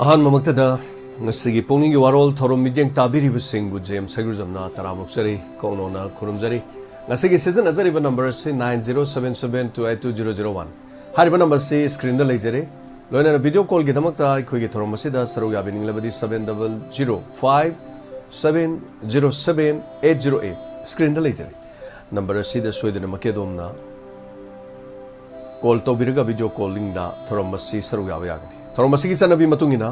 Ahan mamaktada ngasigi Pukning Warol thorom midyang tabiri bising bu James Sagurjamna taramuk sari kono kurumjari ngasigi season azari ba number si 9077282001 hari ba number si screen da lejare loina video call gi damakta khoi gi thorom masida saru yabi ninglabadi 7007078008 screen da lejare number si da soidena makedomna call to biraga video calling da thorom masi saru yabi agani thorom masi gi sanabi matungina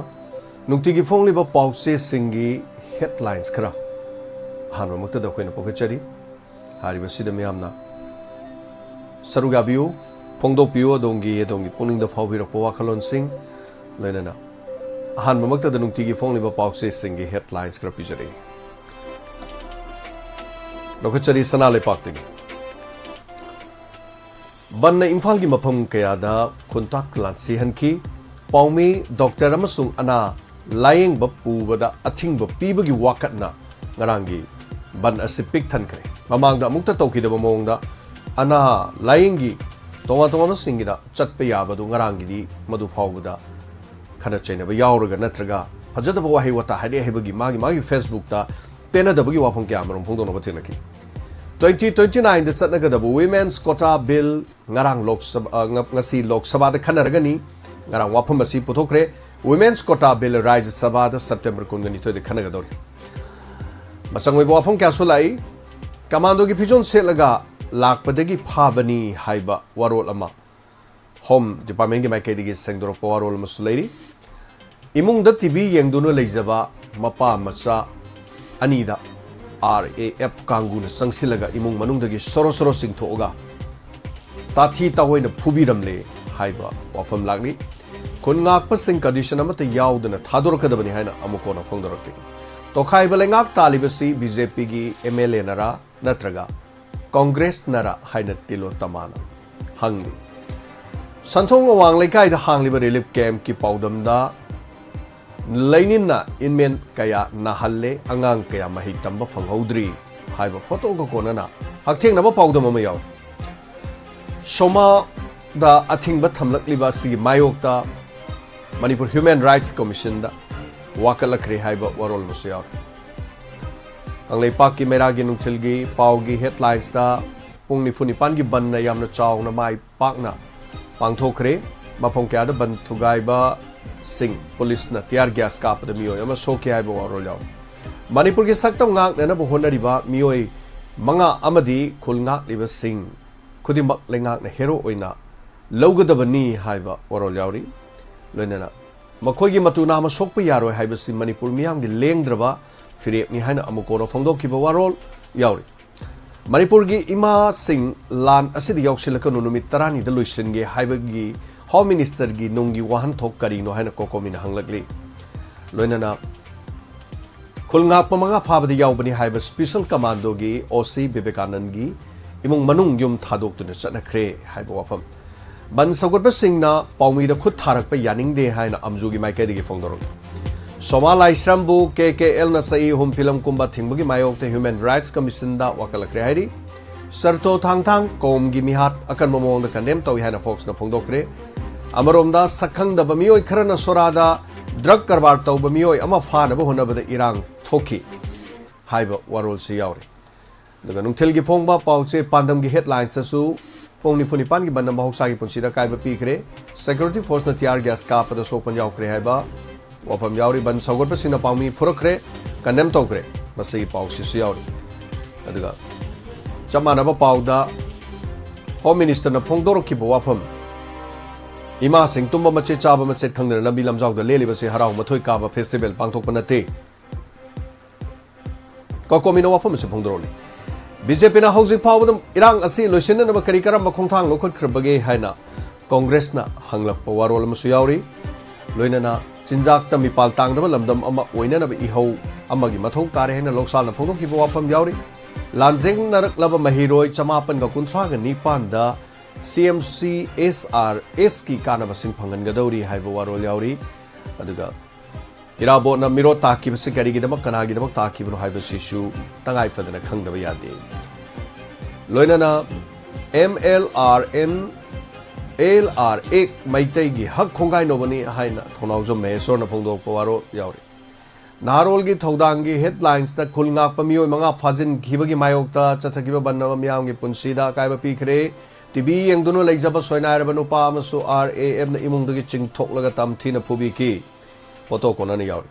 nungtigi fongliba pause singi headlines khara hanwa makta da khoina pokachari hariba sida miyamna saruga biu phongdok biu dongi Pukning da phawbira pawa khalon sing loinana hanwa makta da nungtigi fongliba pause singi headlines khara pijari lokachari sanale paktigi banna imphal gi mapham kaya da kontak lansi hanki paumi doctor amasung ana laying bapu bada athing bapi bagi wakatna ngarangi ban asipik than kare mamangda mukta tawki da mamongda ana laying gi toma singi da chatpe yabadu ngarangi di madu phawda khana chaina ba yawraga natraga phajada ba wahi wata hade hebagi magi Facebook da pena da bagi wafong kya marom phongdo no bathenaki 2029 da chatnaga da women's quota bill ngarang lok ngasi lok sabha da khanaragani ngarang wafam basi puthokre women's quota bill Rajya Sabha da September kungani to de khanagador masangoi wafam kya sulai commando gi phijon selaga lakpadagi phabani haiba warol ama home department gi mai kedigi sengdor warol masulai imung da tv yengduno leijaba mapa macha anida RAF kanguna sangsilaga imung manungdagi soro singthoga tathi tawoina phubiramle haiba wafam lagni kunngak pasing condition amata yaudana thadorkadabani haina amukona phongdorakti to khaiba lengak talibasi BJP gi MLA nara natraga Congress nara haina tilo tamana hangni santhong awang lekai da hangliba relief camp ki paudamda laininna inmen kaya nahalle angang kaya mahi tamba phanghodri haiba photo ko konana haktheng na ba paudam ma yaw soma da athingba thamlakliba si mayokta Manipur Human Rights Commission da wakalakre haiba warol musyaw kanglei pak ki meragi nungthilgi paugi headlines da pungni funi pangi banna yamna chawna mai pakna pangthokre mapong kya da ban thugaiba sing police na tiar gas ka pada miyo ama soke haiba warol yaw Manipur ki saktam ngak na bu honariba miyoi manga amadi khulngak liba sing khudimak lengak na hero oina lawgadabani haiba warol yawri loinana makoigi matuna ma sokpa yaroi haibasi Manipur miyam gi lengdraba firep ni haina amukoro phongdokiba warol yawri Manipur gi ima sing lan asidi yawsilaka numit tarani da loisinge haibagi Home Minister gi nungi wahan thok kari no haina kokomina hanglagli loinana khulnga pamanga phabadi yawbani haiba special commando gi OC Vivekanand gi imung manung yum thadok tuna chanakhre haiba wafam ban sagotba singna paumi da khut tharak pa yaning de haina amjugi maike de gi phongdor Somal Isrambu KKL na sai hum film kumba thingbugi mayok te Human Rights Commission da wakalakre hairi sarto thang kom gi mihat akan momong da kandem tawi haina fox na phongdokre amaromda sakhang da bamioi kharana sorada drug karbar taw bamioi ama phana ba hona ba irang thoki haiba warol si yawri daga nungthel gi phongba pauche pandam gi headlines su Pongni funi pan gi banam bahok sagi punsida kaiba pikre security force na tiar gas ka pada so pan yaukre haiba wapam yauri ban sagor pa sina paumi furakre kandem tokre masai pau si yauri aduga chamana ba pauda home minister na phongdor ki wapam ima sing tumba mache chaba mache khangna lambi lamjaw da leli ba se harau mathoi ka ba festival pangthok panate ko komino wapam se phongdoroli BJP na housing power irang asi loisina na kari karam makhongthang lokhot khrbage haina Congress na hanglak warol masu yauri loina na chinjak ta mipal tang da lamdam ama oina na ihau amagi mathong tare haina loksal na phongdok ki wafam yauri lanjeng narak laba mahiroi chamapan ga kunthra ga nipan da CMC SRS ki kana basing phangan ga dauri haiba warol yauri aduga irabo na miro taki basi kari gidama kana gidama taki bro haiba sishu tangai fadana khangdaba yade loina na MLRN ALR ek maitai gi hak khongai no bani haina thonau jo mesor na phongdok pawaro yauri Warol gi thodang gi headlines ta khulngak pamioi manga phajin khibagi mayok ta chathakiba banna miyam gi punsida kaiba pikre TV yang duno leijaba soinair banu pa amasu RAM na imung dagi chingthok laga tamthina phubi ki photo kona ni yauri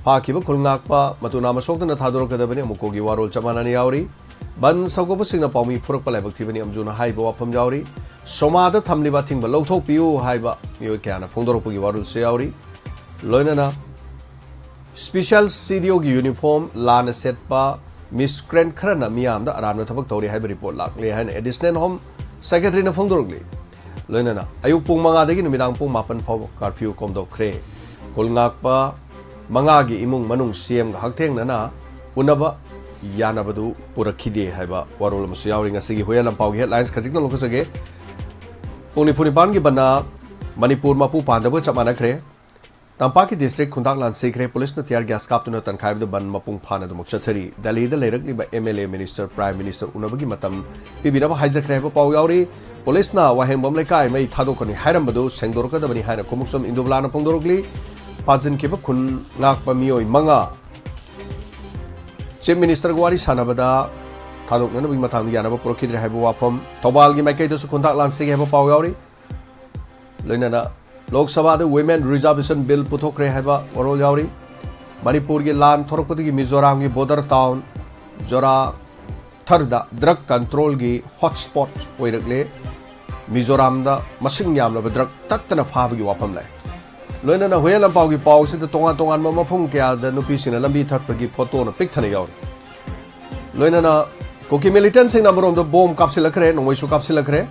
Pakiba khulngak pa matuna masok na thador kadabani amuko gi Warol chamana ni yauri ban sagoba singna pawmi phurak pa laibak thibani amjuna haiba wafam yauri somada thamliba thingba lauthok piu haiba mioi kyana phongdorok gi Warol se yauri loinana Special CDO gi uniform lana set pa miscreant kharana miyam da aram na thabak tori haiba report lakle haina additional home secretary na phongdorokli loinana ayuk pung manga dagi numidang pung 8 phaw curfew komdo khre khulngak pa manga gi imung manung CM ga haktheng na unaba yana badu purakhide haiba Warol masu yauri ngasi gi hoya lampau gi headlines khajik na lokasage puni puni ban gi bana Manipur mapu pandaba chamana khre Tampaki district khundak lan sikre police na tiar gas kap tuna tan khaib ban mapung phana du mukchathari Delhi da lerak ni ba MLA minister prime minister unabagi matam pibiraba hijack re ba paw yauri police na wahem bom lekai mai thado koni hairam badu sengdor ka da bani haina khumuksum indubla na pongdorokli pajin ke ba khun ngak pa mioi manga chief minister gwari sanabada thadok na bi mathang yana ba prokhidre haiba wafam tobal gi mai kai da su khundak lan sikhe ba paw yauri loinana Lok Sabha the Women Reservation Bill puthokre haiba Warol yauri Manipur gi lan thorokpati gi Mizoram gi border town Jora tharda drug control gi hotspot oirakle Mizoram da masing yamna drug tattana phab gi wapam lai loina na hoyal pau gi pau se tonga tongan ma phum kya da nupi sina lambi thar gi photo na pic thani yauri loina na koki militant sing namorom da bomb kapsilakre nongoi su kapsilakre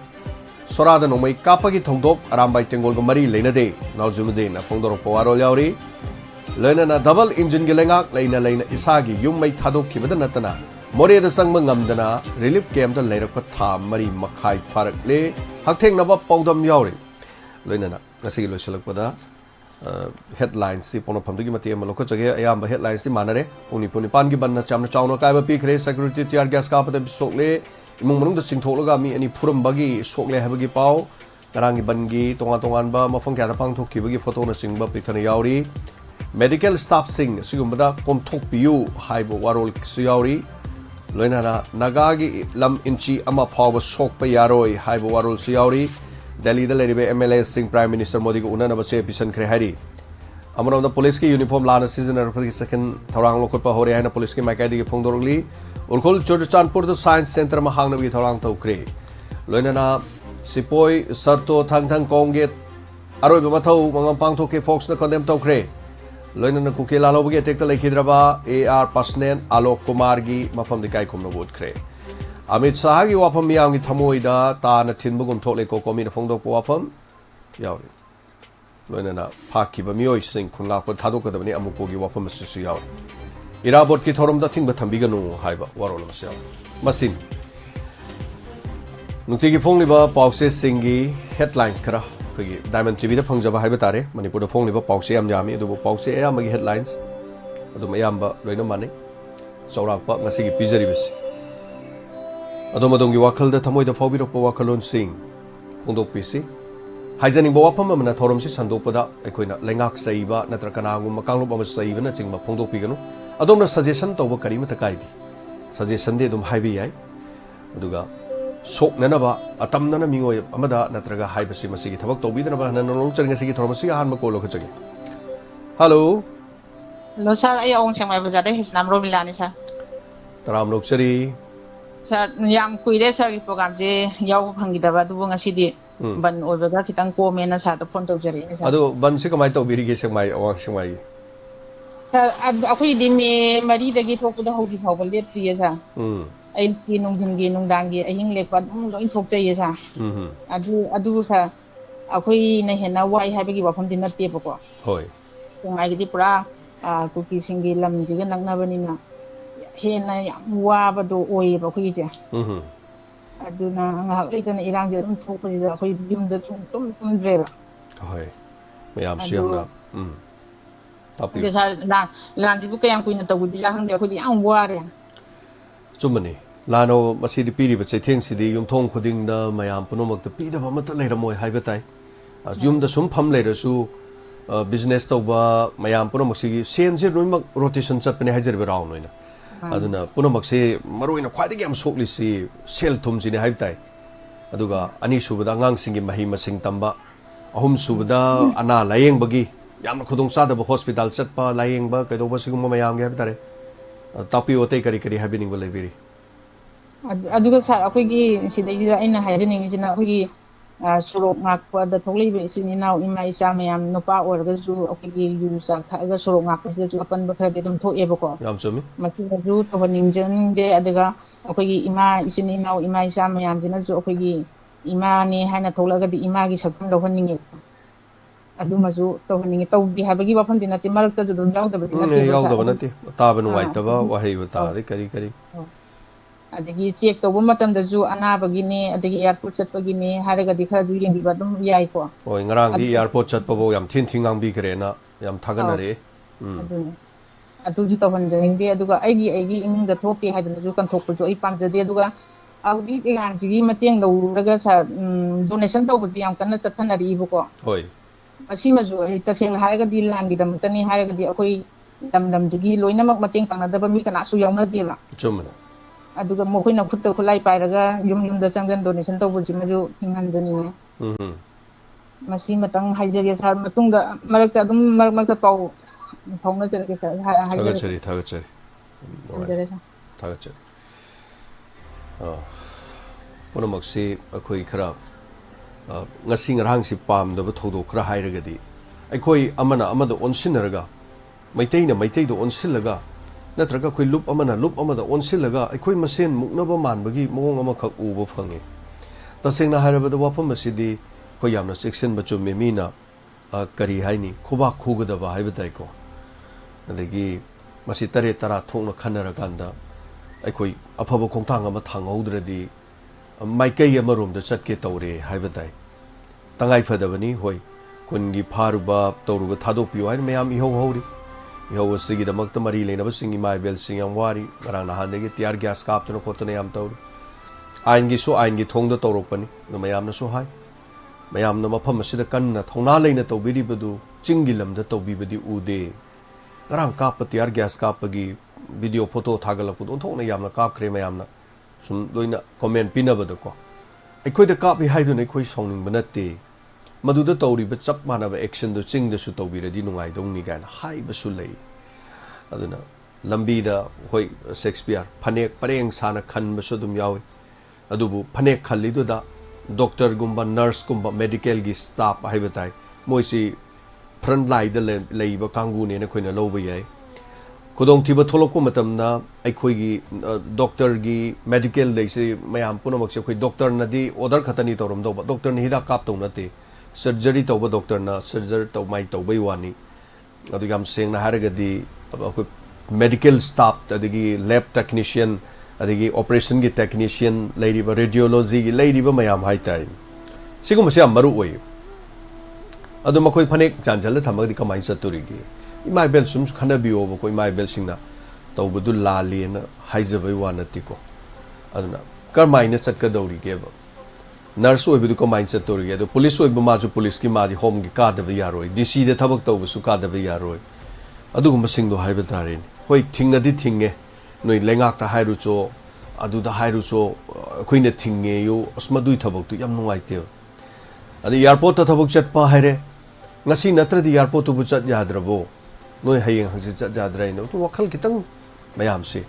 Sorada no mai kapagi thodok arambai tengol go mari leina de naujumde na phongdorok Warol yauri leina na double engine gi lengak leina isagi yum mai thadok khibada natana more da sangma ngamdana relief camp da leirak pa tha mari makhai farak le haktheng na ba pawdam yauri leina na ngasi gi loisalak pada headlines si pono phamdu gi mati amalo ko jage ayam headlines si manare puni pan gi banna chamna chawna kai ba pikre security tiar gas ka pa da bisokle imung manung da chingtholaga mi ani phuram bagi sokle habagi pau narangi bangi tongan ba mafang kya da pang thokki bagi photo na singba pithani yauri medical staff sing sigumbada kom thok piu haibo Warol su yauri loina na nagagi lam inchi ama phawa sok pa yaroi haibo Warol su yauri Delhi da leribe MLA sing prime minister Modi ko unana ba che pisan khre hari amron da police ki uniform lana season ar phagi second thorang lokot pa hore haina police ki makai di phongdorogli Urkul Churchanpur the Science Center mahang na bi thorang tokre loina na sipoi sarto thang konget aroi ba mathau mangam pangtho ke fox na condemn tokre loina na kuke lalo bagi tek ta lekhidraba AR Pasnen Alok Kumar gi mafam dikai komno bot khre Amit Shah gi wafam miyam gi thamoi da ta na thinbugum thole ko komi na phongdok po wafam yauri loina na phaki ba mioi sing khunga ko thadok ka dabani amuko gi wafam su yauri Irabot ki thorom da thingba thambiganu haiba Warol masya masin nungti gi phongli ba pause singi headlines khara gi Diamond TV da phangjaba haiba tare Manipur da phongli ba pause am yami adu pause ayam gi headlines adu mayam ba loina mani saurak pa ngasi gi pijari bes adu madong gi wakhal da thamoi da phawbi ro pa wakhalon sing phongdok pisi Haizaning bawa pam mana thorom si sandok pada ekoina lengak saiba natra kana ngum makanglo ba saiba na chingma phongdok piganu adom na suggestion to ba karima takai di suggestion de dum haibi yai aduga sok nana ba atam nana mingoi amada natraga haibasi masigi thabak to bidana ba nan long chang sigi thormasi han ma ko lo khachagi hello Hello sir ay ong siyang may bazade his nam Romilani sir taram lok chari sir yam kuide sir gi program je yaw phangidaba du ngasi di ban oibaga kitang ko mena sa to phone to jari ni sir adu ban si kamai to biri ge semai awang semai sir akhui di me mari dagi thokda hodi phawbal lep ti sa ai ki nong jin gi nong dang gi ahing lekwa dum lo in thok chai sa adu sa akhui na hena wai ha bagi wafam din na te ko hoi ngai gi pura kuki singi lam ji ga nang na bani na hena yam wa ba do oi ba khu je aduna ngak leitana irang je dum thok pa da akhui dim da tum dre ba hoi mayam siam na tapi ke sa lan ji bu kayang kuin ta gu bi ja hang de akhui yang wa re chumani Lano masidi piri ba chaitheng sidi yum thong khuding da mayam punomak ta pida ba mata leiramoi haibatai yum da sum pham leirasu business tauba mayam punomak sigi sen se roimak rotation chatpane hajar be raw noina aduna punomak se maroina khwadi yam sokli si sel thum jini haibatai aduga ani subada ngang singi mahi masing tamba ahum subada ana layeng bagi yam khudong sa da hospital chatpa layeng ba kaido ba sigum mayam ge habitare tapi ote kari kari habining ba lebiri aduga sa akogi sidai aina haijaning jina akogi sorok ngakpa da thoklei isini naw ima isa mayam nupa orga su akogi yu sa thaga sorok ngakpa su apan ba khade dum thok ebo ko yam chumi maki ju to ning de adaga akogi ima isini naw ima isa mayam jina ju akogi ima ni haina thoklaga di ima gi sakam do honinge adu mazu to honinge to bi habagi wafam dina ti marak ta dum yaw da nati yaw da nati ta ba nuai ta ba wa hei ba ta de kari kari adagi check to matam da ju ana bagini adagi airport chat bagini haraga dikhara ju yengi ba dum yai ko oi ngarang di airport chat pa bo yam thin thingang bi kare na yam thagana re adu ju to han jeng de aduga aigi iming da thopi haidana ju kan thok ju ai pam jade aduga audi yang ji mateng lawraga sa donation to bu yam kan chat khanari bu ko hoi asi ma ju ai taseng haraga di lang gi dam tani haraga di akoi dam jugi loina mak mateng pangna da ba mi kana su yaw na de la chumna aduga mokoina khutta khulai pairaga yum da changdan donation to buji maju hingan jani ne masi matang haijage sar matung da marakta dum marakta pau thongna chere sa haijage thaga chari punamakse akhoi khara ngasi ngarang si pam da thodo khara hairagadi akhoi amana amada onsinaraga maitei do onsilaga natraga koi loop amana onsilaga akhoi masen muknaba manbagi mong ama khak uba phange tasengna hairabada wafam asidi khoi yamna section bachu memina kari haini khoba khugada ba haibatai ko adagi masi tare tara thongna khanara ganda akhoi afaba khongthang ama thangaudradi maikai ama rom da chatke tawre haibatai tangai phadabani hoi kungi pharuba tawruba thadokpiyo hain mayam iho hori iho sigi da makta mari lena singi mai bel singam wari garang na handegi tiar gas kap to khotna yam tawr ain gi thong da tawrokpani no mayam na so hai mayam na mafam asida kanna thongna leina tawbiri badu chingi lamda tawbi badi ude garang kap tiar gas kap gi video photo thagala pu don thongna yamna kap kre mayam na sum loina comment pinabada ko akhoi da kap hi haidun akhoi songning banate maduda tawri ba chap manaba action do ching da su tawbira di nungai dong ni gan hai ba su lei aduna lambi da hoi Shakespeare phanek pareng sana khan ba su dum yawi adubu phanek khalli do da doctor gumba nurse gumba medical gi staff hai batai moisi front line da lei ba kangu ne na khoina loba yai khudong thiba tholokpa matamna aikhoi gi doctor gi medical dei se mayam punamak se khoi doctor na di order khatani torom do ba doctor ni hida kap to na te surgery to ba doctor na surgery to mai to bai wani adu gam seng na haraga di khoi medical staff adigi lab technician adigi operation gi technician lady ba radiology gi lady ba mayam hai tai sigum se am maru oi adu makoi phanek janjal thamag di kamai saturi gi imai bel sum khana biyo ba koi mai bel singna tawbudu lali na haijabai wana tiko aduna karmai na chatka dauri ge ba nurse oi bidu ko mai chatori ge do police oi ba maju police ki madi home gi ka da ba yaroi dc de thabak tawbu su ka da ba yaroi adu gum sing do haiba tarin hoi thinga di thinge noi lengak ta hairu cho adu da hairu cho khoina thinge yo asmadui thabak tu yam nungai te adi airport ta thabak chat pa haire ngasi natra di airport tu bu chat yadrabo noi hayeng hangsi chat jadrai no tu wakhal kitang mayam se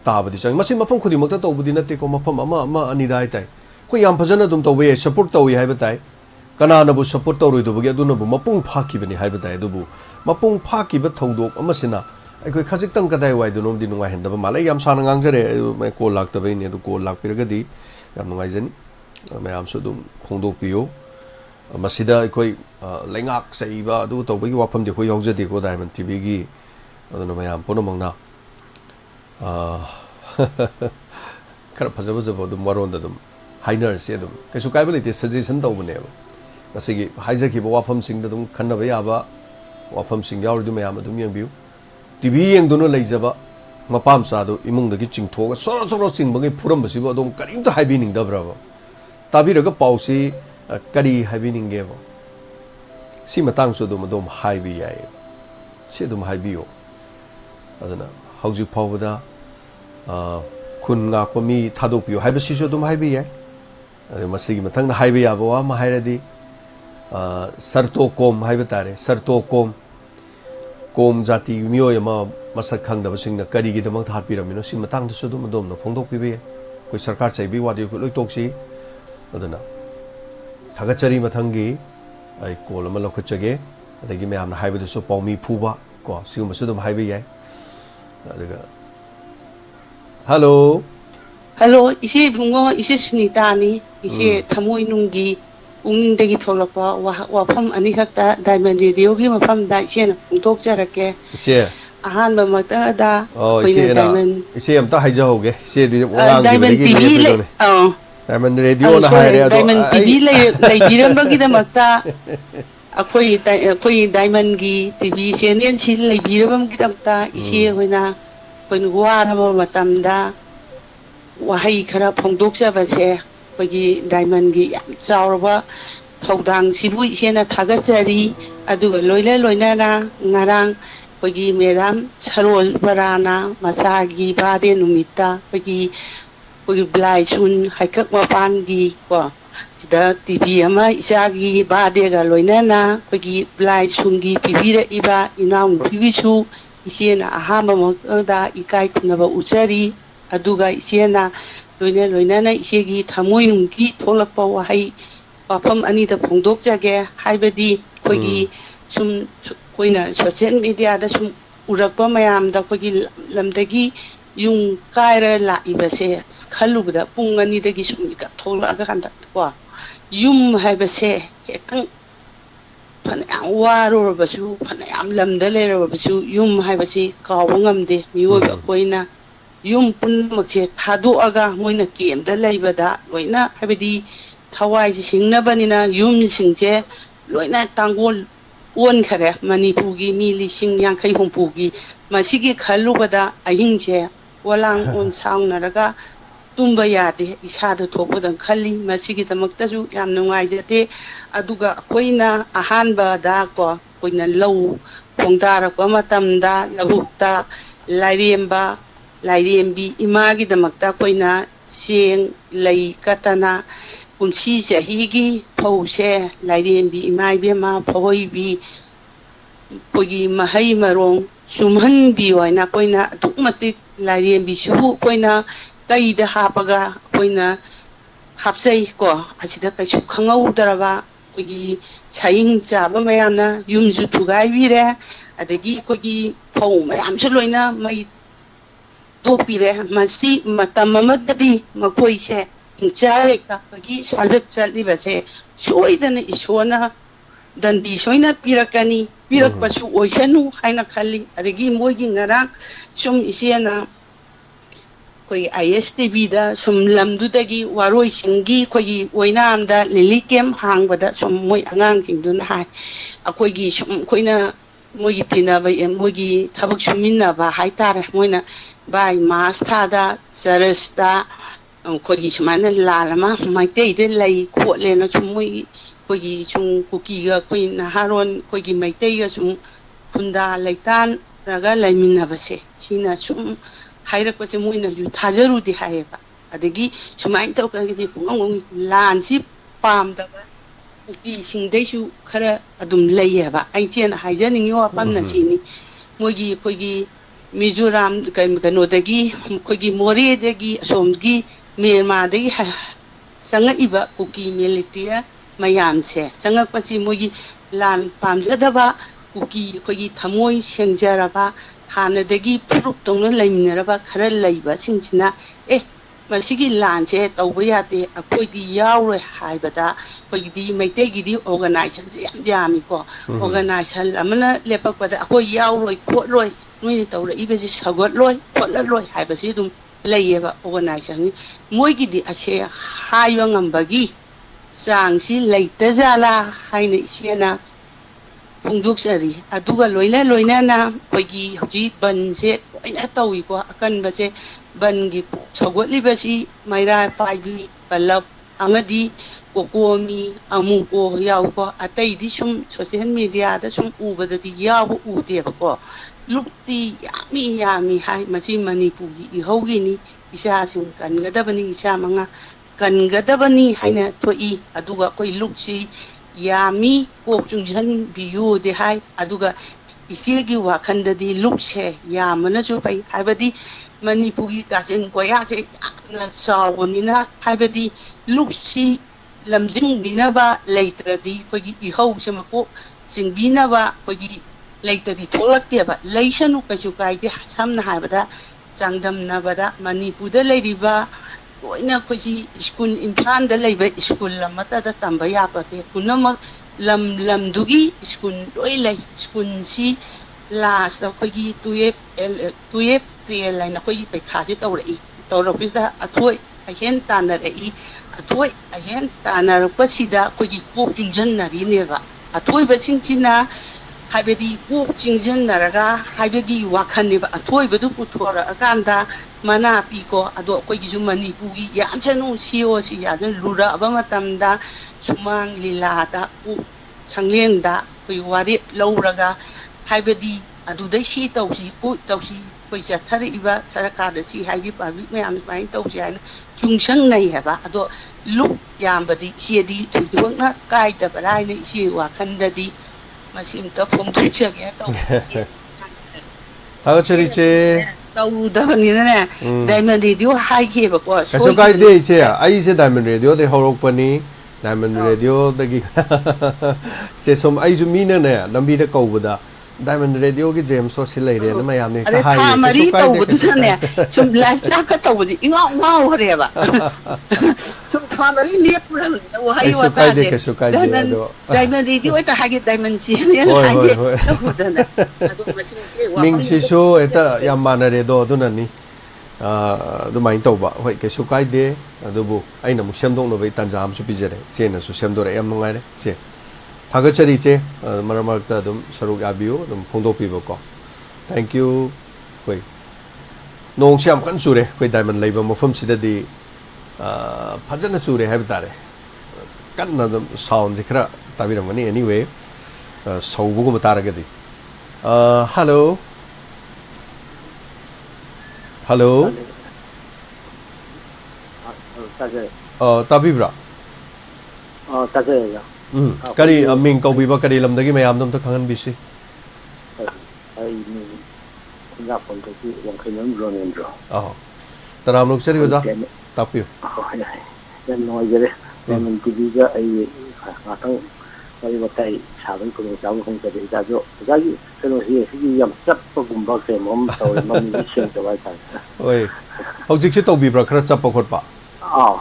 tabadi chang masi mapam khudi makta to budi nate ko mapam ama ani dai tai ko yam phajana dum to we support to hai batai kana na bu support to roi do bu aduna bu mapung phaki bani hai batai du bu mapung phaki ba thodok ama sina ai koi khajik tang kadai wai du nom di nungai henda ba malai yam sana ngang jare mai ko lak ta bai ne du ko lak pir ga di yam nungai jani mayam su dum khongdok piyo masida koi lengak saiba du to bai wafam de khoi yaujade ko diamond tv gi aduna mayam pono mangna kar phajaba jaba dum maron da dum hainer se dum kaisu kai bali te suggestion to bune ba ngasigi haijaki ba wafam sing da dum khanna ba ya ba wafam sing yaur du mayam dum yang biu tv yang dono leijaba mapam sa do imung dagi chingthoga soro soro chingbagi phuram basibo adom karim to haibi ning dabrabo tabi raga pausi kari haibi ninge bo si matang so dom haibi yai si dom haibi yo adana hauji phawda kun nga ko mi thadok piyo haiba si so dom haibi yai masigi mathang da haibi ya bo ma hairadi sarto kom haiba tare sarto kom jati miyo yama masak khang da basing na kari gi damang that piramino si matang da so dom na phongdok pibe koi sarkar chai bi wadi ko loi tok si adana thagachari mathangi ai kol ama lokhachage adagi me amna haiba so paumi phuba ko sigum so dom haiba yai adaga hello isi bungo isi sunita ni isi thamoi nunggi ungning dagi tholakpa wa pham ani khakta diamond radio gi mafam da isi na ungtok jarake isi ahan ba makta da isi diamond isi am ta haija hoge isi di wang diamond tv diamond radio na haire ado diamond tv lai biram bagi da makta akoi diamond gi tv channel chi lai biram gi damta isi hoina koin wa na matam da wahai khara phongdok jabase kogi diamond gi yam chawraba thodang sibu isena thagachari aduga loina na ngarang kogi medam charol barana masagi bade numita kogi blai chun haikak mapan gi ko da tv ama isagi bade ga loina na kogi blai chun gi pibira iba inaung pibichu isena ahama da ikai kunaba uchari aduga isena loina na isegi thamoi nungki tholakpa wahai wafam ani da phongdok jage haibadi koigi sum koina social media da sum urakpa mayam da koigi lamdagi yung kaira la ibase khalubda pung ani dagi sum ka tholaga kanda ko yum haibase kang phanayam waro basu phanayam lamda lera basu yum haibase kawngamde miyoba koina yum punmakse thadooga moina kemda leibada loina habidi thawai singnabanina yum singje loina tangol won khare manipugi mi lising yankai humpugi masigi khalubada ahingje walang on saunaraga tumba yade isada thopodan khali masigi tamaktasu yam nungai jate aduga koina ahanba da ko koina low khongdara ko matamda labukta lairemba lairembi imagi damakta koina seng lei katana kunsi jahigi phause lairembi imai bema phoibi kogi mahai marong sumhan bi waina koina tukmatik lairembi su koina kaida hapaga koina hapsai ko asida kaisu khangau daraba kogi chaing jaba mayamna yumju thugai bire adagi kogi phau mayam su loina mai topire masi matamamadi makoise inchare ka bagi sajak chali base soidana isona dandi soina pirakani pirak pasu oisanu haina khali adagi moigi ngara sum isiana koi ISTV da sum lamdu dagi waroi singi koi oina amda lilikem hangbada sum moi angang singdun hai akoi gi sum koina moigi tina ba moigi thabak suminna ba haitare moina by Mastada, Sarasta, Kogisman, Lalama, my day, the lay, quote Lena Chumui, Kogi Chum, Kukiga, Queen Haron, Kogi, my day, Punda, Laitan, Raga, Laminavase, Sina Chum, Hyraquasimuna, you Tajaru di Haiba, Adegi, Chumain Toka, Lansi, Palm, Sing Deshu, Kara, Adum Layaba, Ancient Hygienic, you are Panasini, Mogi, Kogi. Mizoram kanodagi kogi more dagi somgi Myanmar dagi sanga iba kuki militia mayam se sanga pasi mogi lan pamjadaba kuki kogi thamoi sengjaraba hana dagi puruk tongna laiminaraba khara laiba singchina masigi lan se tawba yate akoidi yawre haibada kogi maitegi di organization yami ko organization amana lepakpada akoi yawroi khoroi noi tawra ibesi sagot loi khotla loi haibasi dum layeba organization moigi di ase haywa ngambagi sangsi leita jala haina isena ꯐꯣꯡꯗꯣꯛꯆꯔꯤ ꯑꯗꯨꯒ ꯂꯣꯏꯅꯅ ꯑꯩꯈꯣꯏꯒꯤ ꯍꯧꯖꯤꯛ ꯕꯟꯁꯦ ꯂꯣꯏꯅ ꯇꯧꯏꯀꯣ ꯑꯀꯟꯕꯁꯦ ꯕꯟꯒꯤ ꯁꯧꯒꯠꯂꯤꯕꯁꯤ ꯃꯩꯔꯥ ꯄꯥꯏꯕꯤ ꯄꯜꯂꯞ ꯑꯃꯗꯤ ꯀꯣꯀꯣꯃꯤ ꯑꯃꯨꯀꯣ ꯌꯥꯎꯏꯀꯣ ꯑꯇꯩꯗꯤ ꯁꯨꯝ social ꯃꯤꯗꯤꯌꯥꯗ ꯁꯨꯝ ꯎꯕꯗꯗꯤ ꯌꯥꯎꯕ ꯎꯗꯦꯕꯀꯣ ꯂꯨꯞꯇꯤ ꯌꯥꯝꯃꯤ ꯍꯥꯏ ꯃꯁꯤ ꯃꯅꯤꯄꯨꯔꯒꯤ ꯏꯍꯧꯒꯤꯅꯤ ꯏꯆꯥꯁꯤꯡ ꯀꯟꯒꯗꯕꯅꯤ ꯏꯆꯥ ꯃꯉꯥ ꯀꯟꯒꯗꯕꯅꯤ ꯍꯥꯏꯅ ꯊꯣꯛꯏ ꯑꯗꯨꯒ ꯑꯩꯈꯣꯏ ꯂꯨꯞꯁꯤ ꯌꯥꯝꯃꯤ ꯀꯣꯛ ꯆꯨꯡꯁꯤꯟꯕꯤꯌꯨꯗꯤ ꯍꯥꯏ ꯑꯗꯨꯒ ꯏꯆꯦꯒꯤ ꯋꯥꯈꯜꯗꯗꯤ ꯂꯨꯞꯁꯦ ꯌꯥꯝꯕꯅꯁꯨ ꯐꯩ ꯍꯥꯏꯕꯗꯤ ꯃꯅꯤꯄꯨꯔꯒꯤ ꯀꯥꯆꯤꯟ ꯀꯣꯌꯥꯁꯦ ꯌꯥꯝꯅ ꯆꯥꯎꯕꯅꯤꯅ ꯍꯥꯏꯕꯗꯤ ꯂꯨꯞꯁꯤ ꯂꯝꯖꯤꯡꯕꯤꯅꯕ ꯂꯩꯇ꯭ꯔꯗꯤ ꯑꯩꯈꯣꯏꯒꯤ ꯏꯍꯧꯁꯦ ꯃꯀꯣꯛ ꯆꯤꯡꯕꯤꯅꯕ ꯑꯩꯈꯣꯏꯒꯤ ꯂꯩꯇꯗꯤ ꯊꯣꯛꯂꯛꯇꯦꯕ ꯂꯩꯁꯅꯨ ꯀꯩꯁꯨ ꯀꯥꯏꯗꯦ ꯁꯝꯅ ꯍꯥꯏꯕꯗ ꯆꯥꯡꯗꯝꯅꯕꯗ ꯃꯅꯤꯄꯨꯔꯗ ꯂꯩꯔꯤꯕ ꯂꯣꯏꯅ ꯑꯩꯈꯣꯏꯁꯤ ꯁ꯭ꯀꯨꯜ ꯏꯝꯐꯥꯜꯗ ꯂꯩꯕ ꯁ꯭ꯀꯨꯜ ꯑꯃꯠꯇꯗ ꯇꯝꯕ ꯌꯥꯄꯣꯠꯇꯦ ꯄꯨꯝꯅꯃꯛ ꯂꯝ ꯂꯝꯗꯨꯒꯤ ꯁ꯭ꯀꯨꯜ ꯂꯣꯏ ꯂꯩ ꯁ꯭ꯀꯨꯜꯁꯤ ꯂꯥꯁꯇ ꯑꯩꯈꯣꯏꯒꯤ ꯇꯨꯌꯦꯞ ꯇꯦꯜ ꯍꯥꯏꯅ ꯑꯩꯈꯣꯏꯒꯤ ꯄꯩꯈꯥꯁꯦ ꯇꯧꯔꯛꯄꯁꯤꯗ ꯑꯊꯣꯏ ꯑꯍꯦꯟ ꯇꯥꯟꯅꯔꯛꯏ ꯑꯊꯣꯏ ꯑꯍꯦꯟ ꯇꯥꯟꯅꯔꯛꯄꯁꯤꯗ ꯑꯩꯈꯣꯏꯒꯤ ꯀꯣꯛ ꯆꯨꯡꯁꯤꯟꯅꯔꯤꯅꯦꯕ ꯑꯊꯣꯏꯕꯁꯤꯡꯁꯤꯅ ꯍꯥꯏꯕꯗꯤ ꯀꯣꯛ ꯆꯤꯡꯁꯤꯟꯅꯔꯒ ꯍꯥꯏꯕꯒꯤ ꯋꯥꯈꯜꯅꯦꯕ ꯑꯊꯣꯏꯕꯗꯨ ꯄꯨꯊꯣꯔꯛꯑꯀꯥꯟꯗ ꯃꯅꯥ ꯄꯤꯀꯣ ꯑꯗꯣ ꯑꯩꯈꯣꯏꯒꯤꯁꯨ ꯃꯅꯤꯄꯨꯔꯒꯤ ꯌꯥꯝꯁꯅꯨ ꯁꯤꯌꯣꯁꯤ ꯌꯥꯝꯅ ꯂꯨꯔꯛꯑꯕ ꯃꯇꯝꯗ ꯁꯨꯃꯥꯡ ꯂꯤꯂꯥꯗ ꯁꯪꯂꯦꯟꯗ ꯑꯩꯈꯣꯏ ꯋꯥꯔꯦꯞ ꯂꯧꯔꯒ ꯍꯥꯏꯕꯗꯤ ꯑꯗꯨꯗꯩ ꯁꯤ ꯇꯧꯁꯤ ꯇꯧꯁꯤ ꯑꯩꯈꯣꯏ ꯆꯠꯊꯔꯛꯏꯕ ꯁꯔꯀꯥꯔꯗ ꯁꯤ ꯍꯥꯏꯗꯤ ꯄꯥꯕ꯭ꯂꯤꯛ ꯃꯌꯥꯝ ꯁꯨꯃꯥꯏꯅ ꯇꯧꯁꯤ ꯍꯥꯏꯅ ꯆꯨꯡꯁꯪꯅꯩ ꯍꯥꯏꯕ ꯑꯗꯣ ꯂꯨꯞ ꯌꯥꯝꯕꯗꯤ ꯏꯆꯦꯗꯤ ꯊꯣꯏꯗꯣꯛꯅ ꯀꯥꯏꯗꯕ꯭ꯔꯥ ꯍꯥꯏꯅ ꯏꯆꯦ ꯋꯥꯈꯜꯗꯗꯤ ꯃꯁꯤ ꯑꯝꯇ ꯐꯣꯡꯗꯣꯛꯆꯒꯦ ꯇꯧꯕꯅꯤ ꯏꯆꯦ ꯊꯥꯒꯠꯆꯔꯤ ꯏꯆꯦ ꯇꯧꯔꯨꯗꯕꯅꯤꯅꯅꯦ ꯗꯥꯏꯃꯟ ꯔꯦꯗꯤꯑꯣ ꯍꯥꯏꯈꯤꯕꯀꯣ ꯀꯩꯁꯨ ꯀꯥꯏꯗꯦ ꯏꯆꯦ ꯑꯩꯁꯦ ꯗꯥꯏꯃꯟ ꯔꯦꯗꯤꯑꯣꯗꯒꯤ ꯍꯧꯔꯛꯄꯅꯤ ꯗꯥꯏꯃꯟ ꯔꯦꯗꯤꯑꯣꯗꯒꯤ ꯏꯆꯦ ꯁꯨꯝ ꯑꯩꯁꯨ ꯃꯤꯅꯅꯦ ꯂꯝꯕꯤꯗ ꯀꯧꯕꯗ ꯗꯥꯏꯃꯟ ꯔꯦꯗꯤꯑꯣꯒꯤ ꯖꯦꯝꯁ ꯁꯤ ꯂꯩꯔꯦꯅ ꯃꯌꯥꯝꯅ ꯍꯦꯛꯇ ꯑꯗꯩ ꯊꯥ ꯍꯥꯏꯌꯦ ꯀꯩꯁꯨ ꯃꯔꯤ ꯀꯥꯏꯗꯦ ꯀꯩꯁꯨ ꯇꯧꯕꯗꯨꯗꯅꯦ ꯀꯥꯏꯗꯦ ꯁꯨꯝ ꯂꯥꯏꯐ ꯇꯥꯛꯀ ꯇꯧꯕꯁꯦ ꯏꯉꯥꯎ ꯉꯥꯎꯈ꯭ꯔꯦꯕ ꯁꯨꯝ ꯊꯥ ꯃꯔꯤ ꯂꯦꯞꯄꯨꯔꯕꯅꯤꯅ ꯋꯥꯍꯩ ꯀꯩꯁꯨ ꯀꯥꯏꯗꯦ ꯋꯥꯇꯥꯁꯦ ꯀꯩꯁꯨ ꯀꯥꯏꯗꯦ ꯑꯗꯣ ꯗꯥꯏꯃꯟ ꯔꯦꯗꯤꯑꯣ ꯍꯦꯛꯇ ꯍꯥꯏꯒꯦ ꯗꯥꯏꯃꯟ ꯆꯦꯅꯦꯜ ꯍꯣꯏ ꯍꯣꯏ ꯍꯥꯏꯒꯦ ꯍꯣꯏ ꯇꯧꯕꯗꯅꯦ ꯑꯗꯣ ꯃꯁꯤꯁꯦ ꯋꯥꯐꯝꯁꯦ ꯃꯤꯡꯁꯤꯁꯨ ꯍꯦꯛꯇ ꯌꯥꯝ ꯃꯥꯟꯅꯔꯦꯗꯣ ꯑꯗꯨꯅꯅꯤ ꯑꯗꯨꯃꯥꯏꯅ ꯇꯧꯕ ꯍꯣꯏ ꯀꯩꯁꯨ ꯀꯥꯏꯗꯦ ꯑꯗꯨꯕꯨ ꯑꯩꯅ ꯑꯃꯨꯛ ꯁꯦꯝꯗꯣꯛꯅꯕꯒꯤ ꯇꯥꯟꯖꯥ ꯑꯃꯁꯨ ꯄꯤꯖꯔꯦ ꯏꯆꯦꯅꯁꯨ ꯁꯦꯝꯗꯣꯔꯛꯑꯦ ꯌꯥꯝ ꯅꯨꯡꯉꯥꯏꯔꯦ ꯏꯆꯦ ꯊꯥꯒꯠꯆꯔꯤ ꯏꯆꯦ ꯃꯔꯛ ꯃꯔꯛꯇ ꯑꯗꯨꯝ ꯁꯔꯨꯛ ꯌꯥꯕꯤꯌꯨ ꯑꯗꯨꯝ ꯐꯣꯡꯗꯣꯛꯄꯤꯕꯀꯣ ꯊꯦꯡꯛ ꯌꯨ ꯑꯩꯈꯣꯏ ꯅꯣꯡꯁꯦ ꯌꯥꯝ ꯀꯟꯅ ꯆꯨꯔꯦ ꯑꯩꯈꯣꯏ ꯗꯥꯏꯃꯟ ꯂꯩꯕ ꯃꯐꯝꯁꯤꯗꯗꯤ ꯐꯖꯅ ꯆꯨꯔꯦ ꯍꯥꯏꯕ ꯇꯥꯔꯦ ꯀꯟꯅ ꯑꯗꯨꯝ ꯁꯥꯎꯟꯁꯦ ꯈꯔ ꯇꯥꯕꯤꯔꯝꯒꯅꯤ ꯑꯦꯅꯤꯋꯦ ꯁꯧꯕꯒꯨꯝꯕ ꯇꯥꯔꯒꯗꯤ ꯍꯜꯂꯣ ꯍꯜꯂꯣ ꯇꯥꯕꯤꯕ꯭ꯔꯥ ꯇꯥꯖꯩ ꯀꯔꯤ ꯑꯩꯈꯣꯏꯒꯤ ꯃꯤꯡ ꯀꯧꯕꯤꯕ ꯀꯔꯤ ꯂꯝꯗꯒꯤ ꯃꯌꯥꯝꯗꯣ ꯑꯝꯇ ꯈꯪꯍꯟꯕꯤꯁꯤ ꯑꯩ ꯃꯤꯡ ꯈꯨꯟꯗ꯭ꯔꯥꯛꯄꯝꯗꯒꯤ ꯋꯥꯡꯈꯩꯅꯝ ꯔꯣꯅꯦꯟꯗ꯭ꯔꯣ ꯇꯔꯥꯝ ꯅꯣꯛꯆꯔꯤ ꯑꯩꯈꯣꯏ ꯑꯣꯖꯥ ꯇꯥꯛꯄꯤꯌꯨ ꯌꯥꯝ ꯅꯨꯡꯉꯥꯏꯖꯔꯦ ꯗꯥꯏꯃꯟ ꯇꯤꯚꯤꯒ ꯑꯩ ꯉꯥꯛꯇꯪ ꯋꯥꯔꯤ ꯋꯥꯇꯥꯏ ꯁꯥꯕꯒꯤ ꯈꯨꯗꯣꯡꯆꯥꯕ ꯐꯪꯖꯔꯦ ꯑꯣꯖꯥꯁꯨ ꯑꯣꯖꯥꯒꯤ ꯀꯩꯅꯣꯁꯤ ꯁꯤꯒꯤ ꯌꯥꯝ ꯆꯠꯄꯒꯨꯝꯕ ꯀꯩꯅꯣ ꯑꯃ ꯇꯧꯔꯦ ꯃꯃꯤꯡꯁꯤ ꯁꯦꯡꯗꯕ ꯍꯥꯏꯇꯥꯔꯦ ꯍꯣꯏ ꯍꯧꯖꯤꯛꯁꯤ ꯇꯧꯕꯤꯕ꯭ꯔꯥ ꯈꯔ ꯆꯠꯄ ꯈꯣꯠꯄ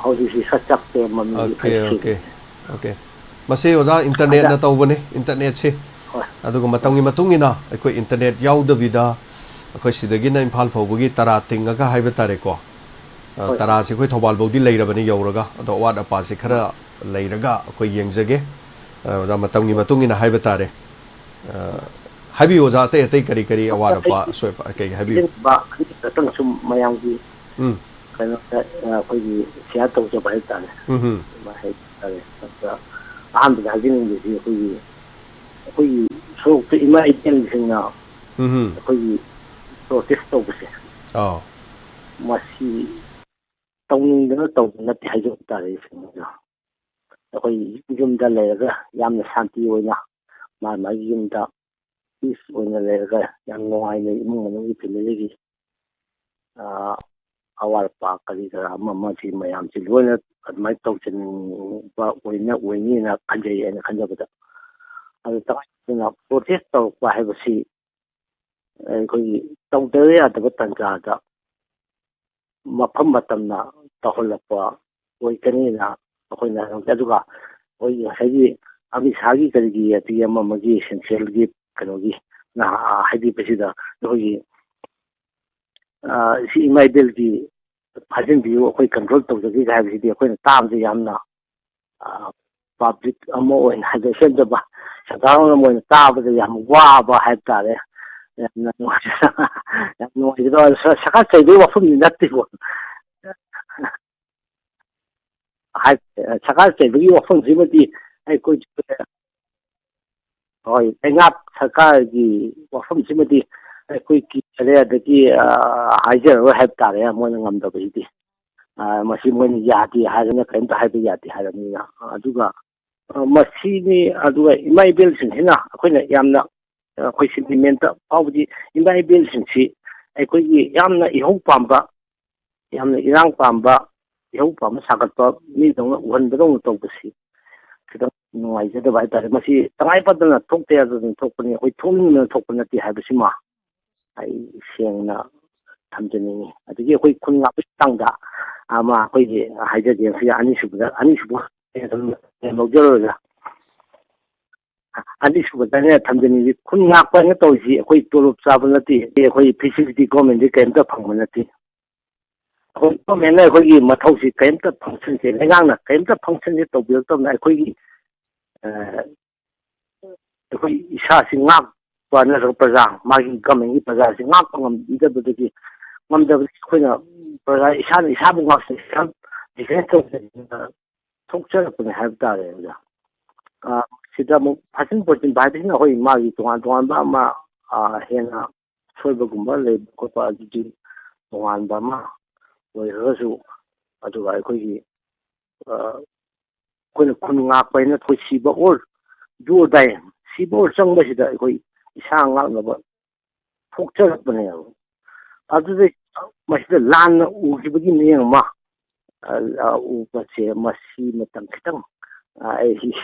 ꯍꯧꯖꯤꯛꯁꯤ ꯈꯔ ꯆꯞꯄꯦ ꯃꯃꯤꯡꯁꯤ ꯑꯣꯀꯦ ꯈꯔ ꯑꯣꯀꯦ ꯁꯦꯡꯗꯦ ꯑꯣꯀே ꯃꯁꯤ ꯑꯣꯖꯥ ꯑꯗ ꯏꯟꯇꯔꯅꯦꯠꯅ ꯇꯧꯕꯅꯤ ꯏꯟꯇꯔꯅꯦꯠꯁꯤ ꯍꯣꯏ ꯑꯗꯨꯒ ꯍꯣꯏ ꯃꯇꯝꯒꯤ ꯃꯇꯨꯡ ꯏꯟꯅ ꯑꯩꯈꯣꯏ ꯏꯟꯇꯔꯅꯦꯠ ꯌꯥꯎꯗꯕꯤꯗ ꯑꯩꯈꯣꯏ ꯁꯤꯗꯒꯤꯅ ꯏꯝꯐꯥꯜ ꯐꯥꯎꯕꯒꯤ ꯇꯔꯥ ꯇꯤꯡꯉꯒ ꯍꯥꯏꯕ ꯇꯥꯔꯦꯀꯣ ꯍꯣꯏ ꯍꯣꯏ ꯇꯔꯥꯁꯤ ꯑꯩꯈꯣꯏ ꯊꯧꯕꯥꯜ ꯐꯥꯎꯗꯤ ꯂꯩꯔꯕꯅꯤ ꯌꯧꯔꯒ ꯑꯗꯣ ꯑꯋꯥꯠ ꯑꯄꯥꯁꯤ ꯈꯔ ꯍꯣꯏ ꯂꯩꯔꯒ ꯑꯩꯈꯣꯏ ꯌꯦꯡꯖꯒꯦ ꯑꯣꯖꯥ ꯃꯇꯝꯒꯤ ꯍꯣꯏ ꯃꯇꯨꯡ ꯏꯟꯅ ꯍꯥꯏꯕ ꯇꯥꯔꯦ ꯍꯥꯏꯕꯤꯌꯨ ꯑꯣꯖꯥ ꯑꯇꯩ ꯑꯇꯩ ꯀꯔꯤ ꯀꯔꯤ ꯑꯋꯥꯠ ꯑꯄꯥ ꯑꯁꯣꯏꯕ ꯀꯩ ꯍꯥꯏꯕꯤꯌꯨ ꯈꯤꯇꯪ ꯁꯨꯝ ꯃꯌꯥꯝꯒꯤ ꯎꯝ ꯀꯩꯅꯣꯗ ꯑꯩꯈꯣꯏꯒꯤ ꯁꯤꯌꯥꯔ ꯇꯧꯖꯕ ꯍꯥꯏꯇꯥꯔꯦ ꯎꯝ ꯍꯥꯏꯇꯥꯔꯦ ꯑꯍꯥꯟꯕꯗ ꯍꯥꯏꯖꯅꯤꯡꯕꯁꯤ ꯑꯩꯈꯣꯏꯒꯤ ꯁꯣꯔꯣꯛꯇ ꯏꯃꯥ ꯏꯕꯦꯜꯁꯤꯡꯅ ꯎꯝ ꯑꯩꯈꯣꯏꯒꯤ ꯄ꯭ꯔꯣꯇꯦꯁ ꯇꯧꯕꯁꯦ ꯑꯥꯎ ꯃꯁꯤ ꯇꯧꯅꯤꯡꯗꯅ ꯇꯧꯕ ꯅꯠꯇꯦ ꯍꯥꯏꯖꯕ ꯇꯥꯔꯦ ꯁꯤꯡꯁꯦ ꯑꯩꯈꯣꯏ ꯌꯨꯝꯗ ꯂꯩꯔꯒ ꯌꯥꯝꯅ ꯁꯥꯟꯇꯤ ꯑꯣꯏꯅ ꯃꯥꯒꯤ ꯌꯨꯝꯗ ꯄꯤꯁ ꯑꯣꯏꯅ ꯂꯩꯔꯒ ꯌꯥꯝ ꯅꯨꯡꯉꯥꯏꯅ ꯏꯃꯨꯡ ꯃꯅꯨꯡꯒꯤ ꯐꯦꯃꯤꯂꯤꯒꯤ ꯑꯋꯥꯠ ꯑꯄꯥ ꯀꯔꯤ ꯀꯔꯥ ꯑꯃꯁꯤ ꯃꯌꯥꯝꯁꯤ ꯂꯣꯏꯅ ꯑꯗꯨꯃꯥꯏꯅ ꯇꯧꯁꯤꯟꯕ ꯑꯣꯏꯅꯤꯅ ꯈꯟꯖꯩ ꯑꯩꯅ ꯈꯟꯖꯕꯗ ꯑꯗꯨ ꯇꯉꯥꯏꯐꯗꯅ ꯄ꯭ꯔꯣꯇꯦꯁ ꯇꯧꯔꯛꯄ ꯍꯥꯏꯕꯁꯤ ꯑꯩꯈꯣꯏꯒꯤ ꯇꯧꯗꯕ ꯌꯥꯗꯕ ꯇꯥꯟꯖꯥꯗ ꯃꯐꯝ ꯃꯇꯝꯅ ꯇꯧꯍꯜꯂꯛꯄ ꯑꯣꯏꯒꯅꯤꯅ ꯑꯩꯈꯣꯏꯅ ꯑꯗꯨꯒ ꯑꯩꯈꯣꯏꯒꯤ ꯉꯁꯥꯏꯒꯤ ꯑꯃꯤꯠ ꯁꯥꯍꯒꯤ ꯀꯔꯤꯒꯤ ꯑꯗꯒꯤ ꯑꯃꯒꯤ ꯁꯦꯟꯇ꯭ꯔꯦꯜꯒꯤ ꯀꯩꯅꯣꯒꯤ ꯍꯥꯏꯕꯤꯕꯁꯤꯗ ꯑꯩꯈꯣꯏꯒꯤ ꯁꯤ ꯏꯃꯥ ꯏꯕꯦꯜꯒꯤ ꯐꯥꯖꯤꯟꯕꯤꯌꯨ ꯑꯩꯈꯣꯏ ꯀꯟꯇ꯭ꯔꯣꯜ ꯇꯧꯖꯒꯦ ꯍꯥꯏꯕꯁꯤꯗꯤ ꯑꯩꯈꯣꯏꯅ ꯇꯥꯕꯗ ꯌꯥꯝꯅ ꯄꯥꯕ꯭ꯂꯤꯛ ꯑꯃ ꯑꯣꯏꯅ ꯍꯥꯏꯗꯣꯛꯆꯗꯕ ꯁꯔꯀꯥꯔꯅ ꯃꯣꯏꯅ ꯇꯥꯕꯗ ꯌꯥꯝ ꯋꯥꯕ ꯍꯥꯏꯕ ꯇꯥꯔꯦ ꯌꯥꯝꯅ ꯌꯥꯝ ꯅꯨꯡꯉꯥꯏꯖꯗꯕ ꯁꯔꯀꯥꯔ ꯆꯩꯕꯒꯤ ꯋꯥꯐꯝꯗꯤ ꯅꯠꯇꯦꯕ ꯁꯔꯀꯥꯔ ꯆꯩꯕꯒꯤ ꯋꯥꯐꯝꯁꯤꯃꯗꯤ ꯑꯩꯈꯣꯏ ꯍꯣꯏ ꯂꯩꯉꯥꯛ ꯁꯔꯀꯥꯔꯒꯤ ꯋꯥꯐꯝꯁꯤꯃꯗꯤ ꯑꯩꯈꯣꯏ ꯀꯤꯖꯔꯦ ꯑꯗꯒꯤ ꯍꯥꯏꯖꯔꯔꯣꯏ ꯍꯥꯏꯕ ꯇꯥꯔꯦ ꯃꯣꯏꯅ ꯉꯝꯗꯕꯁꯤꯗꯤ ꯃꯁꯤ ꯃꯣꯏꯅ ꯌꯥꯗꯦ ꯍꯥꯏꯔꯒꯅ ꯀꯔꯤꯝꯇ ꯍꯥꯏꯕ ꯌꯥꯗꯦ ꯍꯥꯏꯔꯕꯅꯤꯅ ꯑꯗꯨꯒ ꯃꯁꯤꯅꯤ ꯑꯗꯨꯒ ꯏꯃꯥ ꯏꯕꯦꯜꯁꯤꯡꯁꯤꯅ ꯑꯩꯈꯣꯏꯅ ꯌꯥꯝꯅ ꯑꯩꯈꯣꯏ ꯁꯦꯟꯇꯤꯃꯦꯟꯇ ꯐꯥꯎꯕꯗꯤ ꯏꯃꯥ ꯏꯕꯦꯜꯁꯤꯡꯁꯤ ꯑꯩꯈꯣꯏꯒꯤ ꯌꯥꯝꯅ ꯏꯍꯧ ꯄꯥꯝꯕ ꯌꯥꯝꯅ ꯏꯔꯥꯡ ꯄꯥꯝꯕ ꯏꯍꯧ ꯄꯥꯝꯕ ꯁꯥꯒꯠꯄ ꯃꯤꯗꯧꯅ ꯎꯍꯟꯕꯗꯧꯅ ꯇꯧꯕꯁꯤ ꯈꯤꯇꯪ ꯅꯨꯡꯉꯥꯏꯖꯗꯕ ꯍꯥꯏꯇꯥꯔꯦ ꯃꯁꯤ ꯇꯉꯥꯏꯐꯗꯅ ꯊꯣꯛꯇ ꯌꯥꯗꯗꯅ ꯊꯣꯛꯄꯅꯤ ꯑꯩꯈꯣꯏ ꯊꯣꯛꯅꯤꯡꯗꯅ ꯊꯣꯛꯄ ꯅꯠꯇꯦ ꯍꯥꯏꯕꯁꯤꯃ ꯑꯩ ꯁꯦꯡꯅ ꯊꯝꯖꯅꯤꯡꯉꯤ ꯑꯗꯒꯤ ꯑꯩꯈꯣꯏ ꯈꯨꯟ ꯉꯥꯛꯄꯒꯤ ꯃꯇꯥꯡꯗ ꯑꯃ ꯑꯩꯈꯣꯏꯒꯤ ꯍꯥꯏꯖꯒꯦ ꯁꯤ ꯑꯅꯤꯁꯨꯕ ꯂꯧꯖꯔꯣꯏꯒ ꯑꯅꯤꯁꯨꯕꯗꯅꯦ ꯊꯝꯖꯅꯤꯡꯉꯤ ꯈꯨꯟ ꯉꯥꯛꯄ ꯍꯥꯏꯅ ꯇꯧꯔꯤꯁꯤ ꯑꯩꯈꯣꯏ ꯇꯣꯂꯣꯞ ꯆꯥꯕ ꯅꯠꯇꯦ ꯑꯩꯈꯣꯏ ꯐꯦꯁꯤꯂꯤꯇꯤ ꯒꯣꯔꯃꯦꯟꯗꯤ ꯀꯔꯤꯝꯇ ꯐꯪꯕ ꯅꯠꯇꯦ ꯑꯩꯈꯣꯏ ꯒꯣꯔꯃꯦꯟꯅ ꯑꯩꯈꯣꯏꯒꯤ ꯃꯊꯧꯁꯤ ꯀꯔꯤꯝꯇ ꯐꯪꯁꯟꯁꯦ ꯂꯩꯉꯥꯛꯅ ꯀꯔꯤꯝꯇ ꯐꯪꯁꯟꯁꯦ ꯇꯧꯕꯤꯔꯛꯇꯕꯅ ꯑꯩꯈꯣꯏꯒꯤ ꯑꯩꯈꯣꯏ ꯏꯁꯥꯁꯤ ꯉꯥꯛꯄ ꯅꯠꯇ꯭ꯔꯒ ꯄ꯭ꯔꯖꯥ ꯃꯥꯒꯤ ꯒꯣꯔꯃꯦꯟꯒꯤ ꯄ꯭ꯔꯖꯥꯁꯤ ꯉꯥꯛꯄ ꯉꯝꯕꯤꯗꯕꯗꯒꯤ ꯑꯩꯈꯣꯏꯅ ꯄ꯭ꯔꯖꯥ ꯏꯁꯥꯅ ꯏꯁꯥꯕꯨ ꯉꯥꯛꯆꯩ ꯁꯦꯜꯐ ꯗꯤꯐꯦꯟꯁ ꯇꯧꯖꯩꯅ ꯊꯣꯛꯆꯔꯛꯄꯅꯦ ꯍꯥꯏꯕ ꯇꯥꯔꯦ ꯑꯣꯖꯥ ꯁꯤꯗ ꯑꯃꯨꯛ ꯐꯥꯖꯤꯟ ꯄꯣꯠꯆꯤꯟꯕ ꯍꯥꯏꯕꯁꯤꯅ ꯑꯩꯈꯣꯏ ꯃꯥꯒꯤ ꯇꯣꯉꯥꯟ ꯇꯣꯉꯥꯟꯕ ꯑꯃ ꯍꯦꯟꯅ ꯁꯣꯏꯕꯒꯨꯝꯕ ꯂꯩꯕ ꯈꯣꯠꯄ ꯑꯗꯨꯗꯤ ꯇꯣꯉꯥꯟꯕ ꯑꯃ ꯑꯣꯏꯔꯒꯁꯨ ꯑꯗꯨꯒ ꯑꯩꯈꯣꯏꯒꯤ ꯑꯩꯈꯣꯏꯅ ꯈꯨꯟ ꯉꯥꯛꯄ ꯍꯥꯏꯅ ꯑꯩꯈꯣই ꯁꯤꯕ ꯑꯣꯔ ꯗꯨ ꯑꯣꯔ ꯗꯥꯏ ꯁꯤꯕ ꯑꯣꯔ ꯆꯪꯕꯁꯤꯗ ꯑꯩꯈꯣꯏ ꯏꯁꯥ ꯉꯥꯛꯅꯕ ꯊꯣꯛꯆꯔꯛꯄꯅꯦꯕ ꯑꯗꯨꯗ ꯃꯁꯤꯗ ꯂꯥꯟꯅ ꯎꯈꯤꯕꯒꯤ ꯃꯤꯠꯌꯦꯡ ꯑꯃ ꯎꯕꯁꯦ ꯃꯁꯤ ꯃꯇꯝ ꯈꯤꯇꯪ ꯑꯩ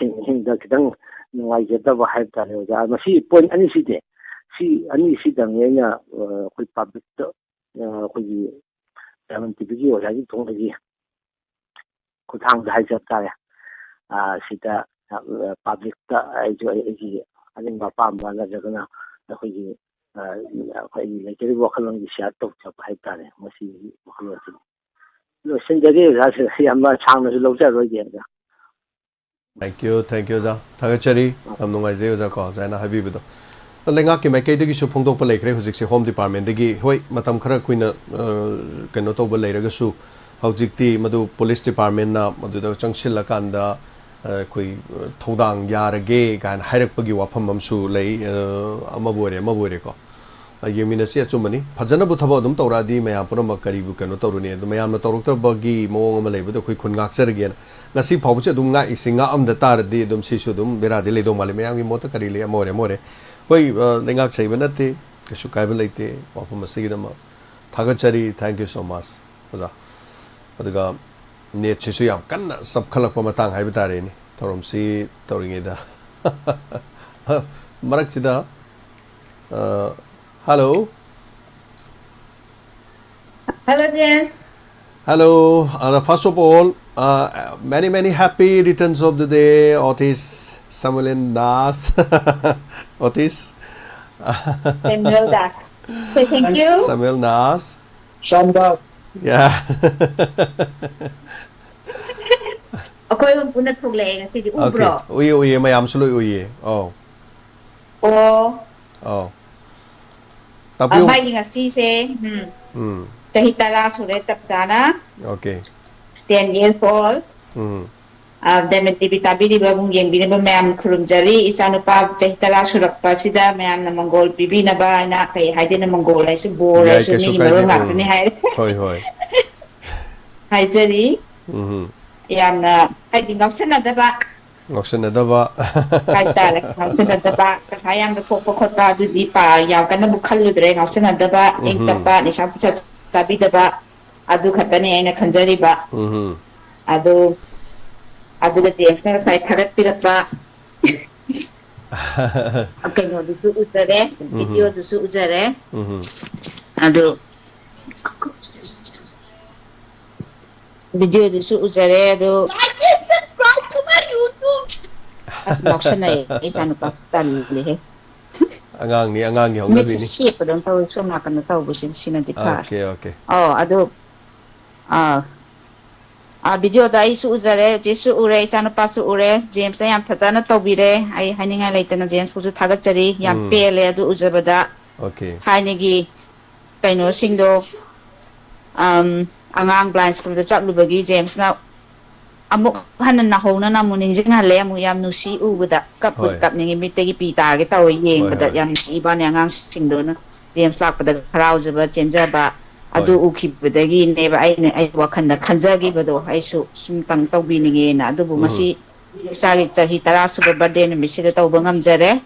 ꯍꯤꯡꯗ ꯈꯤꯇꯪ ꯅꯨꯡꯉꯥꯏꯖꯗꯕ ꯍꯥꯏꯕ ꯇꯥꯔꯦ ꯑꯣꯖꯥ ꯃꯁꯤ ꯄꯣꯏꯟ ꯑꯅꯤꯁꯤꯗꯤ ꯁꯤ ꯑꯅꯤꯁꯤꯗꯪꯅꯤ ꯑꯩꯅ ꯑꯩꯈꯣই ꯄꯥꯕ꯭ꯂꯤꯛꯇ ꯑꯩꯈꯣꯏꯒꯤ ꯗꯥꯏꯃꯟ ꯇꯤꯚꯤꯒꯤ ꯑꯣꯖꯥꯒꯤ ꯊꯣꯡꯗꯒꯤ ꯈꯨꯠꯊꯥꯡꯗ ꯍꯥꯏꯖꯕ ꯇꯥꯔꯦ ꯁꯤꯗ ꯄꯥꯕ꯭ꯂꯤꯛꯇ ꯑꯩꯒꯤ ꯑꯅꯤꯡꯕ ꯑꯄꯥꯝꯕ ꯅꯠꯇ꯭ꯔꯒꯅ ꯑꯩꯈꯣꯏꯒꯤ ꯑꯩꯈꯣꯏꯒꯤ ꯂꯩꯖꯔꯤꯕ ꯋꯥꯈꯜꯂꯣꯟꯒꯤ ꯁꯤꯌꯥꯔ ꯇꯧꯖꯕ ꯍꯥꯏꯕ ꯇꯥꯔꯦ ꯃꯁꯤꯒꯤ ꯋꯥꯈꯜꯂꯣꯟꯁꯤꯅꯤ ꯂꯣꯏꯁꯤꯟꯖꯒꯦ ꯑꯣꯖꯥ ꯌꯥꯝꯅ ꯁꯥꯡꯅꯁꯨ ꯂꯧꯖꯔꯣꯏꯒꯦ ꯑꯣꯖꯥ ꯊꯦꯡꯛ ꯌꯨ ꯑꯣꯖꯥ ꯊꯥꯒꯠꯆꯔꯤ ꯌꯥꯝ ꯅꯨꯡꯉꯥꯏꯖꯩ ꯑꯣꯖꯥ ꯀꯣ ꯑꯣꯖꯥꯅ ꯍꯥꯏꯕꯤꯕꯗꯣ ꯂꯩꯉꯥꯛꯀꯤ ꯃꯥꯏꯀꯩꯗꯒꯤꯁꯨ ꯐꯣꯡꯗꯣꯛꯄ ꯂꯩꯈ꯭ꯔꯦ ꯍꯧꯖꯤꯛꯁꯦ ꯍꯣꯝ ꯗꯤꯄꯥꯔꯠꯃꯦꯟꯇꯒꯤ ꯍꯣꯏ ꯃꯇꯝ ꯈꯔ ꯀꯨꯏꯅ ꯀꯩꯅꯣ ꯇꯧꯕ ꯂꯩꯔꯒꯁꯨ ꯍꯧꯖꯤꯛꯇꯤ ꯃꯗꯨ ꯄꯨꯂꯤꯁ ꯗꯤꯄꯥꯔꯠꯃꯦꯟꯅ ꯃꯗꯨꯗ ꯆꯪꯁꯤꯜꯂꯀꯥꯟꯗ ꯑꯩꯈꯣꯏ ꯊꯧꯗꯥꯡ ꯌꯥꯔꯒꯦ ꯀꯥꯏꯅ ꯍꯥꯏꯔꯛꯄꯒꯤ ꯋꯥꯐꯝ ꯑꯃꯁꯨ ꯂꯩ ꯑꯃꯕꯨ ꯑꯣꯏꯔꯦꯀꯣ ꯌꯦꯡꯃꯤꯟꯅꯁꯤ ꯑꯆꯨꯝꯕꯅꯤ ꯐꯖꯅꯕꯨ ꯊꯕꯛ ꯑꯗꯨꯝ ꯇꯧꯔꯛꯑꯗꯤ ꯃꯌꯥꯝ ꯄꯨꯝꯅꯃꯛ ꯀꯔꯤꯕꯨ ꯀꯩꯅꯣ ꯇꯧꯔꯨꯅꯤ ꯑꯗꯨ ꯃꯌꯥꯝꯅ ꯇꯧꯔꯛꯇꯕꯒꯤ ꯃꯑꯣꯡ ꯑꯃ ꯂꯩꯕꯗꯣ ꯑꯩꯈꯣꯏ ꯈꯨꯟ ꯉꯥꯛꯆꯔꯒꯦꯅ ꯉꯁꯤ ꯐꯥꯎꯕꯁꯦ ꯑꯗꯨꯝ ꯉꯥꯛꯏꯁꯤ ꯉꯥꯛꯑꯝꯗ ꯇꯥꯔꯗꯤ ꯑꯗꯨꯝ ꯁꯤꯁꯨ ꯑꯗꯨꯝ ꯕꯦꯔꯥꯗꯤ ꯂꯩꯗꯧ ꯃꯥꯜꯂꯤ ꯃꯌꯥꯝꯒꯤ ꯃꯣꯠꯇ ꯀꯔꯤ ꯂꯩ ꯑꯃ ꯑꯣꯏꯔꯦ ꯍꯣꯏ ꯂꯩꯉꯥꯛ ꯆꯩꯕ ꯅꯠꯇꯦ ꯀꯩꯁꯨ ꯀꯥꯏꯕ ꯂꯩꯇꯦ ꯋꯥꯐꯝ ꯑꯁꯤꯒꯤꯗꯃꯛ ꯊꯥꯒꯠꯆꯔꯤ ꯊꯦꯡꯛ ꯌꯨ ꯁꯣ ꯃꯆ ꯑꯣꯖꯥ ꯑꯗꯨꯒ ꯅꯦꯠꯁꯤꯁꯨ ꯌꯥꯝ ꯀꯟꯅ ꯆꯞꯈꯠꯂꯛꯄ ꯃꯇꯥꯡ ꯍꯥꯏꯕ ꯇꯥꯔꯦꯅꯦ ꯊꯧꯔꯝꯁꯤ ꯇꯧꯔꯤꯉꯩꯗ ꯃꯔꯛꯁꯤꯗ hello Hello, James. hello first of all many happy returns of the day Otis Samuel and Das Otis Samuel Das. Say thank you. Samuel Nas Shamba. yeah Ako'y punat puglay kasi di okay ubro. uye mayam suloy uye oh O tapi may nga si kahit tala sulit tap sana okay 10 years old. Then tabi di ba mong yung binaba mayam kurumjali isa no pa kahit tala surak pa sida mayam na Mongol bibi na ba na kay haydi na Mongol ay subor ay kesu suni kai maro nga ni hay. hoi Haydi yan na haydi ngawsanadaba ngoksanadaba kahit tala ngawsanadaba kasayang nagpupukot do di pa yaw ka na bukhaludre ngawsanadaba ing tapa ni sa tabi daba adu khatani ay nakhanjari ba adu da di na sa thagat pirapa okay no du utare video du su utare adu video du su utare adu subscribe to my YouTube as moksha na isa no pa tanli he angang ni hong nabi ni shape don taw so na kan taw busin sinadika okay adu ꯚꯤꯗꯤꯑꯣꯗ ꯑꯩꯁꯨ ꯎꯖꯔꯦ ꯖꯦꯁꯨ ꯎꯔꯦ ꯏꯆꯥꯅꯨꯄꯥꯁꯨ ꯎꯔꯦ ꯖꯦꯝꯁꯅ ꯌꯥꯝ ꯐꯖꯅ ꯇꯧꯕꯤꯔꯦ ꯑꯩ ꯍꯥꯏꯅꯤꯡꯉꯥꯏ ꯂꯩꯇꯅ ꯖꯦꯝꯁꯄꯨꯁꯨ ꯊꯥꯒꯠꯆꯔꯤ ꯌꯥꯝ ꯄꯦꯜꯂꯦ ꯑꯗꯨ ꯎꯖꯕꯗ Okay. ꯊꯥꯏꯅꯒꯤ ꯀꯩꯅꯣꯁꯤꯡꯗꯣ ꯑꯉꯥꯡ ꯕ꯭ꯂꯥꯏꯟ ꯁ꯭ꯀꯨꯜꯗ ꯆꯠꯂꯨꯕꯒꯤ ꯖꯦꯝꯁꯅ ꯑꯃꯨꯛ ꯍꯟꯅ ꯅꯧꯍꯧꯅꯅ ꯑꯃꯨꯛ ꯅꯤꯡꯁꯤꯡꯍꯜꯂꯦ ꯑꯃꯨꯛ ꯌꯥꯝ ꯅꯨꯡꯁꯤ ꯎꯕꯗ ꯀꯞꯄꯨꯗꯤ Hoi. ꯀꯞꯅꯤꯡꯉꯤ ꯃꯤꯠꯇꯒꯤ ꯄꯤ ꯇꯥꯒꯦ ꯇꯧꯋꯦ Hoi ꯌꯦꯡꯕꯗ hoi. ꯌꯥꯝ ꯅꯨꯡꯁꯤꯕꯅꯦ ꯑꯉꯥꯡꯁꯤꯡꯗꯨꯅ ꯖꯦꯝꯁ ꯂꯥꯛꯄꯗ ꯍꯔꯥꯎꯖꯕ ꯆꯦꯟꯖꯕ ꯑꯗꯨ Hoi. ꯎꯈꯤꯕꯗꯒꯤꯅꯦꯕ ꯑꯩ ꯋꯥꯈꯜꯗ ꯈꯟꯖꯈꯤꯕꯗꯣ ꯑꯩꯁꯨ ꯁꯨꯝꯇꯪ ꯇꯧꯕꯤꯅꯤꯡꯉꯦꯅ ꯑꯗꯨꯕꯨ ꯉꯁꯤ ꯏꯆꯥꯒꯤ ꯆꯍꯤ 10 ꯁꯨꯕ ꯕꯥꯔꯗꯦ ꯅꯨꯃꯤꯠꯁꯤꯗ ꯇꯧꯕ ꯉꯝꯖꯔꯦ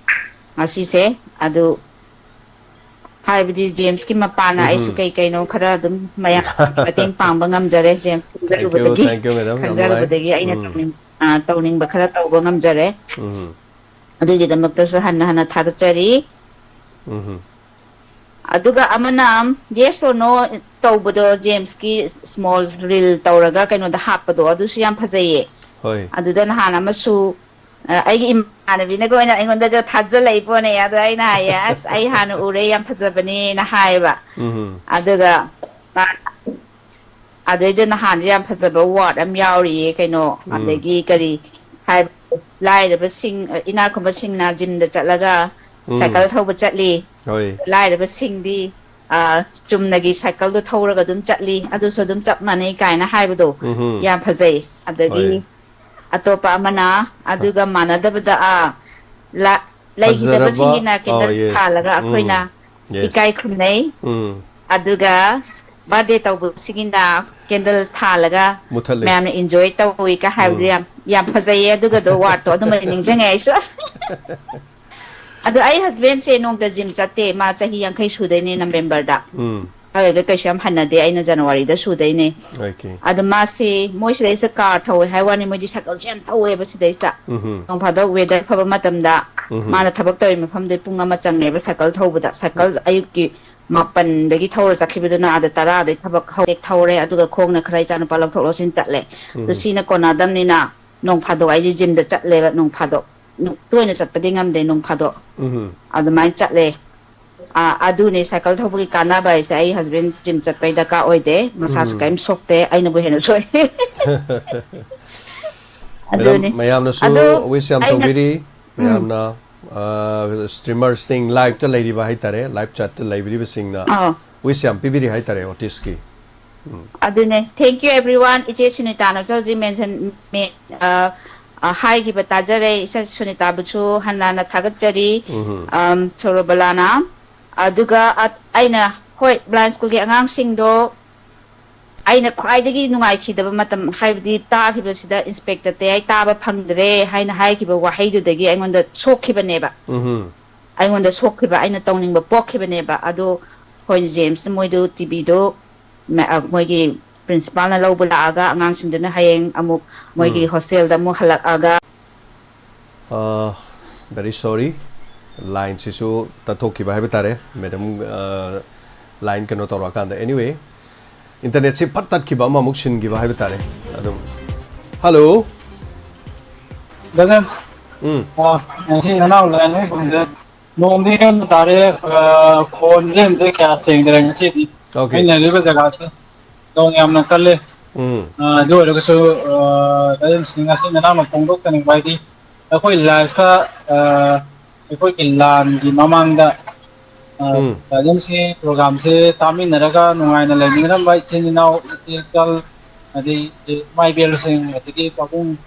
ꯉꯁꯤꯁꯦ ꯑꯗꯨ ꯍꯥꯏꯕꯗꯤ ꯖꯦꯝꯁꯀꯤ ꯃꯄꯥꯅ ꯑꯩꯁꯨ ꯀꯩ ꯀꯩꯅꯣ ꯈꯔ ꯑꯗꯨꯝ ꯃꯌꯥꯝ ꯃꯇꯦꯡ ꯄꯥꯡꯕ ꯉꯝꯖꯔꯦ ꯖꯦꯝꯁ ꯈꯟꯖꯔꯨꯕꯗꯒꯤ Thank you, madam. Namnungai. ꯈꯟꯖꯔꯨꯕꯗꯒꯤ ꯑꯩꯅ ꯇꯧꯅꯤꯡꯕ ꯈꯔ ꯇꯧꯕ ꯉꯝꯖꯔꯦ ꯑꯗꯨꯒꯤꯗꯃꯛꯇꯁꯨ ꯍꯟꯅ ꯊꯥꯒꯠꯆꯔꯤ ꯑꯗꯨꯒ ꯑꯃꯅ ꯌꯦꯁ ꯑꯣꯔ ꯅꯣ ꯇꯧꯕꯗꯣ ꯖꯦꯝꯁꯀꯤ ꯁ꯭ꯃꯣꯜ ꯔꯤꯜ ꯇꯧꯔꯒ ꯀꯩꯅꯣꯗ ꯍꯥꯞꯄꯗꯣ ꯑꯗꯨꯁꯨ ꯌꯥꯝ ꯐꯖꯩꯌꯦ Hoi. ꯑꯗꯨꯗ ꯅꯍꯥꯟ ꯑꯃꯁꯨ ꯑꯩꯒꯤ ꯏꯃꯥꯟꯅꯕꯤꯅꯒ ꯑꯣꯏꯅ ꯑꯩꯉꯣꯟꯗꯒ ꯊꯥꯖꯤꯜꯂꯛꯏ ꯄꯣꯠꯅꯦ ꯑꯗꯣ ꯑꯩꯅ ꯍꯥꯏꯌꯦ ꯑꯁ ꯑꯩ ꯍꯥꯟꯅ ꯎꯔꯦ ꯌꯥꯝ ꯐꯖꯕꯅꯦꯅ ꯍꯥꯏꯌꯦꯕ ꯑꯗꯨꯒ ꯑꯗꯩꯗ ꯅꯍꯥꯟꯁꯦ ꯌꯥꯝ ꯐꯖꯕ ꯋꯥꯔꯗ ꯑꯃ ꯌꯥꯎꯔꯤꯌꯦ ꯀꯩꯅꯣ ꯑꯗꯒꯤ ꯀꯔꯤ ꯍꯥꯏꯕ ꯂꯥꯏꯔꯕꯁꯤꯡ ꯏꯅꯥꯛ ꯈꯨꯟꯕꯁꯤꯡꯅ ꯖꯤꯝꯗ ꯆꯠꯂꯒ ꯁꯥꯏꯀꯜ ꯊꯧꯕ ꯆꯠꯂꯤ Hoi. ꯂꯥꯏꯔꯕꯁꯤꯡꯗꯤ ꯆꯨꯝꯅꯒꯤ ꯁꯥꯏꯀꯜꯗꯣ ꯊꯧꯔꯒ ꯑꯗꯨꯝ ꯆꯠꯂꯤ ꯑꯗꯨꯁꯨ ꯑꯗꯨꯝ ꯆꯞ ꯃꯥꯟꯅꯩ ꯀꯥꯏꯅ ꯍꯥꯏꯕꯗꯣ ꯌꯥꯝ ꯐꯖꯩ ꯑꯗꯒꯤ Hoi. ꯑꯇꯣꯞꯄ ꯑꯃꯅ ꯑꯗꯨꯒ ꯃꯥꯟꯅꯗꯕꯗ Fazaraba. ꯂꯩꯈꯤꯗꯕꯁꯤꯡꯒꯤꯅ Oh, candle yes. ꯊꯥꯜꯂꯒ ꯑꯩꯈꯣꯏꯅ Yes. ꯏꯀꯥꯏ ꯈꯨꯝꯅꯩ ꯑꯗꯨꯒ ꯕꯥꯔꯗꯦ ꯇꯧꯕꯁꯤꯒꯤꯅ ꯀꯦꯟꯗꯜ ꯊꯥꯜꯂꯒ Muthali. ꯃꯌꯥꯝꯅ ꯏꯟꯖꯣꯏ ꯇꯧꯋꯤꯒ ꯍꯥꯏꯕꯗꯨ ꯌꯥꯝ ꯐꯖꯩꯌꯦ ꯑꯗꯨꯒꯗꯣ ꯋꯥꯔꯗꯇꯣ ꯑꯗꯨꯃꯗꯤ ꯅꯤꯡꯁꯤꯡꯉꯦ ꯑꯩꯁꯨ ꯑꯗꯣ ꯑꯩ ꯍꯁꯕꯦꯟꯁꯦ ꯅꯣꯡꯇ ꯖꯤꯝ ꯆꯠꯇꯦ ꯃꯥ ꯆꯍꯤ 50 ꯁꯨꯗꯣꯏꯅꯦ ꯅꯕꯦꯝꯕꯔꯗ ꯑꯗꯨꯗ ꯀꯩꯁꯨ ꯌꯥꯝ ꯍꯟꯅꯗꯦ ꯑꯩꯅ ꯖꯅꯋꯥꯔꯤꯗ ꯁꯨꯗꯣꯏꯅꯦ Okay. ꯑꯗꯣ ꯃꯥꯁꯦ ꯃꯣꯏ ꯁꯤꯗꯩꯁꯤꯗ ꯀꯥꯔ ꯊꯧꯋꯦ ꯍꯥꯏ ꯋꯥꯅꯤ ꯃꯣꯏꯗꯤ ꯁꯥꯏꯀꯜꯁꯨ ꯌꯥꯝ ꯊꯧꯋꯦꯕ ꯁꯤꯗꯩꯁꯤꯗ ꯅꯣꯡ ꯐꯥꯗꯣꯛ ꯋꯦꯗꯔ ꯐꯕ ꯃꯇꯝꯗ ꯃꯥꯅ ꯊꯕꯛ ꯇꯧꯔꯤ ꯃꯐꯝꯗ ꯄꯨꯡ ꯑꯃ ꯆꯪꯉꯦꯕ ꯁꯥꯏꯀꯜ ꯊꯧꯕꯗ ꯁꯥꯏꯀꯜ ꯑꯌꯨꯛꯀꯤ 7ꯗꯒꯤ ꯊꯧꯔ ꯆꯠꯈꯤꯕꯗꯨꯅ ꯑꯥꯗ 10ꯗꯩ ꯊꯕꯛ ꯍꯧꯔꯦꯛ ꯊꯧꯔꯦ ꯑꯗꯨꯒ ꯈꯣꯡꯅ ꯈꯔ ꯏꯆꯥꯅꯨꯄꯥ ꯂꯧꯊꯣꯛ ꯂꯧꯁꯤꯟ ꯆꯠꯂꯦ ꯑꯗꯣ ꯁꯤꯅ ꯀꯣꯟꯅꯗꯕꯅꯤꯅ ꯅꯣꯡ ꯐꯥꯗꯣꯛ ꯑꯩꯁꯦ ꯖꯤꯝꯗ ꯆꯠꯂꯦꯕ ꯅꯣꯡ ꯐꯥꯗꯣꯛ ꯇꯣꯏꯅ ꯆꯠꯄꯗꯤ ꯉꯝꯗꯦ ꯅꯣꯡ ꯐꯥꯗꯣꯛ ꯑꯗꯨꯃꯥꯏꯅ ꯆꯠꯂꯦ ꯑꯗꯨꯅꯦ ꯁꯥꯏꯀꯜ ꯊꯧꯕꯒꯤ ꯀꯥꯟꯅꯕ ꯍꯥꯏꯁꯦ ꯑꯩ ꯍꯁꯕꯦꯟ ꯖꯤꯝ ꯆꯠꯄꯩ ꯗꯔꯀꯥꯔ ꯑꯣꯏꯗꯦ ꯃꯁꯥꯁꯨ ꯀꯔꯤꯝ ꯁꯣꯛꯇꯦ ꯑꯩꯅꯕꯨ ꯍꯦꯟꯅ ꯁꯣꯛꯑꯦ Madam, ꯑꯗꯨꯅꯤ mayamnasu ꯑꯗꯨ wish yam ꯑꯩꯅ tawbiri. Mayamna streamers sing live ta leiriba haitare live chat ta leiriba singna wish yam pibiri haitare otiski. ꯑꯗꯨꯅꯦ ꯊꯦꯡꯛ ꯌꯨ ꯑꯦꯚ꯭ꯔꯤꯋꯥꯟ ꯏꯆꯦ ꯁꯨꯅꯤꯇꯥꯅꯁꯨ ꯍꯧꯖꯤꯛ ꯃꯦꯟꯁꯟ ꯍꯥꯏꯈꯤꯕ ꯇꯥꯖꯔꯦ ꯏꯆꯦ ꯁꯨꯅꯤꯇꯥꯕꯨꯁꯨ ꯍꯟꯅ ꯊꯥꯒꯠꯆꯔꯤ ꯁꯣꯔꯣꯕꯂꯥꯅ ꯑꯗꯨꯒ ꯑꯩꯅ ꯍꯣꯏ ꯕ꯭ꯂꯥꯏꯟ ꯁ꯭ꯀꯨꯜꯒꯤ ꯑꯉꯥꯡꯁꯤꯡꯗꯣ ꯑꯩꯅ ꯈ꯭ꯋꯥꯏꯗꯒꯤ ꯅꯨꯡꯉꯥꯏꯈꯤꯗꯕ ꯃꯇꯝ ꯍꯥꯏꯕꯗꯤ ꯇꯥꯈꯤꯕꯁꯤꯗ ꯏꯟꯁꯄꯦꯛꯇꯔ ꯇꯌꯥꯏ ꯇꯥꯕ ꯐꯪꯗ꯭ꯔꯦ ꯍꯥꯏꯅ ꯍꯥꯏꯈꯤꯕ ꯋꯥꯍꯩꯗꯨꯗꯒꯤ ꯑꯩꯉꯣꯟꯗ ꯁꯣꯛꯈꯤꯕꯅꯦꯕ ꯑꯩꯉꯣꯟꯗ ꯁꯣꯛꯈꯤꯕ ꯑꯩꯅ ꯇꯧꯅꯤꯡꯕ ꯄꯣꯛꯈꯤꯕꯅꯦꯕ ꯑꯗꯣ ꯍꯣꯏ ꯖꯦꯝꯁ ꯃꯣꯏꯗꯨ ꯇꯤꯚꯤꯗꯣ ꯃꯣꯏꯒꯤ ꯄ꯭ꯔꯤꯟꯁꯤꯄꯥꯜꯅ ꯂꯧꯕ ꯂꯥꯛꯑꯒ ꯑꯉꯥꯡꯁꯤꯡꯗꯨꯅ ꯍꯌꯦꯡ ꯑꯃꯨꯛ ꯃꯣꯏꯒꯤ ꯍꯣꯁꯇꯦꯜꯗ ꯑꯃꯨꯛ ꯍꯜꯂꯛꯑꯒ Very sorry. Line sisu tathoki ba haiba tare. Madam line kano tawra kanda. Anyway, internet se phat tat ki ba ma muk shin gi ba haiba tare. Adum. Hello. Dagan. Nanti anak ulang ni benda. Nombi kan tarik konjen tu kaya cengdera nanti di. Okay. Ini lepas jaga tu. Dong yang nak kalle. Jo ada kesu dalam singa singa nama pondok kan yang baik di. Aku live ka aku ilan di mamang da. Dalam si program si kami neraga nungai nalai ni kan baik cini nau tikal ada mai bel sing ada pakung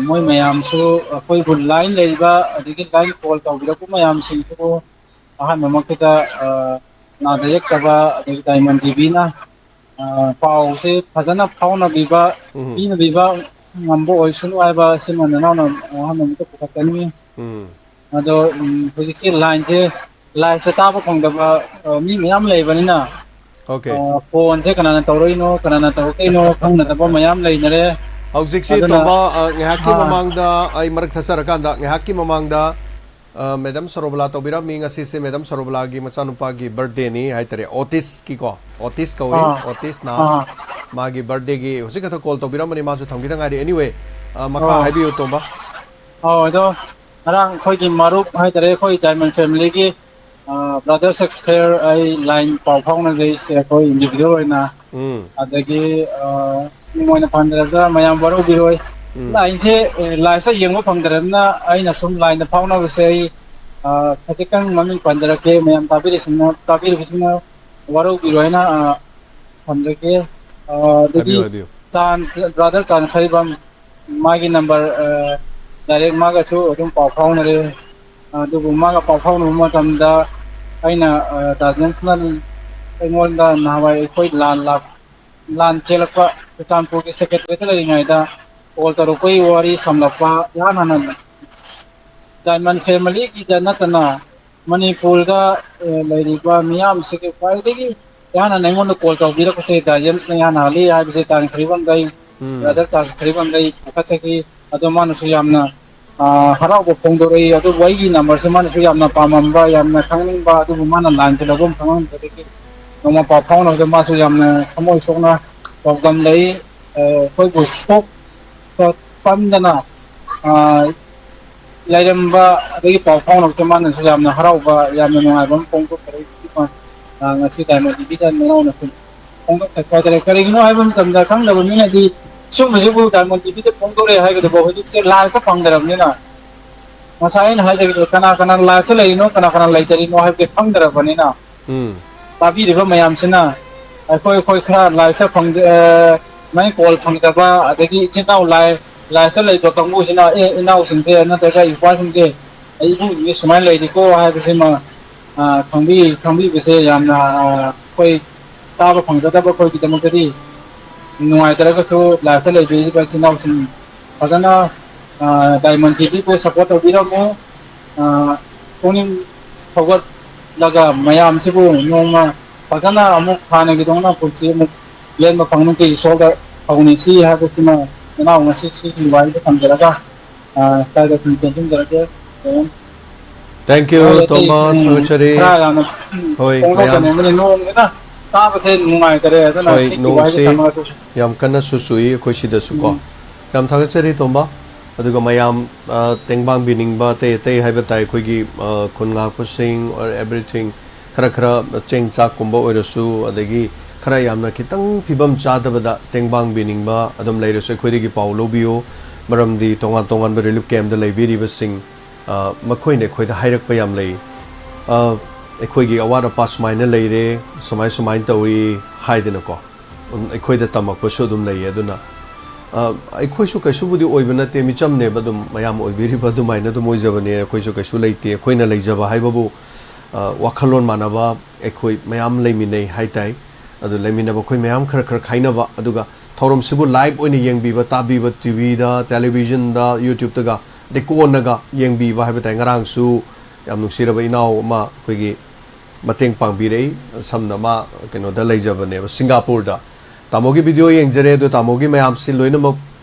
moi mayamsu koi bul line leiba adigi line call tawbira ku mayamsing ku ahan mamakita na direct kaba adigi diamond tv na pau se phajana phauna biba ina biba ngambo oisun aiba simana na na ahan mamita pukatani ado hojiki line je line se taba khongdaba mi mayam leibanina Okay. phone se kanana tawroino kanana tawkeino khangna taba mayam leinare Hauzik si tomba ngahaki mamangda ay marak thasara kanda ngahaki mamangda Madam Sarobala tawbira mi ngasi si Madam Sarobala gi machanupa gi birthday ni haitare Otis ki ko Otis ka wi Otis nas magi birthday gi husik ka call tawbira mani masu thamgida ngari anyway maka haibi tomba do arang khoi gi marup haitare khoi diamond family gi brother sex fair ai line pau phau na gai se khoi individual na adagi ꯃꯣꯏꯅ ꯄꯥꯟꯗꯔꯕꯗ ꯃꯌꯥꯝ ꯋꯥꯔꯧꯕꯤꯔꯣꯏ ꯂꯥꯏꯟꯁꯦ ꯂꯥꯏꯐꯇ ꯌꯦꯡꯕ ꯐꯪꯗ꯭ꯔꯕꯅ ꯑꯩꯅ ꯁꯨꯝ ꯂꯥꯏꯟꯗ ꯐꯥꯎꯅꯕꯁꯦ ꯑꯩ ꯈꯖꯤꯛꯇꯪ ꯃꯃꯤꯡ ꯄꯟꯖꯔꯛꯀꯦ ꯃꯌꯥꯝ ꯇꯥꯕꯤꯔꯤꯕꯁꯤꯡꯅ ꯋꯥꯔꯧꯕꯤꯔꯣꯏ ꯍꯥꯏꯅ ꯊꯝꯖꯒꯦ ꯑꯗꯒꯤ ꯍꯥꯏꯕꯤꯌꯨ ꯍꯥꯏꯕꯤꯌꯨ ꯕ꯭ꯔꯥꯗꯔ ꯆꯥꯟꯈꯩꯕꯝ ꯃꯥꯒꯤ ꯅꯝꯕꯔ ꯗꯥꯏꯔꯦꯛ ꯃꯥꯒꯁꯨ ꯑꯗꯨꯝ ꯄꯥꯎ ꯐꯥꯎꯅꯔꯦ ꯑꯗꯨꯕꯨ ꯃꯥꯒ ꯄꯥꯎ ꯐꯥꯎꯅꯕ ꯃꯇꯝꯗ ꯑꯩꯅ ꯇ꯭ꯔꯥꯟꯁꯂꯦꯁꯟ ꯑꯩꯉꯣꯟꯗ ꯅꯍꯥꯟꯋꯥꯏ ꯑꯩꯈꯣꯏ ꯂꯥꯟ ꯆꯦꯜꯂꯛꯄ ꯆꯨꯔꯆꯥꯟꯄꯨꯔꯒꯤ ꯁꯦꯀ꯭ꯔꯦꯇꯔꯤꯌꯦꯠꯇ ꯂꯩꯔꯤꯉꯩꯗ ꯀꯣꯜ ꯇꯧꯔꯛꯄꯒꯤ ꯋꯥꯔꯤ ꯁꯝꯂꯛꯄ ꯏꯍꯥꯟ ꯍꯥꯟꯅ ꯗꯥꯏꯃꯟ ꯐꯦꯃꯤꯂꯤꯒꯤꯗ ꯅꯠꯇꯅ ꯃꯅꯤꯄꯨꯔꯗ ꯂꯩꯔꯤꯕ ꯃꯤꯌꯥꯝꯁꯤꯒꯤ ꯈ꯭ꯋꯥꯏꯗꯒꯤ ꯏꯍꯥꯟ ꯍꯥꯟꯅ ꯑꯩꯉꯣꯟꯗ ꯀꯣꯜ ꯇꯧꯕꯤꯔꯛꯄꯁꯦ ꯗꯥꯏꯖꯦꯟꯁꯅ ꯏꯍꯥꯟ ꯍꯥꯜꯂꯤ ꯍꯥꯏꯕꯁꯦ ꯈꯔꯤꯕꯝꯗꯩ ꯕ꯭ꯔꯗꯔ ꯈꯔꯤꯕꯝꯗꯩ ꯄꯨꯈꯠꯆꯈꯤ ꯑꯗꯣ ꯃꯥꯅꯁꯨ ꯌꯥꯝꯅ ꯍꯔꯥꯎꯕ ꯐꯣꯡꯗꯣꯔꯛꯏ ꯑꯗꯨꯕꯨ ꯑꯩꯒꯤ ꯅꯝꯕꯔꯁꯦ ꯃꯥꯅꯁꯨ ꯌꯥꯝꯅ ꯄꯥꯝꯃꯝꯕ ꯌꯥꯝꯅ ꯈꯪꯅꯤꯡꯕ ꯑꯗꯨꯕꯨ ꯃꯥꯅ ꯂꯥꯏꯟ ꯆꯠꯂꯒ ꯈꯪꯍꯟꯕꯗꯒꯤ ꯅꯣꯡꯃ ꯄꯥꯎ ꯐꯥꯎꯅꯕꯗ ꯃꯥꯁꯨ ꯌꯥꯝꯅ ꯊꯃꯣꯏ ꯁꯣꯛꯅ ꯄꯥꯎꯗꯝ ꯂꯩ ꯑꯩꯈꯣꯏꯕꯨ ꯄꯟꯗꯅ ꯂꯩꯔꯝꯕ ꯑꯗꯒꯤ ꯄꯥꯎ ꯐꯥꯎꯅꯕꯁꯦ ꯃꯥꯅꯁꯨ ꯌꯥꯝꯅ ꯍꯔꯥꯎꯕ ꯌꯥꯝꯅ ꯅꯨꯡꯉꯥꯏꯕ ꯑꯃ ꯐꯣꯡꯗꯣꯛꯆꯔꯤ ꯉꯁꯤ ꯗꯥꯏꯃꯟ ꯇꯤꯚꯤꯗ ꯅꯅꯥꯎꯅ ꯐꯣꯡꯗꯣꯛꯆꯔꯤ ꯍꯥꯏꯇꯥꯔꯦ ꯀꯔꯤꯒꯤꯅꯣ ꯍꯥꯏꯕ ꯃꯇꯝꯗ ꯈꯪꯗꯕ ꯃꯤꯅꯗꯤ ꯁꯨꯝꯕꯁꯤꯕꯨ ꯗꯥꯏꯃꯟ ꯇꯤꯚꯤꯗ ꯐꯣꯡꯗꯣꯔꯛꯑꯦ ꯍꯥꯏꯒꯗꯕ ꯍꯧꯖꯤꯛꯁꯦ ꯂꯥꯏꯚꯇ ꯐꯪꯗ꯭ꯔꯕꯅꯤꯅ ꯉꯁꯥꯏ ꯑꯩꯅ ꯍꯥꯏꯖꯈꯤꯕ ꯀꯅꯥ ꯂꯥꯏꯚꯇ ꯂꯩꯔꯤꯅꯣ ꯀꯅꯥ ꯂꯩꯇꯔꯤꯅꯣ ꯍꯥꯏꯕꯗꯤ ꯈꯪꯗ꯭ꯔꯕꯅꯤ나 ꯇꯥꯕꯤꯔꯤꯕ ꯃꯌꯥꯝꯁꯤꯅ ꯑꯩꯈꯣꯏ ꯈꯔ ꯂꯥꯏꯚꯇ ꯃꯥꯏ ꯀꯣꯜ ꯐꯪꯗꯕ ꯑꯗꯒꯤ ꯏꯆꯤꯟ ꯏꯅꯥꯎ ꯂꯥꯏꯚꯇ ꯂꯩꯕ ꯀꯥꯡꯕꯨꯁꯤꯅ ꯏꯅꯥꯎꯁꯤꯡꯁꯦ ꯅꯠꯇ꯭ꯔꯒ ꯏꯄ꯭ꯋꯥꯁꯤꯡꯁꯦ ꯑꯩ ꯏꯃꯨꯡꯁꯤꯡꯁꯦ ꯁꯨꯃꯥꯏꯅ ꯂꯩꯔꯤꯀꯣ ꯍꯥꯏꯕꯁꯤꯃ ꯈꯪꯕꯤꯕꯁꯦ ꯌꯥꯝꯅ ꯑꯩꯈꯣꯏ ꯇꯥꯕ ꯐꯪꯖꯗꯕ ꯑꯩꯈꯣꯏꯒꯤꯗꯃꯛꯇꯗꯤ ꯅꯨꯡꯉꯥꯏꯇꯔꯒꯁꯨ ꯂꯥꯏꯐꯇ ꯂꯩꯕꯤꯔꯤꯕ ꯏꯆꯤꯟ ꯏꯅꯥꯎꯁꯤꯡ ꯐꯖꯅ ꯗꯥꯏꯃꯟ ꯇꯤꯚꯤꯕꯨ ꯁꯞꯄꯣꯔꯠ ꯇꯧꯕꯤꯔꯝꯃꯨ ꯄꯨꯛꯅꯤꯡ ꯊꯧꯒꯠꯂꯒ ꯃꯌꯥꯝꯁꯤꯕꯨ ꯅꯣꯡꯃ ꯐꯖꯅ ꯑꯃꯨꯛ ꯍꯥꯟꯅꯒꯤꯗꯧꯅ ꯄꯨꯟꯁꯤ ꯑꯃꯨꯛ ꯂꯦꯟꯕ ꯐꯪꯅꯕꯒꯤ ꯏꯁꯣꯔꯗ ꯇꯧꯅꯤꯁꯤ ꯍꯥꯏꯕꯁꯤꯃ ꯏꯅꯥꯎ ꯉꯁꯤ ꯁꯤꯒꯤ ꯋꯥꯔꯤꯗ ꯊꯝꯖꯔꯒ ꯀꯥꯏꯗ ꯇꯦꯟꯁꯤꯟꯖꯔꯒꯦ Thank you, Tomba, Thangachari. ꯈꯔ ꯌꯥꯝꯅ Hoi, mayam. ꯐꯣꯡꯗꯣꯛꯆꯅꯤꯡꯕꯅꯤ ꯅꯣꯡꯅꯤꯅ ꯇꯥꯕꯁꯦ ꯅꯨꯡꯉꯥꯏꯇꯔꯦ ꯑꯗꯨꯅ Hoi, ꯁꯤꯒꯤ ꯋꯥꯍꯩꯁꯦ nongsi ꯊꯝꯃꯒ yam kana susui koisida suko. Yam thagachari Tomba. Aduga mayam tengbang biningba te haiba tai koigi kunga pusing or everything khara cheng chak kumba oirasu adagi khara yamna kitang phibam chadabada tengbang biningba adum leirasu koidigi paulo bio maramdi tongan ba relief camp da leibiri basing ꯃꯈꯣꯏꯅ ꯑꯩꯈꯣꯏꯗ ꯍꯥꯏꯔꯛꯄ ꯌꯥꯝ ꯂꯩ ꯑꯩꯈꯣꯏꯒꯤ ꯑꯋꯥꯠ ꯑꯄꯥ ꯁꯨꯃꯥꯏꯅ ꯂꯩꯔꯦ ꯁꯨꯃꯥꯏꯅ ꯇꯧꯔꯤ ꯍꯥꯏꯗꯅꯀꯣ ꯑꯩꯈꯣꯏꯗ ꯇꯝꯃꯛꯄꯁꯨ ꯑꯗꯨꯝ ꯂꯩ ꯑꯗꯨꯅ ꯑꯩꯈꯣꯏꯁꯨ ꯀꯩꯁꯨꯕꯨꯗꯤ ꯑꯣꯏꯕ ꯅꯠꯇꯦ ꯃꯤꯆꯝꯅꯦꯕ ꯑꯗꯨꯝ ꯃꯌꯥꯝ ꯑꯣꯏꯕꯤꯔꯤꯕ ꯑꯗꯨꯃꯥꯏꯅ ꯑꯗꯨꯝ ꯑꯣꯏꯖꯕꯅꯦ ꯑꯩꯈꯣꯏꯁꯨ ꯀꯩꯁꯨ ꯂꯩꯇꯦ ꯑꯩꯈꯣꯏꯅ ꯂꯩꯖꯕ ꯍꯥꯏꯕꯕꯨ ꯋꯥꯈꯜꯂꯣꯟ ꯃꯥꯟꯅꯕ ꯑꯩꯈꯣꯏ ꯃꯌꯥꯝ ꯂꯩꯃꯤꯟꯅꯩ ꯍꯥꯏꯇꯥꯏ ꯑꯗꯨ ꯂꯩꯃꯤꯟꯅꯕ ꯑꯩꯈꯣꯏ ꯃꯌꯥꯝ ꯈꯔ ꯈꯥꯏꯅꯕ ꯑꯗꯨꯒ ꯊꯧꯔꯝꯁꯤꯕꯨ ꯂꯥꯏꯚ ꯑꯣꯏꯅ ꯌꯦꯡꯕꯤꯕ ꯇꯥꯕꯤꯕ ꯇꯤꯚꯤꯗ ꯇꯦꯂꯤꯚꯤꯖꯟꯗ ꯌꯨꯇ꯭ꯌꯨꯕꯇꯒ ꯑꯗꯩ ꯀꯣꯟꯅꯒ ꯌꯦꯡꯕꯤꯕ ꯍꯥꯏꯕ ꯇꯥꯏ ꯉꯔꯥꯡꯁꯨ ꯌꯥꯝ ꯅꯨꯡꯁꯤꯔꯕ ꯏꯅꯥꯎ ꯑꯃ ꯑꯩꯈꯣꯏꯒꯤ ꯃꯇꯦꯡ ꯄꯥꯡꯕꯤꯔꯛꯏ ꯁꯝꯅ ꯃꯥ ꯀꯩꯅꯣꯗ ꯂꯩꯖꯕꯅꯦꯕ ꯁꯤꯡꯒꯥꯄꯨꯔꯗ ꯇꯥꯃꯣꯒꯤ ꯚꯤꯗꯤꯑꯣ ꯌꯦꯡꯖꯔꯦ ꯑꯗꯣ ꯇꯥꯃꯣꯒꯤ ꯃꯌꯥꯝꯁꯤ ꯂꯣꯏꯅꯃꯛ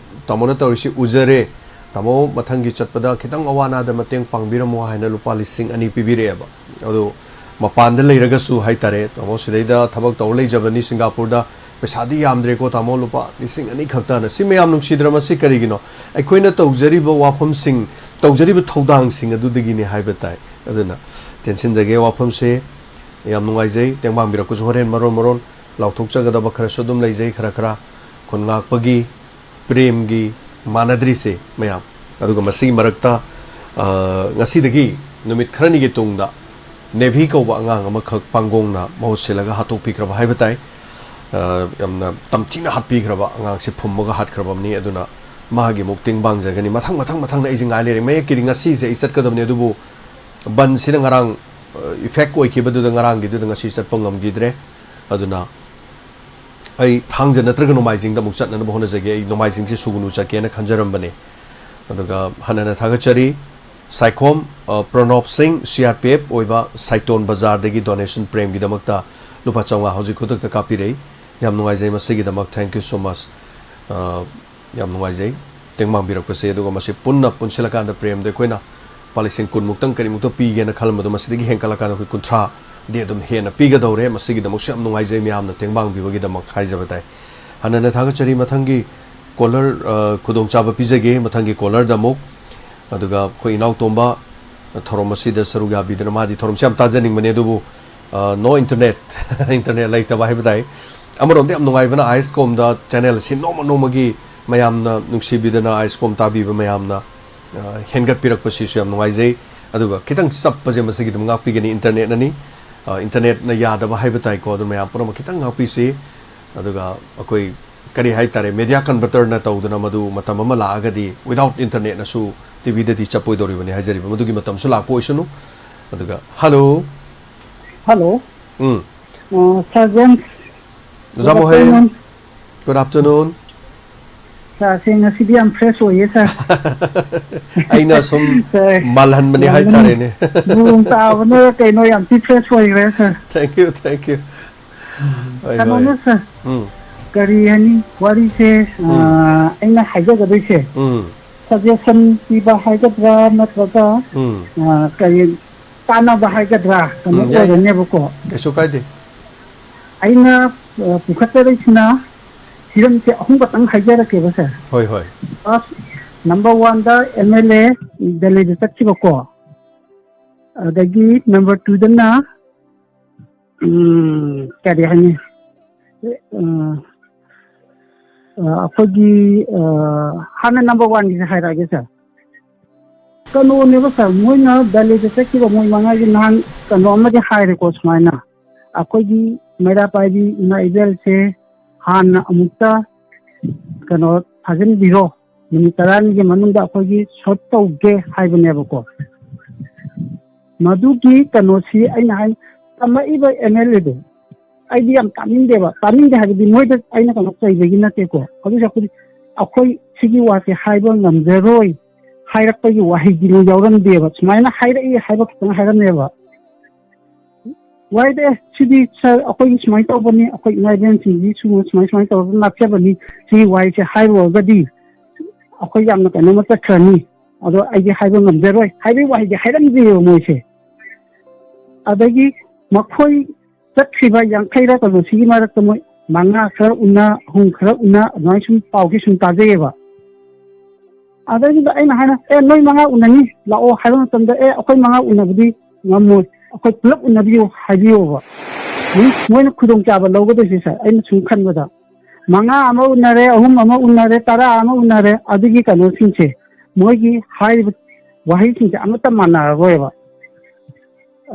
ꯇꯥꯃꯣꯅ ꯇꯧꯔꯤꯁꯤ ꯎꯖꯔꯦ ꯇꯥꯃꯣ ꯃꯊꯪꯒꯤ ꯆꯠꯄꯗ ꯈꯤꯇꯪ ꯑꯋꯥ ꯑꯅꯥꯗ ꯃꯇꯦꯡ ꯄꯥꯡꯕꯤꯔꯝꯃꯣ ꯍꯥꯏꯅ ꯂꯨꯄꯥ 2,000 ꯄꯤꯕꯤꯔꯛꯑꯦꯕ ꯑꯗꯣ ꯃꯄꯥꯟꯗ ꯂꯩꯔꯒꯁꯨ ꯍꯥꯏꯇꯥꯔꯦ ꯇꯥꯃꯣ ꯁꯤꯗꯩꯗ ꯊꯕꯛ ꯇꯧꯔ ꯂꯩꯖꯕꯅꯤ ꯁꯤꯡꯒꯥꯄꯨꯔꯗ ꯄꯩꯁꯥꯗꯤ ꯌꯥꯝꯗ꯭ꯔꯦꯀꯣ ꯇꯥꯃꯣ ꯂꯨꯄꯥ 2,000 ꯈꯛꯇꯅ ꯁꯤ ꯃꯌꯥꯝ ꯅꯨꯡꯁꯤꯗ꯭ꯔ ꯃꯁꯤ ꯀꯔꯤꯒꯤꯅꯣ ꯑꯩꯈꯣꯏꯅ ꯇꯧꯖꯔꯤꯕ ꯋꯥꯐꯝꯁꯤꯡ ꯇꯧꯖꯔꯤꯕ ꯊꯧꯗꯥꯡꯁꯤꯡ ꯑꯗꯨꯗꯒꯤꯅꯤ ꯍꯥꯏꯕ ꯇꯥꯏ ꯑꯗꯨꯅ ꯇꯦꯟꯁꯤꯟꯖꯒꯦ ꯋꯥꯐꯝꯁꯦ ꯌꯥꯝ ꯅꯨꯡꯉꯥꯏꯖꯩ ꯇꯦꯡꯕꯥꯡꯕꯤꯔꯛꯄꯁꯨ ꯍꯣꯔꯦꯟ ꯃꯔꯣꯟ ꯂꯥꯎꯊꯣꯛꯆꯒꯗꯕ ꯈꯔꯁꯨ ꯑꯗꯨꯝ ꯂꯩꯖꯩ ꯈꯔ ꯈꯨꯟ ꯉꯥꯛꯄꯒꯤ ꯄ꯭ꯔꯦꯝꯒꯤ ꯃꯥꯟꯅꯗ꯭ꯔꯤꯁꯦ ꯃꯌꯥꯝ ꯑꯗꯨꯒ ꯃꯁꯤꯒꯤ ꯃꯔꯛꯇ ꯉꯁꯤꯗꯒꯤ ꯅꯨꯃꯤꯠ ꯈꯔꯅꯤꯒꯤ ꯇꯨꯡꯗ ꯅꯦꯚꯤ ꯀꯧꯕ ꯑꯉꯥꯡ ꯑꯃꯈꯛ ꯄꯥꯡꯒꯣꯡꯅ ꯃꯍꯨꯠ ꯁꯤꯜꯂꯒ ꯍꯥꯠꯇꯣꯛꯄꯤꯈ꯭ꯔꯕ ꯍꯥꯏꯕ ꯇꯥꯏ ꯌꯥꯝꯅ ꯇꯝꯊꯤꯅ ꯍꯥꯠꯄꯤꯈ꯭ꯔꯕ ꯑꯉꯥꯡꯁꯦ ꯐꯨꯝꯃꯒ ꯍꯥꯠꯈ꯭ꯔꯕꯅꯤ ꯑꯗꯨꯅ ꯃꯥꯒꯤ ꯑꯃꯨꯛ ꯇꯦꯡꯕꯥꯡꯖꯒꯅꯤ ꯃꯊꯪꯗ ꯑꯩꯁꯦ ꯉꯥꯏ ꯂꯩꯔꯦ ꯃꯌꯦꯛꯀꯤꯗꯤ ꯉꯁꯤꯁꯦ ꯑꯩ ꯆꯠꯀꯗꯕꯅꯤ ꯑꯗꯨꯕꯨ ꯕꯟꯁꯤꯅ ꯉꯔꯥꯡ ꯏꯐꯦꯛ ꯑꯣꯏꯈꯤꯕꯗꯨꯗ ꯉꯔꯥꯡꯒꯤꯗꯨꯗ ꯉꯁꯤ ꯆꯠꯄ ꯉꯝꯈꯤꯗ꯭ꯔꯦ ꯑꯗꯨꯅ ꯑꯩ ꯊꯥꯡꯖ ꯅꯠꯇ꯭ꯔꯒ ꯅꯣꯡꯃꯥꯏꯖꯤꯡꯗ ꯑꯃꯨꯛ ꯆꯠꯅꯅꯕ ꯍꯣꯠꯅꯖꯒꯦ ꯑꯩ ꯅꯣꯡꯃꯥꯏꯖꯤꯡꯁꯦ ꯁꯨꯒꯨꯅꯨ ꯆꯠꯀꯦꯅ ꯈꯟꯖꯔꯝꯕꯅꯦ ꯑꯗꯨꯒ ꯍꯟꯅꯅ ꯊꯥꯒꯠꯆꯔꯤ ꯁꯥꯏꯈꯣꯝ ꯄ꯭ꯔꯅꯣꯞ ꯁꯤꯡ CRPF ꯑꯣꯏꯕ ꯁꯥꯏꯇꯣꯟ ꯕꯖꯥꯔꯗꯒꯤ ꯗꯣꯅꯦꯁꯟ ꯄ꯭ꯔꯦꯝꯒꯤꯗꯃꯛꯇ ꯂꯨꯄꯥ 500 ꯍꯧꯖꯤꯛ ꯈꯨꯗꯛꯇ ꯀꯥꯞꯄꯤꯔꯛꯏ ꯌꯥꯝ ꯅꯨꯡꯉꯥꯏꯖꯩ ꯃꯁꯤꯒꯤꯗꯃꯛ ꯊꯦꯡꯛ ꯌꯨ ꯁꯣ ꯃꯆ ꯌꯥꯝ ꯅꯨꯡꯉꯥꯏꯖꯩ ꯇꯦꯡꯕꯥꯡꯕꯤꯔꯛꯄꯁꯦ ꯑꯗꯨꯒ ꯃꯁꯤ ꯄꯨꯟꯁꯤꯜꯂꯀꯥꯟꯗ ꯄ꯭ꯔꯦꯝꯗ ꯑꯩꯈꯣꯏꯅ ꯂꯨꯄꯥ 10,000 ꯀꯔꯤꯃꯨꯛꯇ ꯄꯤꯒꯦꯅ ꯈꯜꯂꯝꯕꯗꯣ ꯃꯁꯤꯗꯒꯤ ꯍꯦꯟꯀꯠꯂꯀꯥꯟꯗ ꯑꯩꯈꯣꯏ 50ꯗꯤ ꯑꯗꯨꯝ ꯍꯦꯟꯅ ꯄꯤꯒꯗꯧꯔꯦ ꯃꯁꯤꯒꯤꯗꯃꯛꯁꯨ ꯌꯥꯝ ꯅꯨꯡꯉꯥꯏꯖꯩ ꯃꯌꯥꯝꯅ ꯇꯦꯡꯕꯥꯡꯕꯤꯕꯒꯤꯗꯃꯛ ꯍꯥꯏꯖꯕ ꯇꯥꯏ ꯍꯟꯅꯅ ꯊꯥꯒꯠꯆꯔꯤ ꯃꯊꯪꯒꯤ ꯀꯣꯂꯔ ꯈꯨꯗꯣꯡꯆꯥꯕ ꯄꯤꯖꯒꯦ ꯃꯊꯪꯒꯤ ꯀꯣꯂꯔꯗ ꯑꯃꯨꯛ ꯑꯗꯨꯒ ꯑꯩꯈꯣꯏ ꯏꯅꯥꯎ ꯇꯣꯝꯕ ꯊꯧꯔꯝ ꯑꯁꯤꯗ ꯁꯔꯨꯛ ꯌꯥꯕꯤꯗꯨꯅ ꯃꯥꯗꯤ ꯊꯧꯔꯝꯁꯦ ꯌꯥꯝ ꯇꯥꯖꯅꯤꯡꯕꯅꯦ ꯑꯗꯨꯕꯨ ꯅꯣ ꯏꯟꯇꯔꯅꯦꯠ ꯂꯩꯇꯕ ꯍꯥꯏꯕ ꯇꯥꯏ ꯑꯃꯔꯣꯝꯗ ꯌꯥꯝ ꯅꯨꯡꯉꯥꯏꯕꯅ ꯑꯥꯏꯁ ꯀꯣꯝꯗ ꯆꯦꯅꯦꯜ ꯑꯁꯤ ꯅꯣꯡꯃꯒꯤ ꯃꯌꯥꯝꯅ ꯅꯨꯡꯁꯤꯕꯤꯗꯅ ꯑꯥꯏꯁ ꯀꯣꯝ ꯇꯥꯕꯤꯕ ꯃꯌꯥꯝꯅ ꯍꯦꯟꯒꯠꯄꯤꯔꯛꯄꯁꯤꯁꯨ ꯌꯥꯝ ꯅꯨꯡꯉꯥꯏꯖꯩ ꯑꯗꯨꯒ ꯈꯤꯇꯪ ꯆꯞꯄꯁꯦ ꯃꯁꯤꯒꯤꯗꯃꯛ ꯉꯥꯛꯄꯤꯒꯅꯤ ꯏꯟꯇꯔꯅꯦꯠꯅꯅꯤ ꯏꯟꯇꯔꯅꯦꯠꯅ ꯌꯥꯗꯕ ꯍꯥꯏꯕ ꯇꯥꯏꯀꯣ ꯑꯗꯨ ꯃꯌꯥꯝ ꯄꯨꯝꯅꯃꯛ ꯈꯤꯇꯪ ꯉꯥꯛꯄꯤꯁꯤ ꯑꯗꯨꯒ ꯑꯩꯈꯣꯏ ꯀꯔꯤ ꯍꯥꯏꯇꯥꯔꯦ ꯃꯦꯗꯤꯌꯥ ꯀꯟꯚꯔꯇꯔꯅ ꯇꯧꯗꯅ ꯃꯗꯨ ꯃꯇꯝ ꯑꯃ ꯂꯥꯛꯑꯒꯗꯤ ꯋꯤꯗꯥꯎꯠ ꯏꯟꯇꯔꯅꯦꯠꯅꯁꯨ ꯇꯤꯚꯤꯗꯗꯤ ꯆꯠꯄꯣꯏꯗꯧꯔꯤꯕꯅꯤ ꯍꯥꯏꯖꯔꯤꯕ ꯃꯗꯨꯒꯤ ꯃꯇꯝꯁꯨ ꯂꯥꯛꯄ ꯑꯣꯏꯁꯅꯨ ꯑꯗꯨꯒ ꯍꯜꯂꯣ Hello. Um Sergeant. ꯑꯣꯖꯥ Mohen good afternoon Sir, ngasi am fresh oye sir. ꯑꯩꯅ ꯁꯨꯝ Sir, ꯃꯥꯜꯍꯟꯕꯅꯤ yamni ꯍꯥꯏꯇꯥꯔꯦꯅꯦ buong tao na kaino yam ti fresh oye sir. Thank you thank you ꯍꯣꯏ Kano ꯍꯣꯏ na sir. ꯎꯝ Kari hani wari se aina haijagadoi se. ꯎꯝ Suggestion piba haigadra natraga ꯎꯝ kari tanaba haigadra kano ꯌꯥꯏ ꯌꯥꯏ oiranebako. ꯀꯩꯁꯨ ꯀꯥꯏꯗꯦ Aina pukhataraisina hiram se ahum batang haijarakeba sir. ꯍꯣꯏ ꯍꯣꯏ Number 1 da MLA Delhi da chakibako. Adagi number 2 da na kari hani akogi hana number 1 is hairage sir. Kano ne ba sir moina Delhi da chakiba moi manga gi nan kano amadi haire ko smaina akogi mera paibi ina ibel se hana amukta kano fajin biro ꯅꯨꯃꯤꯠ 10ꯒꯤ ꯃꯅꯨꯡꯗ ꯑꯩꯈꯣꯏꯒꯤ short ꯇꯧꯒꯦ ꯍꯥꯏꯕꯅꯦꯕꯀꯣ ꯃꯗꯨꯒꯤ ꯀꯩꯅꯣꯁꯤ ꯑꯩꯅ ꯍꯥꯏ ꯇꯝꯃꯛꯏꯕ MLAꯗꯣ ꯑꯩꯗꯤ ꯌꯥꯝ ꯇꯥꯅꯤꯡꯗꯦ ꯍꯥꯏꯕꯗꯤ ꯃꯣꯏꯗ ꯑꯩꯅ ꯀꯩꯅꯣ ꯆꯩꯕꯒꯤ ꯅꯠꯇꯦꯀꯣ ꯑꯗꯨꯁꯨ ꯑꯩꯈꯣꯏ ꯁꯤꯒꯤ ꯋꯥꯁꯦ ꯍꯥꯏꯕ ꯉꯝꯖꯔꯣꯏ ꯍꯥꯏꯔꯛꯄꯒꯤ ꯋꯥꯍꯩꯗꯤ ꯌꯥꯎꯔꯝꯗꯦꯕ ꯁꯨꯃꯥꯏꯅ ꯍꯥꯏꯔꯛꯏ ꯍꯥꯏꯕ ꯈꯛꯇꯪ ꯍꯥꯏꯔꯝꯃꯦꯕ ꯋꯥꯏꯗꯦ ꯁꯤꯗꯤ ꯁꯔ ꯑꯩꯈꯣꯏꯒꯤ ꯁꯨꯃꯥꯏꯅ ꯇꯧꯕꯅꯤ ꯑꯩꯈꯣꯏ ꯏꯃꯥ ꯏꯕꯦꯟꯁꯤꯡꯒꯤ ꯁꯨꯃꯥꯏꯅ ꯇꯧꯔꯒ ꯂꯥꯛꯆꯕꯅꯤ ꯁꯤꯒꯤ ꯋꯥꯍꯩꯁꯦ ꯍꯥꯏꯔꯨꯔꯒꯗꯤ ꯑꯩꯈꯣꯏ ꯌꯥꯝꯅ ꯀꯩꯅꯣꯝꯃ ꯆꯠꯈ꯭ꯔꯅꯤ ꯑꯗꯣ ꯑꯩꯗꯤ ꯍꯥꯏꯕ ꯉꯝꯖꯔꯣꯏ ꯍꯥꯏꯕꯒꯤ ꯋꯥꯍꯩꯗꯤ ꯍꯥꯏꯔꯝꯗꯦꯕ ꯃꯣꯏꯁꯦ ꯑꯗꯒꯤ ꯃꯈꯣꯏ ꯆꯠꯈ꯭ꯔꯤꯕ 50ꯔ ꯀꯩꯅꯣ ꯁꯤꯒꯤ ꯃꯔꯛꯇ ꯃꯣꯏ 5 ꯈꯔ ꯎꯅ 6 ꯈꯔ ꯎꯅ ꯑꯗꯨꯃꯥꯏꯅ ꯁꯨꯝ ꯄꯥꯎꯁꯦ ꯁꯨꯝ ꯇꯥꯖꯩꯌꯦꯕ ꯑꯗꯒꯤꯗ ꯑꯩꯅ ꯍꯥꯏꯅ ꯅꯣꯏ 5 ꯎꯅꯅꯤ ꯂꯥꯛꯑꯣ ꯍꯥꯏꯕ ꯃꯇꯝꯗ ꯑꯩꯈꯣꯏ 5 ꯎꯅꯕꯗꯤ ꯉꯝꯃꯣꯏ ꯑꯩꯈꯣꯏ ꯄꯨꯂꯞ ꯎꯅꯕꯤꯌꯨ ꯍꯥꯏꯕꯤꯌꯣꯕ ꯃꯣꯏꯅ ꯈꯨꯗꯣꯡꯆꯥꯕ ꯂꯧꯒꯗꯣꯏꯁꯦ ꯁꯔ ꯑꯩꯅ ꯁꯨꯝ ꯈꯟꯕꯗ 5 ꯑꯃ ꯎꯅꯔꯦ 3 ꯑꯃ ꯎꯅꯔꯦ 10 ꯑꯃ ꯎꯅꯔꯦ ꯑꯗꯨꯒꯤ ꯀꯩꯅꯣꯁꯤꯡꯁꯦ ꯃꯣꯏꯒꯤ ꯍꯥꯏꯔꯤꯕ ꯋꯥꯍꯩꯁꯤꯡꯁꯦ ꯑꯃꯠꯇ ꯃꯥꯟꯅꯔꯔꯣꯏꯕ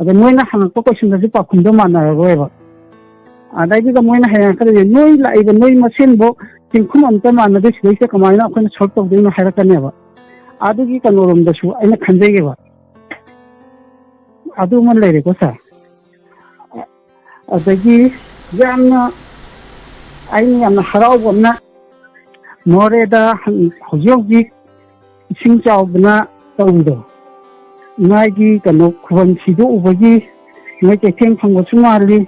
ꯑꯗ ꯃꯣꯏꯅ ꯍꯪꯉꯛꯄ ꯀꯣꯏꯁꯟꯗꯁꯨ ꯄꯥꯎꯈꯨꯝꯗꯣ ꯃꯥꯟꯅꯔꯔꯣꯏꯕ ꯑꯗꯩꯗꯨꯗ ꯃꯣꯏꯅ ꯍꯪꯉꯛꯀꯗꯣꯏꯁꯦ ꯅꯣꯏ ꯂꯥꯛꯏꯕ ꯅꯣꯏ ꯃꯁꯦꯟꯐꯥꯎ ꯆꯤꯡꯈꯨꯝ ꯑꯝꯇ ꯃꯥꯟꯅꯗꯦ ꯁꯤꯗꯩꯁꯤꯗ ꯀꯃꯥꯏꯅ ꯑꯩꯈꯣꯏꯅ ꯁꯣꯜꯕ ꯇꯧꯗꯣꯏꯅꯣ ꯍꯥꯏꯔꯛꯀꯅꯦꯕ ꯑꯗꯨꯒꯤ ꯀꯩꯅꯣꯔꯣꯝꯗꯁꯨ ꯑꯩꯅ ꯈꯟꯖꯩꯌꯦꯕ ꯑꯗꯨꯃ ꯂꯩꯔꯦꯀꯣ ꯁꯔ ꯑꯗꯒꯤ ꯌꯥꯝꯅ ꯑꯩꯅ ꯌꯥꯝꯅ ꯍꯔꯥꯎꯕ ꯑꯃꯅ ꯃꯣꯔꯦꯗ ꯍꯧꯖꯤꯛ ꯏꯁꯤꯡ ꯆꯥꯎꯗꯅ ꯇꯧꯕꯗꯣ ꯏꯃꯥꯒꯤ ꯀꯩꯅꯣ ꯈꯨꯕꯝ ꯁꯤꯗꯣꯛꯎꯕꯒꯤ ꯃꯣꯏ ꯀꯩꯊꯦꯜ ꯐꯪꯕꯁꯨ ꯃꯥꯜꯂꯤ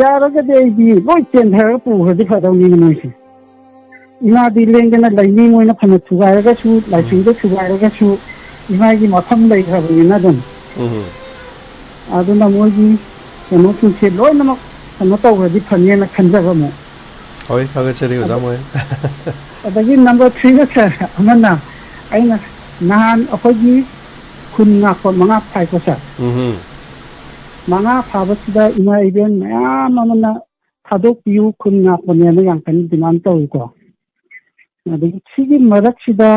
ꯌꯥꯔꯒꯗꯤ ꯑꯩꯗꯤ ꯂꯣꯏ ꯆꯦꯟꯊꯔꯒ ꯄꯨꯈ꯭ꯔꯗꯤ ꯐꯗꯧꯅꯤꯅ ꯃꯣꯏꯁꯦ ꯏꯃꯥꯗꯤ ꯂꯦꯡꯗꯅ ꯂꯩꯅꯤ ꯃꯣꯏꯅ ꯐꯅ ꯊꯨꯒꯥꯏꯔꯒꯁꯨ ꯂꯥꯏꯁꯪꯗ ꯊꯨꯒꯥꯏꯔꯒꯁꯨ ꯏꯃꯥꯒꯤ ꯃꯐꯝ ꯂꯩꯈ꯭ꯔꯕꯅꯤꯅ ꯑꯗꯨꯝ ꯑꯗꯨꯅ ꯃꯣꯏꯒꯤ ꯀꯩꯅꯣꯁꯤꯡꯁꯦ ꯂꯣꯏꯅꯃꯛ ꯀꯩꯅꯣ ꯇꯧꯈ꯭ꯔꯗꯤ ꯐꯅꯤꯅ ꯈꯟꯖꯕ ꯑꯃꯨꯛ ꯍꯣꯏ ꯊꯥꯒꯠꯆꯔꯤ ꯑꯣꯖꯥ ꯃꯣꯍꯦꯟ ꯑꯗꯒꯤ number 3ꯗ ꯁꯔ ꯑꯃꯅ ꯑꯩꯅ ꯅꯍꯥꯟ ꯑꯩꯈꯣꯏꯒꯤ ꯈꯨꯟ ꯉꯥꯛꯄ 5 ꯐꯥꯏꯀꯣ ꯁꯔ 5 ꯐꯥꯕꯁꯤꯗ ꯏꯃꯥ ꯏꯕꯦꯟ ꯃꯌꯥꯝ ꯑꯃꯅ ꯊꯥꯗꯣꯛꯄꯤꯌꯨ ꯈꯨꯟ ꯉꯥꯛꯄꯅꯦꯅ ꯌꯥꯝ ꯀꯟꯅ ꯗꯤꯃꯥꯟ ꯇꯧꯏꯀꯣ ꯑꯗꯒꯤ ꯁꯤꯒꯤ ꯃꯔꯛꯁꯤꯗ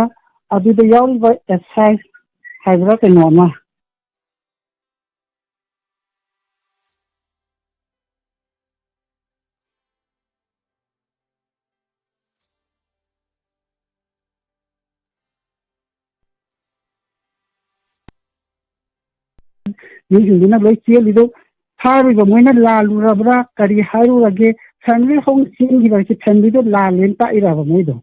ꯑꯗꯨꯗ ꯌꯥꯎꯔꯤꯕ SI ꯍꯥꯏꯕ꯭ꯔꯥ ꯀꯩꯅꯣ ꯑꯃ ꯃꯤꯁꯤꯡꯗꯨꯅ ꯂꯣꯏ ꯆꯦꯜꯂꯤꯗꯣ ꯐꯥꯔꯤꯕ ꯃꯣꯏꯅ ꯂꯥꯜꯂꯨꯔꯕ꯭ꯔꯥ ꯀꯔꯤ ꯍꯥꯏꯔꯨꯔꯒꯦ ꯐꯦꯃꯤꯂꯤ ꯍꯧꯅ ꯆꯦꯟꯈꯤꯕ ꯍꯥꯏꯁꯦ ꯐꯦꯃꯤꯂꯤꯗꯣ ꯂꯥꯜꯂꯦꯅ ꯇꯥꯛꯏꯔꯕ ꯃꯣꯏꯗꯣ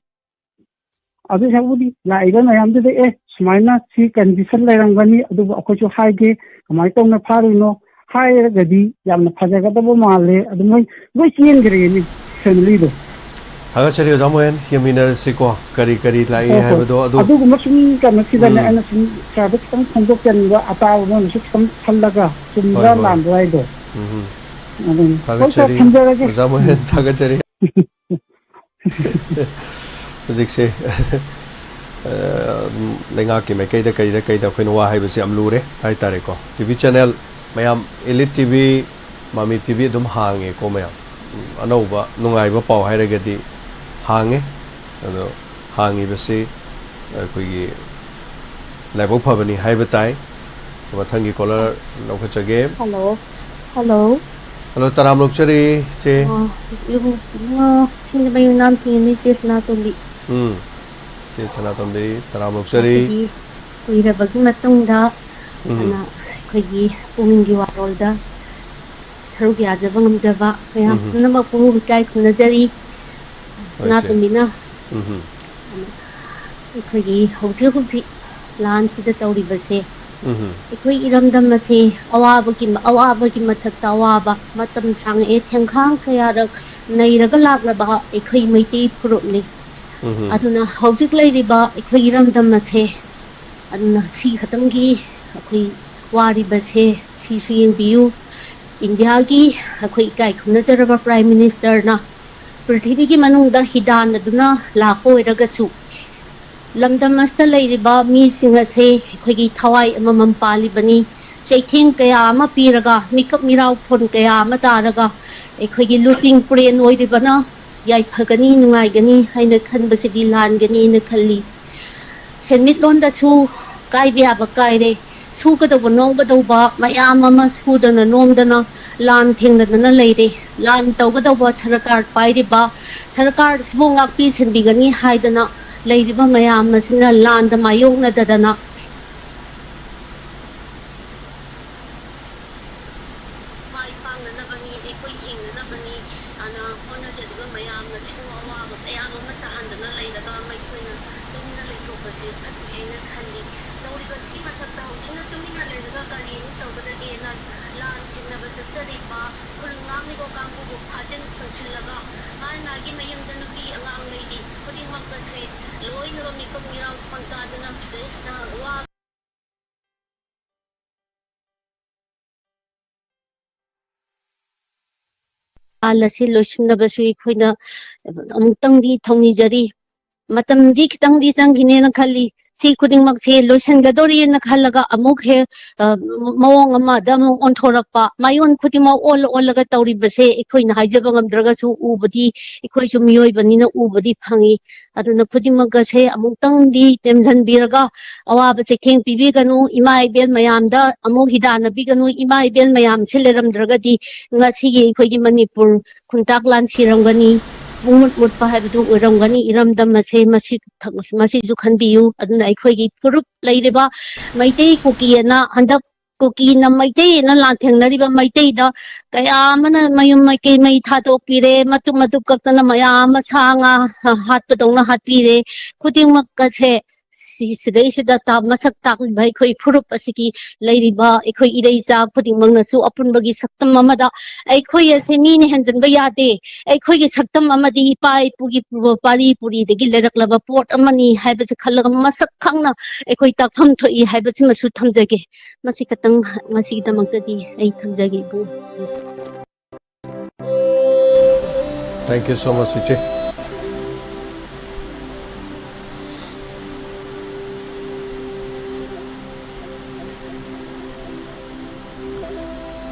ꯑꯗꯨ ꯁꯔꯨꯛꯄꯨꯗꯤ ꯂꯥꯛꯏꯕ ꯃꯌꯥꯝꯗꯨꯗ ꯁꯨꯃꯥꯏꯅ ꯁꯤ ꯀꯟꯗꯤꯁꯟ ꯂꯩꯔꯝꯒꯅꯤ ꯑꯗꯨꯕꯨ ꯑꯩꯈꯣꯏꯁꯨ ꯍꯥꯏꯒꯦ ꯀꯃꯥꯏꯅ ꯇꯧꯅ ꯐꯥꯔꯨꯏꯅꯣ ꯍꯥꯏꯔꯒꯗꯤ ꯌꯥꯝꯅ ꯐꯖꯒꯗꯕ ꯃꯥꯜꯂꯦ ꯑꯗꯨ ꯃꯣꯏ ꯂꯣꯏ ꯆꯦꯟꯈ꯭ꯔꯦꯅꯤ ꯐꯦꯃꯤꯂꯤꯗꯣ ꯊꯥꯒꯠꯆꯔꯤ ꯑꯣꯖꯥ ꯃꯣꯍꯦꯟ ꯌꯦꯡꯃꯤꯟꯅꯔꯁꯤꯀꯣ ꯀꯔꯤ ꯂꯥꯛꯏ ꯍꯣꯏ ꯍꯣꯏ ꯍꯥꯏꯕꯗꯣ ꯑꯗꯨ ꯑꯗꯨꯒꯨꯝꯕ ꯁꯨꯝ ꯀꯩꯅꯣꯁꯤꯗꯅꯦ ꯑꯩꯅ ꯁꯨꯝ ꯁꯔꯗ ꯈꯤꯇꯪ ꯐꯣꯡꯗꯣꯛꯆꯅꯤꯡꯕ ꯑꯇꯥꯕ ꯃꯣꯏꯅꯁꯨ ꯈꯤꯇꯪ ꯈꯜꯂꯒ ꯆꯨꯝꯕ꯭ꯔꯥ ꯂꯥꯟꯕ꯭ꯔꯥ ꯍꯥꯏꯗꯣ ꯑꯗꯨꯅꯤ ꯍꯣꯏ ꯁꯔ ꯊꯥꯒꯠꯆꯔꯤ ꯊꯝꯖꯔꯒꯦ ꯑꯣꯖꯥ ꯃꯣꯍꯦꯟ ꯊꯥꯒꯠꯆꯔꯤ ꯍꯧꯖꯤꯛꯁꯦ ꯂꯩꯉꯥꯛꯀꯤ ꯃꯥꯏꯀꯩꯗ ꯀꯩꯗ ꯑꯩꯈꯣꯏꯅ ꯋꯥ ꯍꯥꯏꯕꯁꯤ ꯌꯥꯝ ꯂꯨꯔꯦ ꯍꯥꯏꯇꯥꯔꯦꯀꯣ ꯇꯤꯚꯤ ꯆꯦꯅꯦꯜ ꯃꯌꯥꯝ ꯏꯂꯤꯠ ꯇꯤꯚꯤ ꯃꯃꯤ ꯇꯤꯚꯤ ꯑꯗꯨꯝ ꯍꯥꯡꯉꯦꯀꯣ ꯃꯌꯥꯝ anauba nungaiba pau hairagadi hange ado hangibasi akhoi level phabani haiba tai mathangi caller lokachage hello hello hello taram lokchari che singa bayu nam thini che na tumbi che chana tambi taram lokchari kuira bagi matang da ana khoi punging gi warol da saruk ya jaba ngam jaba ya nama pungu kai khuna jari na tumbi na khoi hauji lan sida tawri base khoi iramdam mase awaba ki mathakta awaba matam sang e thengkhang khaya rak nairaga lagla ba khoi maiti purupni aduna hauji leiriba khoi iramdam mase aduna si khatamgi khoi wari base si suyeng biu India ki khoi kai khuna jaraba prime minister na prithvi ki manung da hidan aduna lako iragasu lamdam asta leiriba mi singa se khoi thawai amam pali bani seithing kaya ama piraga mikap mirau phon kaya ama taraga khoi looting pren oiribana yai phagani nungai gani haina khan basidi lan gani na khalli senmit lon da su kai bia ba kai re su ka do no ba do ba mayam ama su da na nom da na lan thing da na leire lan taw ga do ba sarakar pai ri ba sarakar sbu ngak pi sen bi gani haidana leiriba mayam masina land mayong na dadana mai pang na bani ekoi hing na bani ana hona de ga mayam na chu awa ba ayam ma ta han na leiraga mai koina tumna le ko ba si phat haina khalli dawri ba ki ma ta hojina tumi na leiraga kari mu taw ba de na lan thing na ba tari ba kul ngam ni bo kam bu phajin phunchilaga mai na gi mayam da nu bi angang leidi khodi mak ba se loi no mi ko mirau phanta da na stage na wa alasi lochna basui khoina amtang di thongni jari matam di kitang di sangine na khali si khuding mak se lotion ga dori na khalaga amuk he mawong ama dam on thorakpa mayon khudima ol ga tawri base ikhoina haijaba ngamdraga su ubadi ikhoi chu miyoi bani na ubadi phangi aduna khudima ga se amutang di temjan biraga awa ba chekeng pibi ganu imai bel mayam da amuk hidana bi ganu imai bel mayam sileram draga di ngasi ge ikhoi gi manipur khuntak lan siram gani mut pa habdu uram gani iram dam mase masi ju khan biu aduna ikhoi gi purup leiriba maitei kuki na handak kuki na maitei na lan thengnariba maitei da kaya mana mayum mai mai tha to pire matu kakna maya ma sanga hat padong na hat pire khuding mak ka se sidai sida ta masak tak bai khoi purup asiki leiriba ikhoi irei ja khuding mang na su apun bagi saktam amada ikhoi ase mi ne hanjan ba yade ikhoi gi saktam amadi pai pugi pari puri degi leraklaba pot amani haiba se khallaga masak khangna ikhoi taktham thoi haiba se masu thamjage masi katang masi damakta di ai thamjage bu thank you so much Iche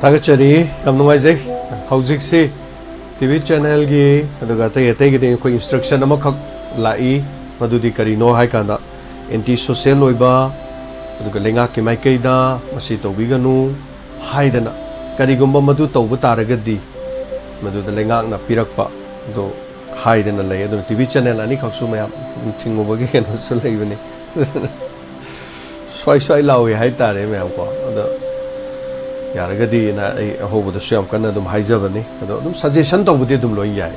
Tagachari kamnungai jai haujik si TV channel gi aduga tay gi ko instruction amakhak lai madudi karino hai kanda anti social oiba aduga lenga ki mai kaida masi tobiganu haidana karigumba madu tawba taragadi madu lenga na pirakpa do haidana lay adu TV channel ani khaksu mayam thingobagi keno su leibani swai lawi hai tare mayam ko adu yaragadi na hobo da syam kana dum haijabani ado dum suggestion tawbudi dum loi yai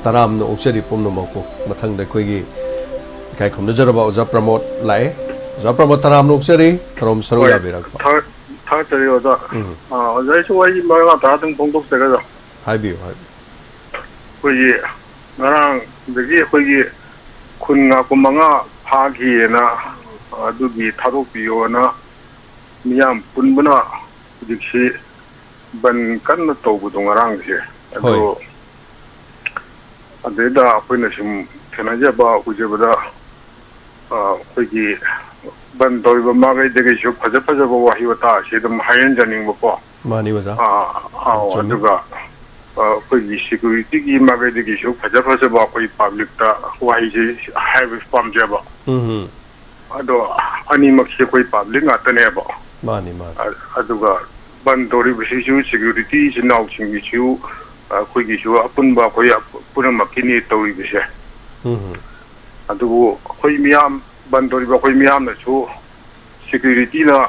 taram no oksari pomno mako mathang da khoi gi kai khomna jaraba oja promote lai oja promote taram no oksari tarom saru ya birak tha tari oja oja su wai ma ga ta dum pongdok se ga hai bi khoi gi ngarang degi khoi gi khun nga ko manga pha gi na adu gi tharo piyo na miyam punbuna diksi ban kan na to budong arang se ado adeda apoina sim thanaja ba uje bada khoi ban doi ba ma ga de ge phaja ba wahi wata se dum hayen janing ba ko mani baza aduga ꯑꯩꯈꯣꯏꯒꯤ ꯁꯦꯀ꯭ꯌꯨꯔꯤꯇꯤꯒꯤ ꯃꯥꯏꯀꯩꯗꯒꯤꯁꯨ ꯐꯖꯕ ꯑꯩꯈꯣꯏ ꯄꯥꯕ꯭ꯂꯤꯛꯇ ꯋꯥꯍꯩꯁꯦ ꯍꯥꯏꯕ ꯄꯥꯝꯖꯕ ꯑꯗꯣ ꯑꯅꯤꯃꯛꯁꯦ ꯑꯩꯈꯣꯏ public ꯉꯥꯛꯇꯅꯦꯕ ꯃꯥꯅꯤ ꯃꯥꯅꯤ ꯑꯗꯨꯒ ꯕꯟ ꯇꯧꯔꯤꯕꯁꯤꯁꯨ ꯁꯦꯀ꯭ꯌꯨꯔꯤꯇꯤ ꯏꯆꯤꯟ ꯏꯅꯥꯎꯁꯤꯡꯒꯤꯁꯨ ꯑꯩꯈꯣꯏꯒꯤꯁꯨ ꯑꯄꯨꯟꯕ ꯑꯩꯈꯣꯏ ꯄꯨꯝꯅꯃꯛꯀꯤꯅꯤ ꯇꯧꯔꯤꯕꯁꯦ ꯑꯗꯨꯕꯨ ꯑꯩꯈꯣꯏ ꯃꯤꯌꯥꯝ ꯕꯟ ꯇꯧꯔꯤꯕ ꯑꯩꯈꯣই ꯃꯤꯌꯥꯝꯅꯁꯨ ꯁꯦꯀ꯭ꯌꯨꯔꯤꯇꯤꯅ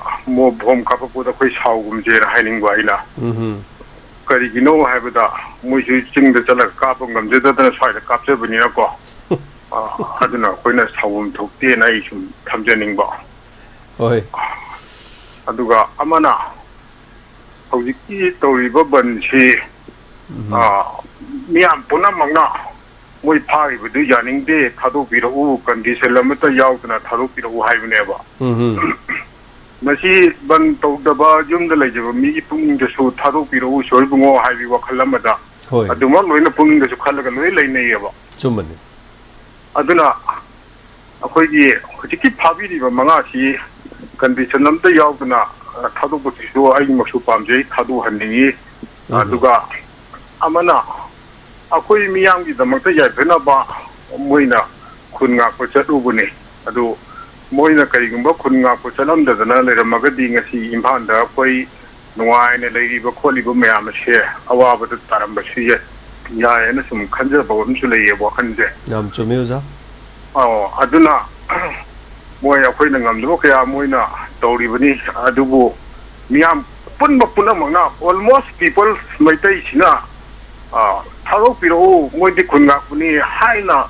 ꯕꯣꯝ ꯀꯥꯞꯄꯛꯄꯗ ꯑꯩꯈꯣꯏ ꯁꯥꯎꯒꯨꯝꯁꯦꯅ ꯍꯥꯏꯅꯤꯡꯕ ꯑꯩꯅ ꯀꯔꯤꯒꯤꯅꯣ ꯍꯥꯏꯕꯗ ꯃꯣꯏꯁꯨ ꯆꯤꯡꯗ ꯆꯠꯂꯒ ꯀꯥꯞꯄ ꯉꯝꯖꯗꯗꯅ ꯁ꯭ꯋꯥꯏꯗ ꯀꯥꯞꯆꯕꯅꯤꯅꯀꯣ ꯑꯗꯨꯅ ꯑꯩꯈꯣꯏꯅ ꯁꯥꯎꯐꯝ ꯊꯣꯛꯇꯦꯅ ꯑꯩ ꯁꯨꯝ ꯊꯝꯖꯅꯤꯡꯕ ꯍꯣꯏ ꯑꯗꯨꯒ ꯑꯃꯅ ꯍꯧꯖꯤꯛꯀꯤ ꯇꯧꯔꯤꯕ ꯕꯟꯁꯤ ꯃꯤꯌꯥꯝ ꯄꯨꯝꯅꯃꯛꯅ ꯃꯣꯏ ꯐꯥꯔꯤꯕꯗꯨ ꯌꯥꯅꯤꯡꯗꯦ ꯊꯥꯗꯣꯛꯄꯤꯔꯛꯎ ꯀꯟꯗꯤꯁꯟ ꯑꯃꯠꯇ ꯌꯥꯎꯗꯅ ꯊꯥꯗꯣꯛꯄꯤꯔꯛꯎ ꯍꯥꯏꯕꯅꯦꯕ ꯃꯁꯤ ꯕꯟ ꯇꯧꯗꯕ ꯌꯨꯝꯗ ꯂꯩꯖꯕ ꯃꯤꯒꯤ ꯄꯨꯛꯅꯤꯡꯗꯁꯨ ꯊꯥꯗꯣꯛꯄꯤꯔꯛꯎ ꯁꯣꯏꯕꯨꯡꯉꯣ ꯍꯥꯏꯕꯒꯤ ꯋꯥꯈꯜ ꯑꯃꯗ ꯑꯗꯨꯃꯛ ꯂꯣꯏꯅ ꯄꯨꯛꯅꯤꯡꯗꯁꯨ ꯈꯜꯂꯒ ꯂꯣꯏ ꯂꯩꯅꯩꯌꯦꯕ ꯆꯨꯝꯕꯅꯤ ꯑꯗꯨꯅ ꯑꯩꯈꯣꯏꯒꯤ ꯍꯧꯖꯤꯛꯀꯤ ꯐꯥꯕꯤꯔꯤꯕ ꯃꯉꯥꯁꯤ ꯀꯟꯗꯤꯁꯟ ꯑꯝꯇ ꯌꯥꯎꯗꯅ ꯊꯥꯗꯣꯛꯄꯁꯤꯁꯨ ꯑꯩꯃꯛꯁꯨ ꯄꯥꯝꯖꯩ ꯊꯥꯗꯣꯛꯍꯟꯅꯤꯡꯉꯤ ꯑꯗꯨꯒ ꯑꯃꯅ ꯑꯩꯈꯣꯏ ꯃꯤꯌꯥꯝꯒꯤꯗꯃꯛꯇ ꯌꯥꯏꯐꯅꯕ ꯃꯣꯏꯅ ꯈꯨꯟ ꯉꯥꯛꯄ ꯆꯠꯂꯨꯕꯅꯤ ꯑꯗꯨ ꯃꯣꯏꯅ ꯀꯔꯤꯒꯨꯝꯕ ꯈꯨꯟ ꯉꯥꯛꯄ ꯆꯠꯂꯝꯗꯗꯅ ꯂꯩꯔꯝꯃꯒꯗꯤꯉꯁꯤ ꯏꯝꯐꯥꯜꯗ ꯑꯩꯈꯣꯏ ꯅꯨꯡꯉꯥꯏꯅ ꯂꯩꯔꯤꯕ ꯈꯣꯠꯂꯤꯕ ꯃꯌꯥꯝ ꯑꯁꯦ ꯑꯋꯥꯕꯗ ꯇꯥꯔꯝꯕꯁꯨ ꯌꯥꯏꯅ ꯁꯨꯝ ꯈꯟꯖꯕ ꯑꯃꯁꯨ ꯂꯩꯌꯦ ꯋꯥꯈꯜꯁꯦ ꯌꯥꯝ ꯆꯨꯝꯃꯤ ꯑꯣꯖꯥ ꯑꯗꯨꯅ ꯃꯣꯏ ꯑꯩꯈꯣꯏꯅ ꯉꯝꯗꯕ ꯀꯌꯥ ꯃꯣꯏꯅ ꯇꯧꯔꯤꯕꯅꯤ ꯑꯗꯨꯕꯨ ꯃꯤꯌꯥꯝ ꯄꯨꯝꯅꯃꯛꯅ ꯑꯣꯜꯃꯣꯁ ꯄꯤꯄꯜ ꯃꯩꯇꯩꯁꯤꯅ ꯊꯥꯗꯣꯛꯄꯤꯔꯛꯎ ꯃꯣꯏꯗꯤ ꯈꯨꯟ ꯉꯥꯛꯄꯅꯤ ꯍꯥꯏꯅ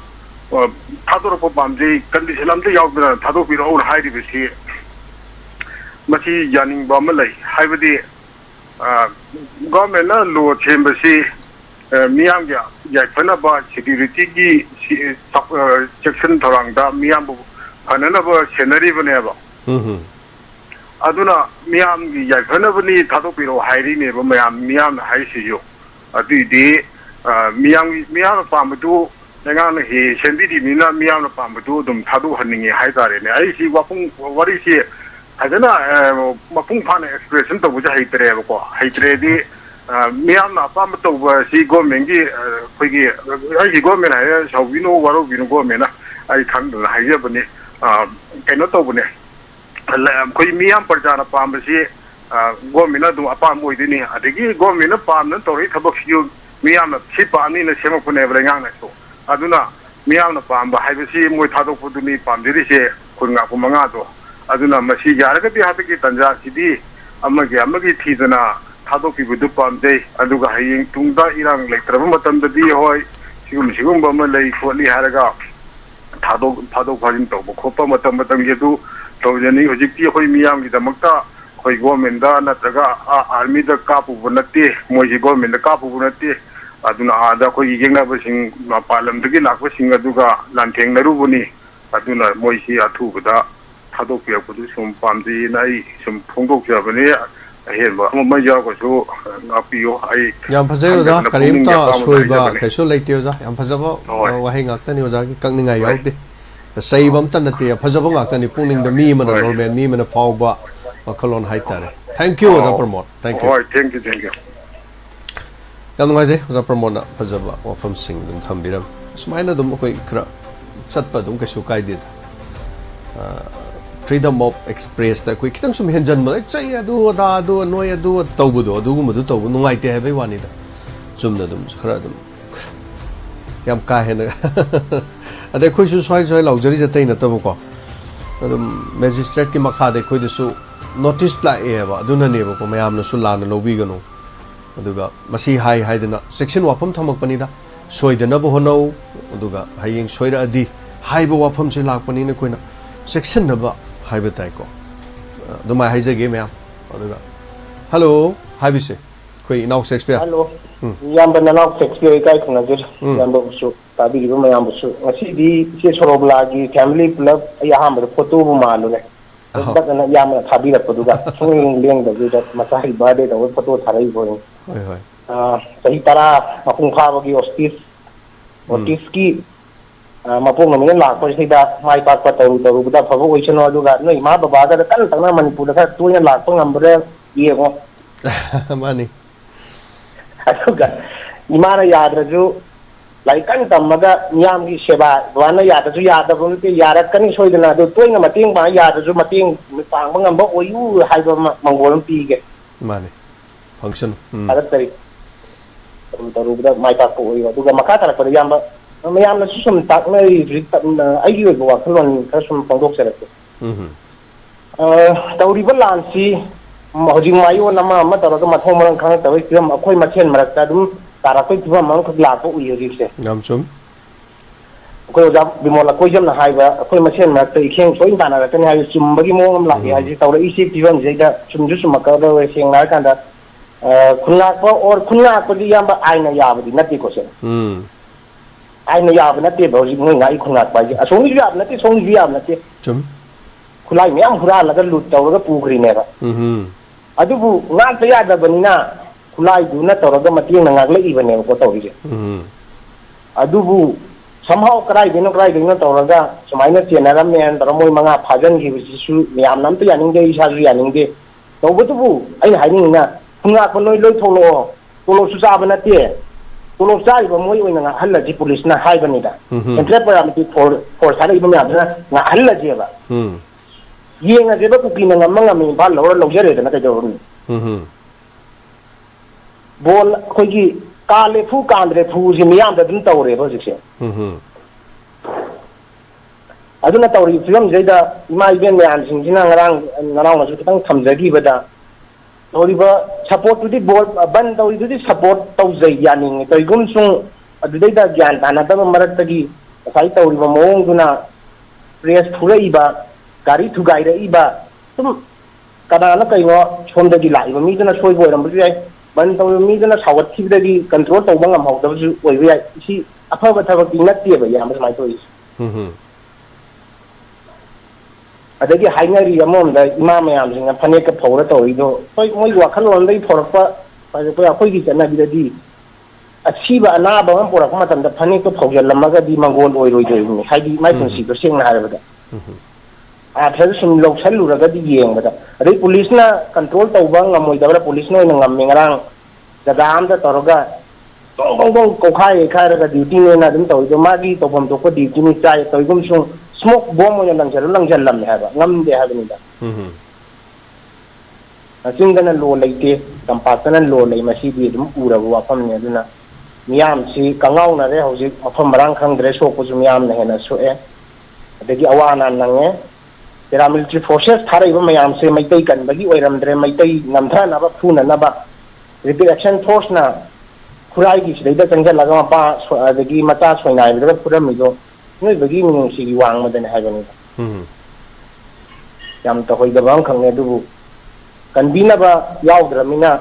ꯊꯥꯗꯣꯔꯛꯄ ꯄꯥꯝꯖꯩ ꯀꯟꯗꯤꯁꯟ ꯑꯝꯇ ꯌꯥꯎꯗꯅ ꯊꯥꯗꯣꯛꯄꯤꯔꯛꯎꯅ ꯍꯥꯏꯔꯤꯕꯁꯤ ꯃꯁꯤ ꯌꯥꯅꯤꯡꯕ ꯑꯃ ꯂꯩ ꯍꯥꯏꯕꯗꯤ ꯒꯣꯔꯃꯦꯟꯅ ꯂꯣ ꯁꯦꯝꯕꯁꯤ ꯃꯤꯌꯥꯝꯒꯤ ꯌꯥꯏꯐꯅꯕ ꯁꯦꯀ꯭ꯌꯨꯔꯤꯇꯤꯒꯤ ꯆꯦꯛꯁꯤꯟ ꯊꯧꯔꯥꯡꯗ ꯃꯤꯌꯥꯝꯕꯨ ꯐꯅꯅꯕ ꯁꯦꯟꯅꯔꯤꯕꯅꯦꯕ ꯑꯗꯨꯅ ꯃꯤꯌꯥꯝꯒꯤ ꯌꯥꯏꯐꯅꯕꯅꯤ ꯊꯥꯗꯣꯛꯄꯤꯔꯛꯎ ꯍꯥꯏꯔꯤꯅꯦꯕ ꯃꯤꯌꯥꯝꯅ ꯍꯥꯏꯔꯤꯁꯤꯁꯨ ꯑꯗꯨꯏꯗꯤ ꯃꯤꯌꯥꯝꯅ ꯄꯥꯝꯕꯗꯨ ꯂꯩꯉꯥꯛꯅ ꯁꯦꯝꯕꯤꯔꯤꯕꯅꯤꯅ ꯃꯤꯌꯥꯝꯅ ꯄꯥꯝꯕꯗꯨ ꯑꯗꯨꯝ ꯊꯥꯗꯣꯛꯍꯟꯅꯤꯡꯉꯦ ꯍꯥꯏꯇꯥꯔꯦꯅꯦ ꯑꯩꯁꯤ ꯋꯥꯔꯤꯁꯤ ꯐꯖꯅ ꯃꯄꯨꯡ ꯐꯥꯅ ꯑꯦꯛꯁꯄ꯭ꯔꯦꯁꯟ ꯇꯧꯕꯁꯦ ꯍꯩꯇ꯭ꯔꯦꯕꯀꯣ ꯍꯩꯇ꯭ꯔꯦꯗꯤ ꯃꯤꯌꯥꯝꯅ ꯑꯄꯥꯝꯕ ꯇꯧꯕ ꯁꯤ ꯒꯣꯔꯃꯦꯟꯒꯤ ꯑꯩꯈꯣꯏꯒꯤ ꯑꯩꯒꯤ ꯒꯣꯔꯃꯦꯟ ꯍꯥꯏꯔ ꯁꯥꯎꯕꯤꯅꯨ ꯋꯥꯔꯧꯕꯤꯅꯨ ꯒꯣꯔꯃꯦꯟꯅ ꯑꯩ ꯈꯪꯗꯅ ꯍꯥꯏꯖꯕꯅꯤ ꯀꯩꯅꯣ ꯇꯧꯕꯅꯦ ꯑꯩꯈꯣꯏ ꯃꯤꯌꯥꯝ ꯄ꯭ꯔꯖꯥꯅ ꯄꯥꯝꯕꯁꯤ ꯒꯣꯔꯃꯦꯟꯅ ꯑꯗꯨꯝ ꯑꯄꯥꯝꯕ ꯑꯣꯏꯗꯣꯏꯅꯤ ꯑꯗꯒꯤ ꯒꯣꯔꯃꯦꯟꯅ ꯄꯥꯝꯗꯅ ꯇꯧꯔꯛꯏ ꯊꯕꯛꯁꯤꯁꯨ ꯃꯤꯌꯥꯝꯅ ꯁꯤ ꯄꯥꯝꯅꯤꯅ ꯁꯦꯝꯃꯛꯄꯅꯦꯕ ꯂꯩꯉꯥꯛꯅꯁꯨ ꯑꯗꯨꯅ ꯃꯤꯌꯥꯝꯅ ꯄꯥꯝꯕ ꯍꯥꯏꯕꯁꯤ ꯃꯣꯏ ꯊꯥꯗꯣꯛꯄꯗꯨꯅꯤ ꯄꯥꯝꯖꯔꯤꯁꯦ ꯈꯨꯟ ꯉꯥꯛꯄ ꯃꯉꯥꯗꯣ ꯑꯗꯨꯅ ꯃꯁꯤ ꯌꯥꯔꯒꯗꯤ ꯍꯟꯗꯛꯀꯤ ꯇꯥꯟꯖꯥꯁꯤꯗꯤ ꯑꯃꯒꯤ ꯊꯤꯗꯅ ꯊꯥꯗꯣꯛꯄꯤꯕꯗꯨ ꯄꯥꯝꯖꯩ ꯑꯗꯨꯒ ꯍꯌꯦꯡ ꯇꯨꯡꯗ ꯏꯔꯥꯡ ꯂꯩꯇ꯭ꯔꯕ ꯃꯇꯝꯗꯗꯤ ꯍꯣꯏ ꯁꯤꯒꯨꯝꯕ ꯑꯃ ꯂꯩ ꯈꯣꯠꯂꯤ ꯍꯥꯏꯔꯒ ꯊꯥꯗꯣꯛ ꯐꯥꯖꯤꯟ ꯇꯧꯕ ꯈꯣꯠꯄ ꯃꯇꯝꯒꯤ ꯑꯗꯨ ꯇꯧꯖꯅꯤ ꯍꯧꯖꯤꯛꯇꯤ ꯑꯩꯈꯣꯏ ꯃꯤꯌꯥꯝꯒꯤꯗꯃꯛꯇ ꯑꯩꯈꯣꯏ ꯒꯣꯔꯃꯦꯟꯗ ꯅꯠꯇ꯭ꯔꯒ ꯑꯥꯔꯃꯤꯗ ꯀꯥꯞꯄꯨꯕ ꯅꯠꯇꯦ ꯃꯣꯏꯁꯤ ꯒꯣꯔꯃꯦꯟꯗ ꯀꯥꯞꯄꯨꯕ ꯅꯠꯇꯦ ꯑꯗꯨꯅ ꯑꯥꯗ ꯑꯩꯈꯣꯏꯒꯤ ꯌꯦꯡꯅꯕꯁꯤꯡ ꯃꯄꯥꯟ ꯂꯝꯗꯒꯤ ꯂꯥꯛꯄꯁꯤꯡ ꯑꯗꯨꯒ ꯂꯥꯟꯊꯦꯡꯅꯔꯨꯕꯅꯤ ꯑꯗꯨꯅ ꯃꯣꯏꯁꯤ ꯑꯊꯨꯕꯗ ꯊꯥꯗꯣꯛꯄꯤꯔꯛꯄꯗꯨ ꯁꯨꯝ ꯄꯥꯝꯖꯩꯅ ꯑꯩ ꯁꯨꯝ ꯐꯣꯡꯗꯣꯛꯆꯕꯅꯤ ꯑꯍꯦꯟꯕ ꯑꯃ ꯌꯥꯎꯔꯒꯁꯨ ꯉꯥꯛꯄꯤꯌꯨ ꯑꯩ ꯌꯥꯝ ꯐꯖꯩ ꯑꯣꯖꯥ ꯀꯔꯤꯝꯇ ꯁꯣꯏꯕ ꯀꯩꯁꯨ ꯂꯩꯇꯦ ꯑꯣꯖꯥ ꯌꯥꯝ ꯐꯖꯕ ꯋꯥꯍꯩ ꯉꯥꯛꯇꯅꯤ ꯑꯣꯖꯥꯒꯤ ꯀꯛꯅꯤꯡꯉꯥꯏ ꯌꯥꯎꯗꯦ ꯆꯩꯕ ꯑꯝꯇ ꯅꯠꯇꯦ ꯐꯖꯕ ꯉꯥꯛꯇꯅꯤ ꯄꯨꯛꯅꯤꯡꯗ ꯃꯤ ꯑꯃꯅ ꯅꯣꯔꯃꯦꯜ ꯃꯤ ꯑꯃꯅ ꯐꯥꯎꯕ ꯋꯥꯈꯜꯂꯣꯟ ꯍꯥꯏꯇꯥꯔꯦ ꯊꯦꯡꯛ ꯌꯨ ꯑꯣꯖꯥ ꯄ꯭ꯔꯃꯣꯗ ꯊꯦꯡꯛ ꯌꯨ ꯍꯣꯏ ꯊꯦꯡꯛ ꯌꯨ ꯌꯥꯝ ꯅꯨꯡꯉꯥꯏꯖꯩ ꯑꯣꯖꯥ ꯄ꯭ꯔꯃꯣꯗꯅ ꯐꯖꯕ ꯋꯥꯐꯝꯁꯤꯡ ꯑꯗꯨꯝ ꯊꯝꯕꯤꯔꯝꯃꯤ ꯁꯨꯃꯥꯏꯅ ꯑꯗꯨꯝ ꯑꯩꯈꯣꯏ ꯈꯔ ꯆꯠꯄ ꯑꯗꯨꯝ ꯀꯩꯁꯨ ꯀꯥꯏꯗꯦꯗ freedom of express ꯑꯩꯈꯣꯏ ꯈꯤꯇꯪ ꯁꯨꯝ ꯍꯦꯟꯖꯟꯕ ꯆꯩ ꯑꯗꯨ ꯑꯗꯥ ꯑꯗꯨ ꯅꯣꯏ ꯑꯗꯨ ꯇꯧꯕꯗꯣ ꯑꯗꯨꯒꯨꯝꯕꯗꯨ ꯇꯧꯕ ꯅꯨꯡꯉꯥꯏꯇꯦ ꯍꯥꯏꯕꯩ ꯋꯥꯅꯤꯗ ꯆꯨꯝꯅ ꯑꯗꯨꯝ ꯈꯔ ꯑꯗꯨꯝ ꯌꯥꯝ ꯀꯥ ꯍꯦꯟꯅ ꯑꯗꯩ ꯑꯩꯈꯣꯏꯁꯨ ꯁ꯭ꯋꯥꯏ ꯂꯥꯎꯖꯔꯤꯁꯦ ꯑꯇꯩ ꯅꯠꯇꯕꯀꯣ ꯑꯗꯨꯝ ꯃꯦꯖꯤꯁꯇ꯭ꯔꯦꯠꯀꯤ ꯃꯈꯥꯗ ꯑꯩꯈꯣꯏꯗꯁꯨ ꯅꯣꯇꯤꯁ ꯂꯥꯛꯑꯦꯕ ꯑꯗꯨꯅꯅꯦꯕꯀꯣ ꯃꯌꯥꯝꯅꯁꯨ ꯂꯥꯟꯅ ꯂꯧꯕꯤꯒꯅꯨ ꯑꯗꯨꯒ ꯃꯁꯤ ꯍꯥꯏꯗꯅ ꯆꯦꯛꯁꯤꯟ ꯋꯥꯐꯝ ꯊꯝꯃꯛꯄꯅꯤꯗ ꯁꯣꯏꯗꯅꯕ ꯍꯣꯠꯅꯧ ꯑꯗꯨꯒ ꯍꯌꯦꯡ ꯁꯣꯏꯔꯛꯑꯗꯤ ꯍꯥꯏꯕ ꯋꯥꯐꯝꯁꯦ ꯂꯥꯛꯄꯅꯤꯅ ꯑꯩꯈꯣꯏꯅ ꯆꯦꯛꯁꯤꯟꯅꯕ ꯍꯥꯏꯕ ꯇꯥꯏꯀꯣ ꯑꯗꯨꯃꯥꯏꯅ ꯍꯥꯏꯖꯒꯦ ꯃꯌꯥꯝ ꯑꯗꯨꯒ ꯍꯜꯂꯣ ꯍꯥꯏꯕꯤꯁꯦ ꯑꯩꯈꯣꯏ ꯏꯅꯥꯎ ꯁꯦꯛꯁꯄꯤꯌꯔ ꯍꯜꯂꯣ ꯏꯌꯥꯝꯕ ꯅꯅꯥꯎ ꯁꯦꯛꯁꯄꯤꯌꯔ ꯏꯀꯥꯏ ꯈꯨꯝꯅꯖꯔꯤ ꯏꯌꯥꯝꯕꯕꯨꯁꯨ ꯇꯥꯕꯤꯔꯤꯕ ꯃꯌꯥꯝꯕꯨꯁꯨ ꯉꯁꯤꯗꯤ ꯏꯆꯦ ꯁꯣꯔꯣꯕꯂꯥꯒꯤ ꯐꯦꯃꯤꯂꯤ ꯄꯨꯂꯞ ꯑꯩ ꯑꯍꯥꯟꯕꯗ ꯐꯣꯇꯣꯕꯨ ꯃꯥꯜꯂꯨꯔꯦ ꯗꯛꯅ ꯏꯌꯥꯝꯕꯅ ꯊꯥꯕꯤꯔꯛꯄꯗꯨꯒ ꯁꯨꯡꯂꯦꯡ ꯂꯦꯡꯗꯕꯤꯗ ꯃꯆꯥꯒꯤ ꯕꯥꯔꯗꯦ ꯇꯧꯕ ꯐꯣꯇꯣ ꯊꯥꯔꯛꯏꯕꯣꯏꯅꯤ ꯆꯍꯤ 10 ꯃꯄꯨꯡ ꯐꯥꯕꯒꯤ ꯑꯣꯇꯤꯁꯀꯤ ꯃꯄꯣꯛ ꯅꯨꯃꯤꯠ ꯂꯥꯛꯄꯁꯤꯗ ꯃꯥꯏ ꯄꯥꯛꯄ ꯇꯧꯔꯨꯕꯗ ꯑꯐꯕ ꯑꯣꯏꯁꯅꯨ ꯑꯗꯨꯒ ꯅꯣꯏ ꯏꯃꯥ ꯕꯕꯥꯒꯗ ꯇꯞꯅ ꯃꯅꯤꯄꯨꯔꯗ ꯈꯔ ꯇꯣꯏꯅ ꯂꯥꯛꯄ ꯉꯝꯕ꯭ꯔꯥ ꯌꯦꯡꯉꯣ ꯃꯥꯅꯤ ꯑꯗꯨꯒ imana yadraju lai kan tamaga miyam gi seba wana yadraju yadabun te yarakani soidana do toina mating ba yadraju mating pang bangam ba oyu haiba mangolum pige mane function ada tari taru da mai ta ko oyu duga makata ko yamba mayam na susum tak na ai gi wa khlon kasum pangdok sere tawri balansi hojing mayo nama ma tara ma thong marang khang tawi kiam akhoi machen marak ta dum tara koi tiba mang khak la ko uyo ri se ngam chum ko jam bimola ko jam na haiba akhoi machen marak ta ikheng soi bana ra tan hai chum bagi mo ngam la ya ji tawra isi tiba jeida chum ju sum ka da we seng na kan da khunga ko or khunga ko di yam ba aina ya ba di nati ko se aina ya ba nati ba ji mo ngai khunga ba ji asong ji ya nati song ji ya nati chum khulai me am khura la ga lut tawra ga pu khri ne ba adubu ngan ta yada banina kulai du na tawraga matiang na ngak lai bane ko tawri je adubu somehow krai dino tawraga sumaina tiana ram men ramoi manga phajan gi bisu miam nam ta yaning ge isa ju yaning ge tawbutubu ai haini na kunga ko noi loi tholo tolo su sa bana te tolo sai ba moi oina nga halla ji police na hai bani da entre paramiti for sare ibam ya na halla je ba yenga je ba ku kina ngamanga mi ba lo jere da na ka jorun bol ko gi kale fu kandre fu ji miyam da dun tawre ba jikse aduna tawri film jeida ima iben me an sing jina ngarang ma su tang thamjagi bada tawri ba support to the bol ban tawri to the support taw jai yaning toy gum sung adudai da gyan ana da marat tagi sai tawri ba mong duna press phurei ba gari thu gai re iba tum kada na kai no chom da gi lai ba mi dana soi boi ram bu yai ban taw mi dana sawat thi da gi control taw bangam hau da ju oi yai si apha ba thawak ting na tie ba ya ma mai to is adagi hainari amom da imam yam sing phane ka phawra taw i do toi moi wa khalon dai phorak pa pa khoi gi chana gi da di achiba ana ba am porak ma tam da phane ka phawjal lamaga di mangol oi roi doi ni hai di mai pun si ko sing na har ba da thal sum lo chalu raga di yeng bada re police na control taw bang ngamoi da police no ngam mengrang da dam da toroga gong ko khai raga duty ne na dum taw do magi to bom to ko duty ni chai to gum sung smoke bomb yo lang jal lam ha ba ngam de ha ni da asin da na lo leite tampatan lo lei masi di dum ura wa pham ne duna miyam si kangau na re hoji apham marang khang dre so ko miyam na hena so e adagi awana nange paramilitary forces thara iba mayam se maitai kan bagi oiram dre maitai namtha na ba phuna na ba repeat action force na khurai gi sida changja laga pa adagi mata soinai bida puram mi do noi bagi mi si gi wang madan ha bani yam to hoi da bang khang ne du kan bina ba yaw dra mina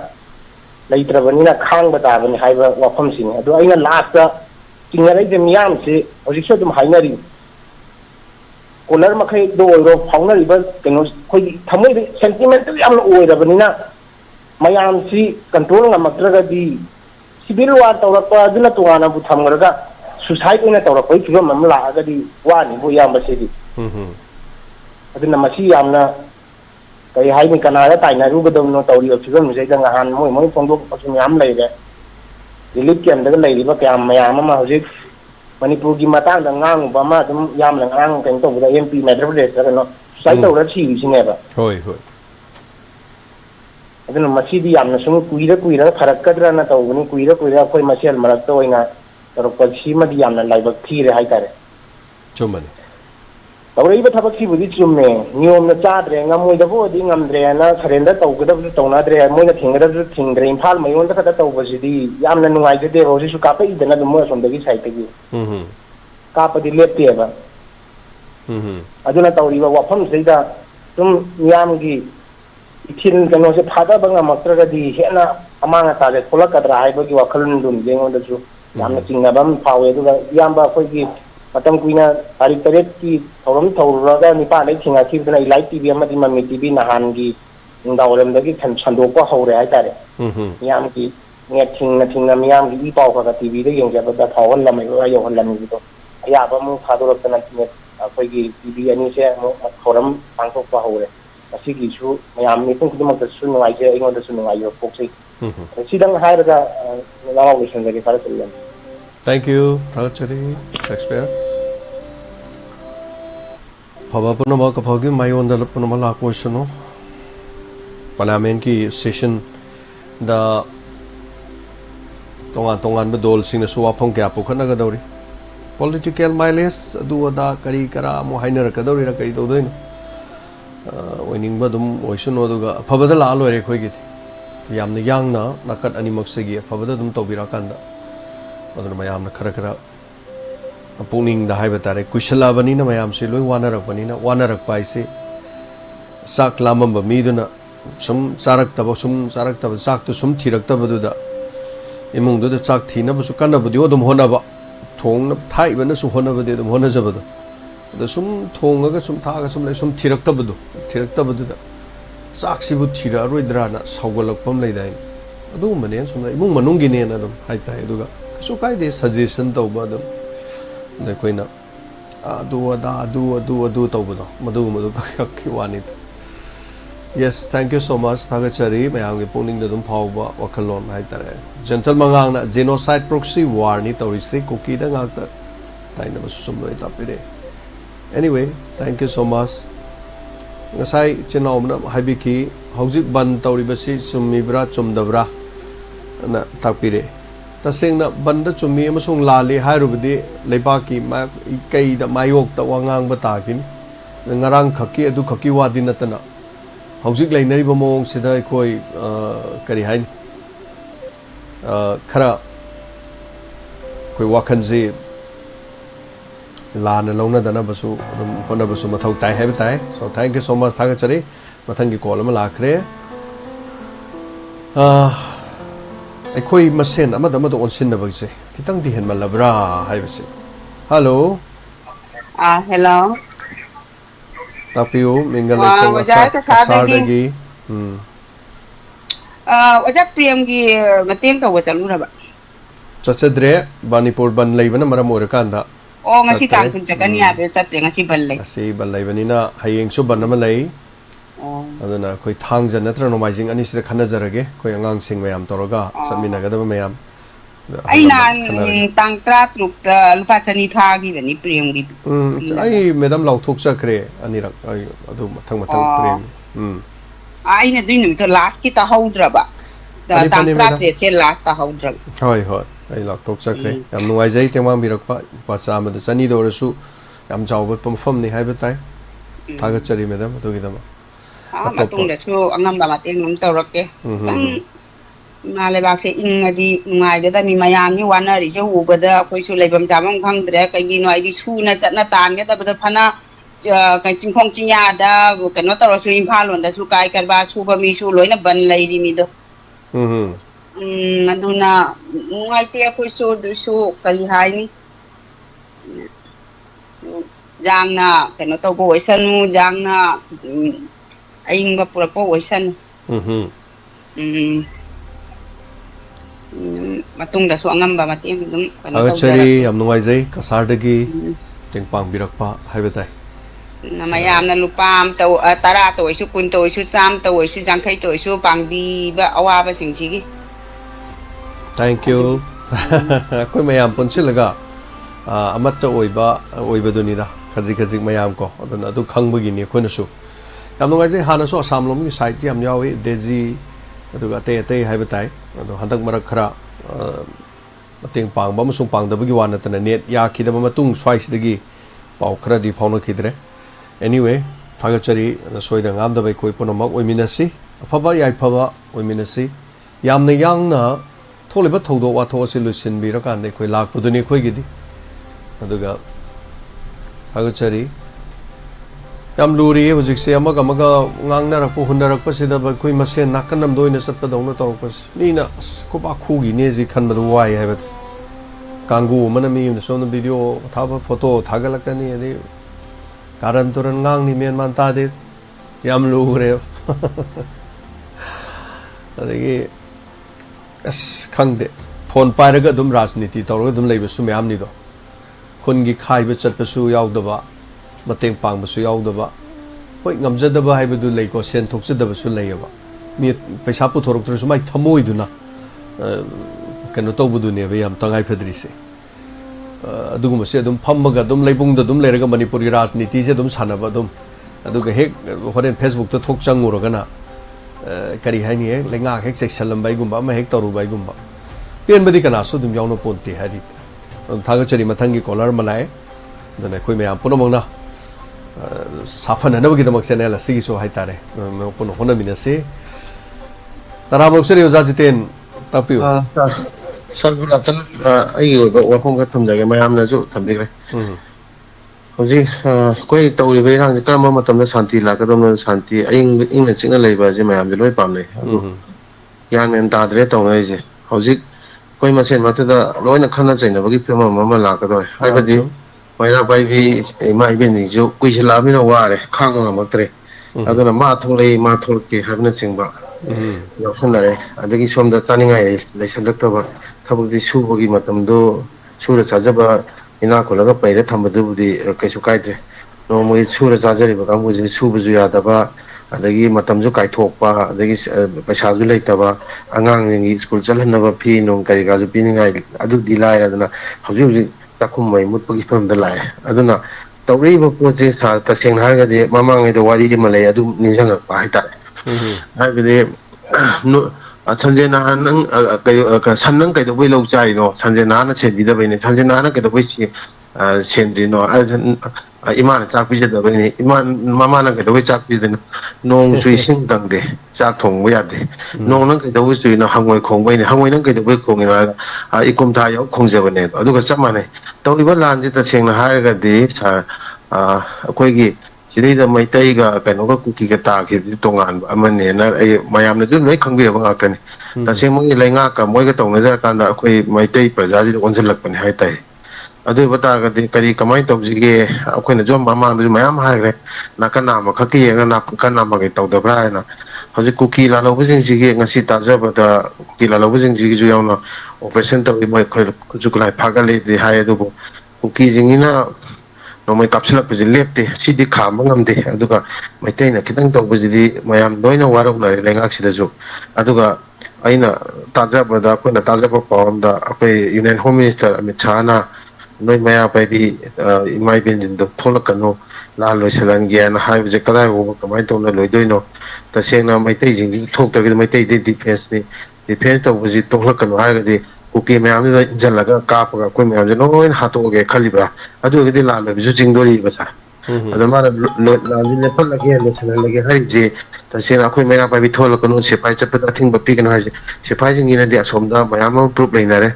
leitra bani na khang ba ta bani haiba wafam sing adu aina last ta tingarai de miyam se hoji so dum hainari kolar makai do ro phawna riba keno khoi thamoi sentimental yam lo oi rabani na mayam si control ngamatraga di civil war tawrakpa aduna tuana bu thamraga suicide ina tawrakoi fiba mamla aga di wani bu yam ba sedi aduna masi yamna kai hai mi kana da taina ru gadom no tawri fiba mi sai dang han moi phongdok pasum yam lai de dilip kem da lai riba kyam mayam ma hojik Manipur gi matang da ngang ba ma dum yam lang ang kan to da MP Madhya Pradesh da no sai to ra chi bi ne ba hoi aduna masi di yam na sum kuira pharak kadra na to ni kuira khoi masial marak to inga tor ko chi ma di yam na lai ba thi re hai tare chumani tawrei ba thabak chi bu di chumme niom na cha dre ngamoi da bo di ngam dre na surrender to ga da to na dre moi na thingra da thingre imphal mai on da ka to ba ji di yam na nungai de ro ji su ka pa i da na mo som da gi sai te gi ka pa di lep te ba aduna tawri ba wafam sei da tum yam gi ithin kano se phada ba ngamaktra ga di hena amanga ta le khola ka dra hai ba gi wakhalun dum jeng on da su yam na chingna bam phawe du ga yam ba khoi gi matam kuina hari taret ki thoram thawraga nipa lai thinga ki dana ilai tv amadi mami tv nahan gi ndawrem dagi than chando ko hore ai tare yam ki nge thingna miyam gi pau ka tv de yeng ja ba thawal lam ba yo hol lam gi to aya ba mu khador tan ne akoi gi tv ani se mo thoram pangtok pa hore asi gi su miyam ni tung kumak su ngai je ingon da su ngai yo pok sei ꯁꯤꯗꯪ ꯍꯥꯏꯔꯒ ꯅꯅꯥꯎ ꯂꯣꯏꯁꯤꯟꯖꯒꯦ ꯊꯥꯒꯠꯆꯔꯤ Thank you thagachari Shakespeare phaba punama ka phagi mayonda punama la poisano parliament ki session da tongan bedol sing na suwa phong kya pukhana ga dawri political mileage adu ada kari kara mo hainer ka dawri ra kai dawdoin oining badum oisano duga phabada la lore khoi gi yamna yangna nakat animak segi phabada dum tobira kanda aduna mayamna khara khara Pukning da hai batare kuishala bani na mayam se loi wanarak bani na wanarak pai se sak lamam ba mi duna sum charak ta sak tu sum thirak ta badu da imung du da chak thina bu su kan na bu dio dum hona ba thong na thai ba na su hona ba de dum hona ja badu da sum thong ga sum tha ga sum lai sum thirak ta badu da chak si bu thira roi dra na saugalak pam lai dai adu mane sum lai imung manung gi ne na dum hai tai du ga su kai de suggestion to ba dum da koina adu tawbado madu ki wani yes thank you so much thagachari mayam ge pukning da dum phawba wakhalon hai tare gentle mangang na genocide proxy war ni tawisi cookie da ngak ta taina ba sum loi tapire anyway thank you so much ngasai chenau na habiki hojik ban tawri basi sumibra chumdabra na tapire tasengna banda chumi amasung lali hairubdi leibaki ma kai da mayok ta wangang batakin ngarang khaki adu khaki wadi natana hojik leinari bomong sida koi kari hain khara koi wakhanji lana lona dana basu dum hona basu mathau tai hai batai so thank you so much thagachari mathangi call ma lakre ꯑꯩꯈꯣꯏ ꯃꯁꯦꯟ ꯑꯃꯗ ꯑꯣꯟꯁꯤꯟꯅꯕꯁꯦ ꯈꯤꯇꯪꯗꯤ ꯍꯦꯟꯃꯜꯂꯕ꯭ꯔꯥ ꯍꯥꯏꯕꯁꯦ hello hello ꯇꯥꯛꯄꯤꯌꯨ ꯃꯤꯡꯒ ꯂꯩꯈꯣꯡ ꯀꯁꯥꯔꯗꯒꯤ ꯑꯣꯖꯥ ꯄ꯭ꯔꯦꯝꯒꯤ ꯃꯇꯦꯡ ꯇꯧꯕ ꯆꯠꯂꯨꯔꯕ ꯆꯠꯆꯗ꯭ꯔꯦ ꯃꯅꯤꯄꯨꯔ ꯕꯟ ꯂꯩꯕꯅ ꯃꯔꯝ ꯑꯣꯏꯔꯀꯥꯟꯗ ꯑꯣ ꯉꯁꯤ ꯇꯥꯡ ꯀꯨꯟ ꯆꯠꯀꯅꯤ ꯍꯥꯏꯕꯗ ꯆꯠꯇ꯭ꯔꯦ ꯉꯁꯤ ꯕꯟ ꯂꯩ ꯉꯁꯤ ꯕꯟ ꯂꯩꯕꯅꯤ나 ꯍꯌꯦꯡꯁꯨ ꯕꯟ ꯑꯃ ꯂꯩ aduna koi thangja natra nomaijing ani sida khanajarage koi angangsing mayam toroga satminagadaba mayam aina tang 13 ta lupa chani thagi bani premgi ai madam lauthok chakre anirak ai adu mathang prem aina duin numito last ki ta haudraba tang 13 che last ta haudrab hoi hoi ai lauthok chakre yam nuwaijai temang birakpa pacha amada chani dorasu yam jawba pamfam ni haibatai thaga chari madam adugidama matungdasu angamba mateng num tawrakke tang na lebak se ingadi ngai mi mayam ni wanari je ubada koi su lebam jamam khangdre kaigi no ai su na tatna tan ge da bada phana kai chingkhong chinya da kano tawrasu imphal lon da su kai karba su ba mi su loina ban lai ri mi do aduna ngai te koi su du su kali hai ni jangna kano taw bo isanu jangna aing ba pura po oisan matung da so angam ba mateng dum agachari am nuwaijai kasardagi tengpang birakpa haibatai namayam na lupam taw tara to isu kun to isu sam to isu jangkai to isu pangbi ba awa ba singsigi thank you koi mayam ponsilaga amatta oiba dunida khajik mayam ko aduna adu khangbagi ni khona su yam nuwaijai hana so asam lom gi site yam yawi deji aduga ate haibatai adu handak marak khara mateng pangba musung pangdabagi wanatana net yakhidaba matung swaisdagi pau khara di phauna khidre anyway thagachari soida ngamdabai koi punamak oiminasi afaba yai phaba oiminasi yamna yangna tholiba thodo wa thosi lusin birakan de koi lakpuduni koi gidi aduga thagachari yam luri hojik se amaga ngangna rakpo hundarakpa sida ba koi masen nakanam doina satpa dawna tawpas nina ko ba khugi ne ji khan badu wai haibat kangu mana mi na sona video thaba photo thagalakani ani karan turan ngang ni men man ta de yam lure adagi as khangde phone pairaga dum rajniti tawraga dum leiba su mayam ni do khungi khaiba chatpa su yaudaba mateng pangbasu yaudaba hoi ngamjadaba haibadu leiko sen thokjadaba su leiba mi paisa puthorok tru sumai thamoi duna kano tobudu ne yam tangai phedri se adugum se dum phammaga dum leibung da dum leraga manipur gi rajniti se dum sanaba dum aduga hek horen Facebook ta thok changuraga na kari haini he lenga hek seksalam bai gumba ma hek toru bai gumba pen badi kana so dum yawno ponti hari thaga chari mathangi collar malai dana khoi me am punomangna safana na bagi damak channel asigi so hai tare me puno hona minase taramok seri ojajiten tapiu Salvuratan ayo wafong ka tumjage mayamna ju thamdigre hoji koi tawri be rang karma matamna santi la kadamna santi aing ingna chingna leiba je mayam je loi pamle yan men tadre tawnai je hoji koi masen matada loina khana chaina bagi phema mama la kadore haibadi maina bai bi mai ben ni ju kuisla mi no ware khanga maktre aduna ma thulei ma thulke habna chingba yausandare adagi somda taningai leisandaktaba thabukdi subagi matamdo sura chajaba ina kolaga paira thambadubudi kaisu kaide no moi sura chajariba kangbuji subuju yadaba adagi matamju kaithokpa adagi paisaju leitaba angangi school chalhanaba phi nong kai ga ju piningai adudi lairadana hauji hauji takhumai mutpagi famda lai aduna tawriba poje sa taseng hargade mamangai do wari malai adu ninjanga pa haitare haibade no sanjena nang sanang kai do boi lo chai no sanjena na che bida bai ne sanjena na kai do boi sendri no imana chak pi da bai ne iman mama na kai do boi chak pi da nong sui sing dang de chak thong bo ya de nong nang kai do boi sui no hangoi khong bai ne hangoi nang kai do boi khong ina ikum tha yo khong je bane adu ga chama ne tawli ba lan ji ta seng na ha ga de sa akoi gi Sini mai tai ga kano ga kuki ga ta ki tongan amane na mayam na dun noi khangbi ba ngakani ta se mo ilai nga ka moi ga tong na ja kan da khoi mai tai praja ji on lak pani hai tai adu bata ga de kari kamai tong ji ge akhoi na jom mama du mayam ha gre na ka na ma khaki ga na ka na ma ge taw da bra na hoji kuki la lo bujing ji ge ngasi ta ja ba da kuki la lo bujing ji ju yaw na operation taw mai khoi ju kulai phaga le de hai du kuki jing ina no mai kapsula pe lepte sidi kham ngamde aduga maitai na kitang tawbu jidi mayam doina warok na lengak sida ju aduga aina taja bada ko na taja pa pawam da apai union home minister Amit Shah na noi maya pai bi imai bin jin do tholakano la loi salan gya na hai je kadai wo kamai to na loi doino ta sengna maitai jing thok ta gi maitai de defense tawbu ji tholakano ha ga de kuki mayam da jalaga ka pa ko mayam je noin hato ge khalibra adu ge la la bisu jingdori basa adu mara la le pal lage le sala lage hari je ta sena khoi mena pa bi thol ko no se pai chap ta thing ba pi kan ha je se pai jing ina dia somda mayam proof leina re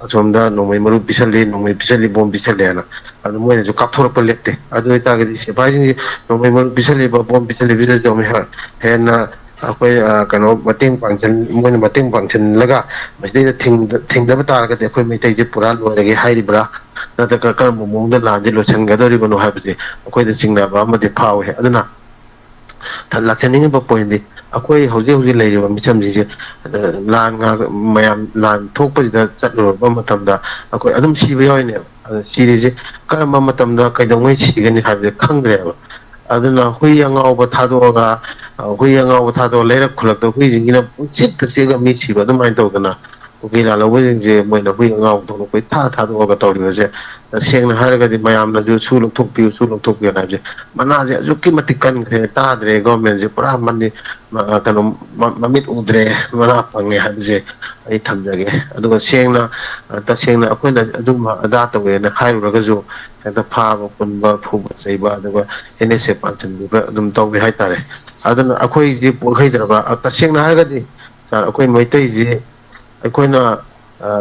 somda no mai maru bisale no mai bisale bom bisale na adu mo ne jo kap thor pa lette adu ta ge se pai jing no mai maru bisale ba bom bisale bisale jo me ha he na akwai kano mateng pangchen moina mateng pangchen laga mai da thing da bata ga de akwai mai tai je pura lo lege hairi bra na ta ka mo mong da la je lo chen ga dori bono ha bi akwai da chingna ba ma de phaw he aduna thal lak chen ba point di akwai hoji hoji lai ba micham ji lan nga mayam lan thok pa da chat lo ba matam da akwai adum si ba yoy ne si ri je ka ma matam da kai da ngoi si ga ni ha bi khang re ba aduna hui angau ba thado ga hui angau ba thado lerak khulak to hui jingina chit ta se ga mi chi ba dum mai to kana kuki la lo jing je moi na hui angau to ko tha do ga to ri je seng na har ga di mayam na ju su lok thok pi na je mana je ju ki matikan khe ta dre government je pura mani kanu mamit udre mana pangne ha je ai tham jage aduga seng na ta seng na akoi na adum ada to we na khai ru ga ju ta pha ba kun ba phu ba sei ba aduga NSA panchen ba adum to we hai tare aduna akoi je po khai dra ba ta seng na ha ga di sa akoi mai tai je akoi na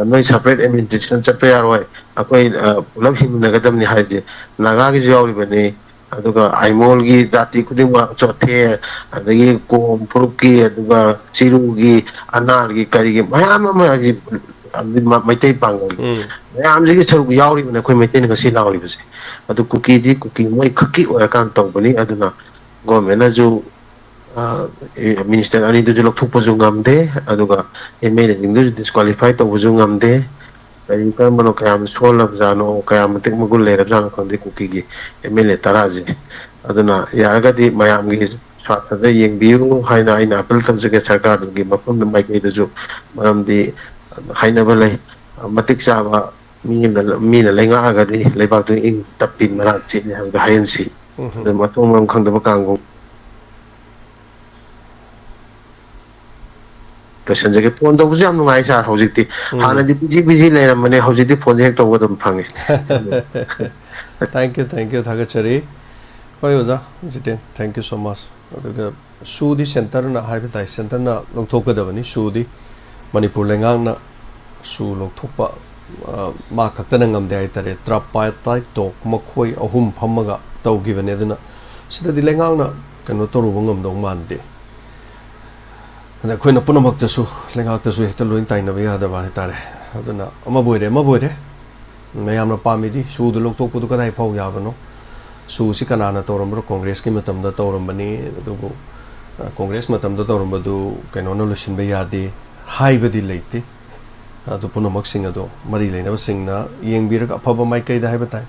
noi separate administration chat ya roi akoi pulab him na gadam ni ha je naga gi jaw ri bani aduga aimol gi dati kuding wa chothe adagi kom purki aduga chiru gi anal gi kari gi mayam ma gi maitai pangal mayam ji charu yauri bane khoi maitai na si lauri base adu kuki di kuki moi khaki ora kan tong bani aduna government na ju minister ani du lok thuk paju ngamde aduga MLA du disqualify to paju ngamde kai kan mano kayam solab jano kayam tik magul le jano kan de kuki gi MLA taraji aduna ya ga di mayam gi ꯁꯥꯇ꯭ꯔꯗ ꯌꯦꯡꯕꯤꯌꯨ ꯍꯥꯏꯅ ꯑꯩꯅ appeal ꯇꯧꯖꯒꯦ ꯁꯔꯀꯥꯔꯒꯤ ꯃꯐꯝꯗ ꯃꯥꯏꯀꯩꯗꯁꯨ ꯃꯔꯝꯗꯤ ꯍꯥꯏꯅꯕ ꯂꯩ ꯃꯇꯤꯛ ꯆꯥꯕ ꯃꯤꯅ ꯂꯩꯉꯥꯛꯑꯒꯗꯤ ꯂꯩꯕꯥꯛꯇꯨ ꯏꯪ ꯇꯞꯄꯤ ꯃꯔꯥꯡ ꯆꯦꯠꯅꯤ ꯍꯥꯏꯕꯗꯣ ꯍꯥꯏꯍꯟꯁꯤ ꯑꯗꯨ ꯃꯊꯣꯡ ꯃꯔꯝ ꯈꯪꯗꯕ ꯀꯥꯡꯕꯨ ꯂꯣꯏꯁꯟꯖꯒꯦ ꯐꯣꯟ ꯇꯧꯕꯁꯨ ꯌꯥꯝ ꯅꯨꯡꯉꯥꯏ ꯁꯥꯔ ꯍꯧꯖꯤꯛꯇꯤ ꯍꯥꯟꯅꯗꯤ ꯕꯤꯖꯤ ꯂꯩꯔꯝꯕꯅꯦ ꯍꯧꯖꯤꯛꯇꯤ ꯐꯣꯟꯁꯦ ꯍꯦꯛ ꯇꯧꯕ ꯑꯗꯨꯝ ꯐꯪꯉꯦ ꯊꯦꯡꯛ ꯌू ꯊꯥꯒꯠꯆꯔꯤ ꯍꯣꯏ ꯑꯣꯖꯥ ꯖꯤꯇꯦꯟ ꯊꯦꯡꯛ ꯌू ꯁꯣ ꯃꯆ ꯑꯗꯨꯒ ꯁꯨꯗꯤ ꯁꯦꯟꯇꯔꯅ ꯍꯥꯏꯕ ꯇꯥꯏ ꯁꯦꯟꯇꯔꯅ ꯂꯧꯊꯣꯛꯀꯗꯕꯅꯤ ꯁꯨꯗꯤ ꯃꯅꯤꯄꯨꯔ ꯂꯩꯉꯥꯛꯅ ꯁꯨ ꯂꯧꯊꯣꯛꯄ ꯃꯥ ꯈꯛꯇꯅ ꯉꯝꯗꯦ ꯍꯥꯏꯇꯥꯔꯦ ꯇ꯭ꯔꯥꯄꯥꯏ ꯇꯣꯛ ꯃꯈꯣꯏ ꯑꯍꯨꯝ ꯐꯝꯃꯒ ꯇꯧꯈꯤꯕꯅꯦ ꯑꯗꯨꯅ ꯁꯤꯗꯗꯤ ꯂꯩꯉꯥꯛꯅ ꯀꯩꯅꯣ ꯇꯧꯔꯨꯕ ꯉꯝꯗꯧ ꯃꯥꯟꯗꯦ ꯑꯗ ꯑꯩꯈꯣꯏꯅ ꯄꯨꯝꯅꯃꯛꯇꯁꯨ ꯂꯩꯉꯥꯛꯇꯁꯨ ꯍꯦꯛꯇ ꯂꯣꯏ ꯇꯥꯏꯅꯕ ꯌꯥꯗꯕ ꯍꯥꯏꯇꯥꯔꯦ ꯑꯗꯨꯅ ꯑꯃꯕꯨ ꯑꯣꯏꯔꯦ ꯃꯌꯥꯝꯅ ꯄꯥꯝꯃꯤꯗꯤ ꯁꯨꯗ ꯂꯧꯊꯣꯛꯄꯗꯨ ꯀꯗꯥꯏ ꯐꯥꯎ ꯌꯥꯕꯅꯣ ꯁꯨꯁꯤ ꯀꯅꯥꯅ ꯇꯧꯔꯝꯕ꯭ꯔꯣ ꯀꯣꯡꯒ꯭ꯔꯦꯁꯀꯤ ꯃꯇꯝꯗ ꯇꯧꯔꯝꯕꯅꯤ ꯑꯗꯨꯕꯨ ꯀꯣꯡꯒ꯭ꯔꯦꯁ ꯃꯇꯝꯗ ꯇꯧꯔꯝꯕꯗꯨ ꯀꯩꯅꯣꯅ ꯂꯣꯏꯁꯤꯟꯕ ꯌꯥꯗꯦ ꯍꯥꯏꯕꯗꯤ ꯂꯩꯇꯦ ꯑꯗꯨ ꯄꯨꯝꯅꯃꯛꯁꯤꯡ ꯑꯗꯣ ꯃꯔꯤ ꯂꯩꯅꯕꯁꯤꯡꯅ ꯌꯦꯡꯕꯤꯔꯒ ꯑꯐꯕ ꯃꯥꯏꯀꯩꯗ ꯍꯥꯏꯕ ꯇꯥꯏ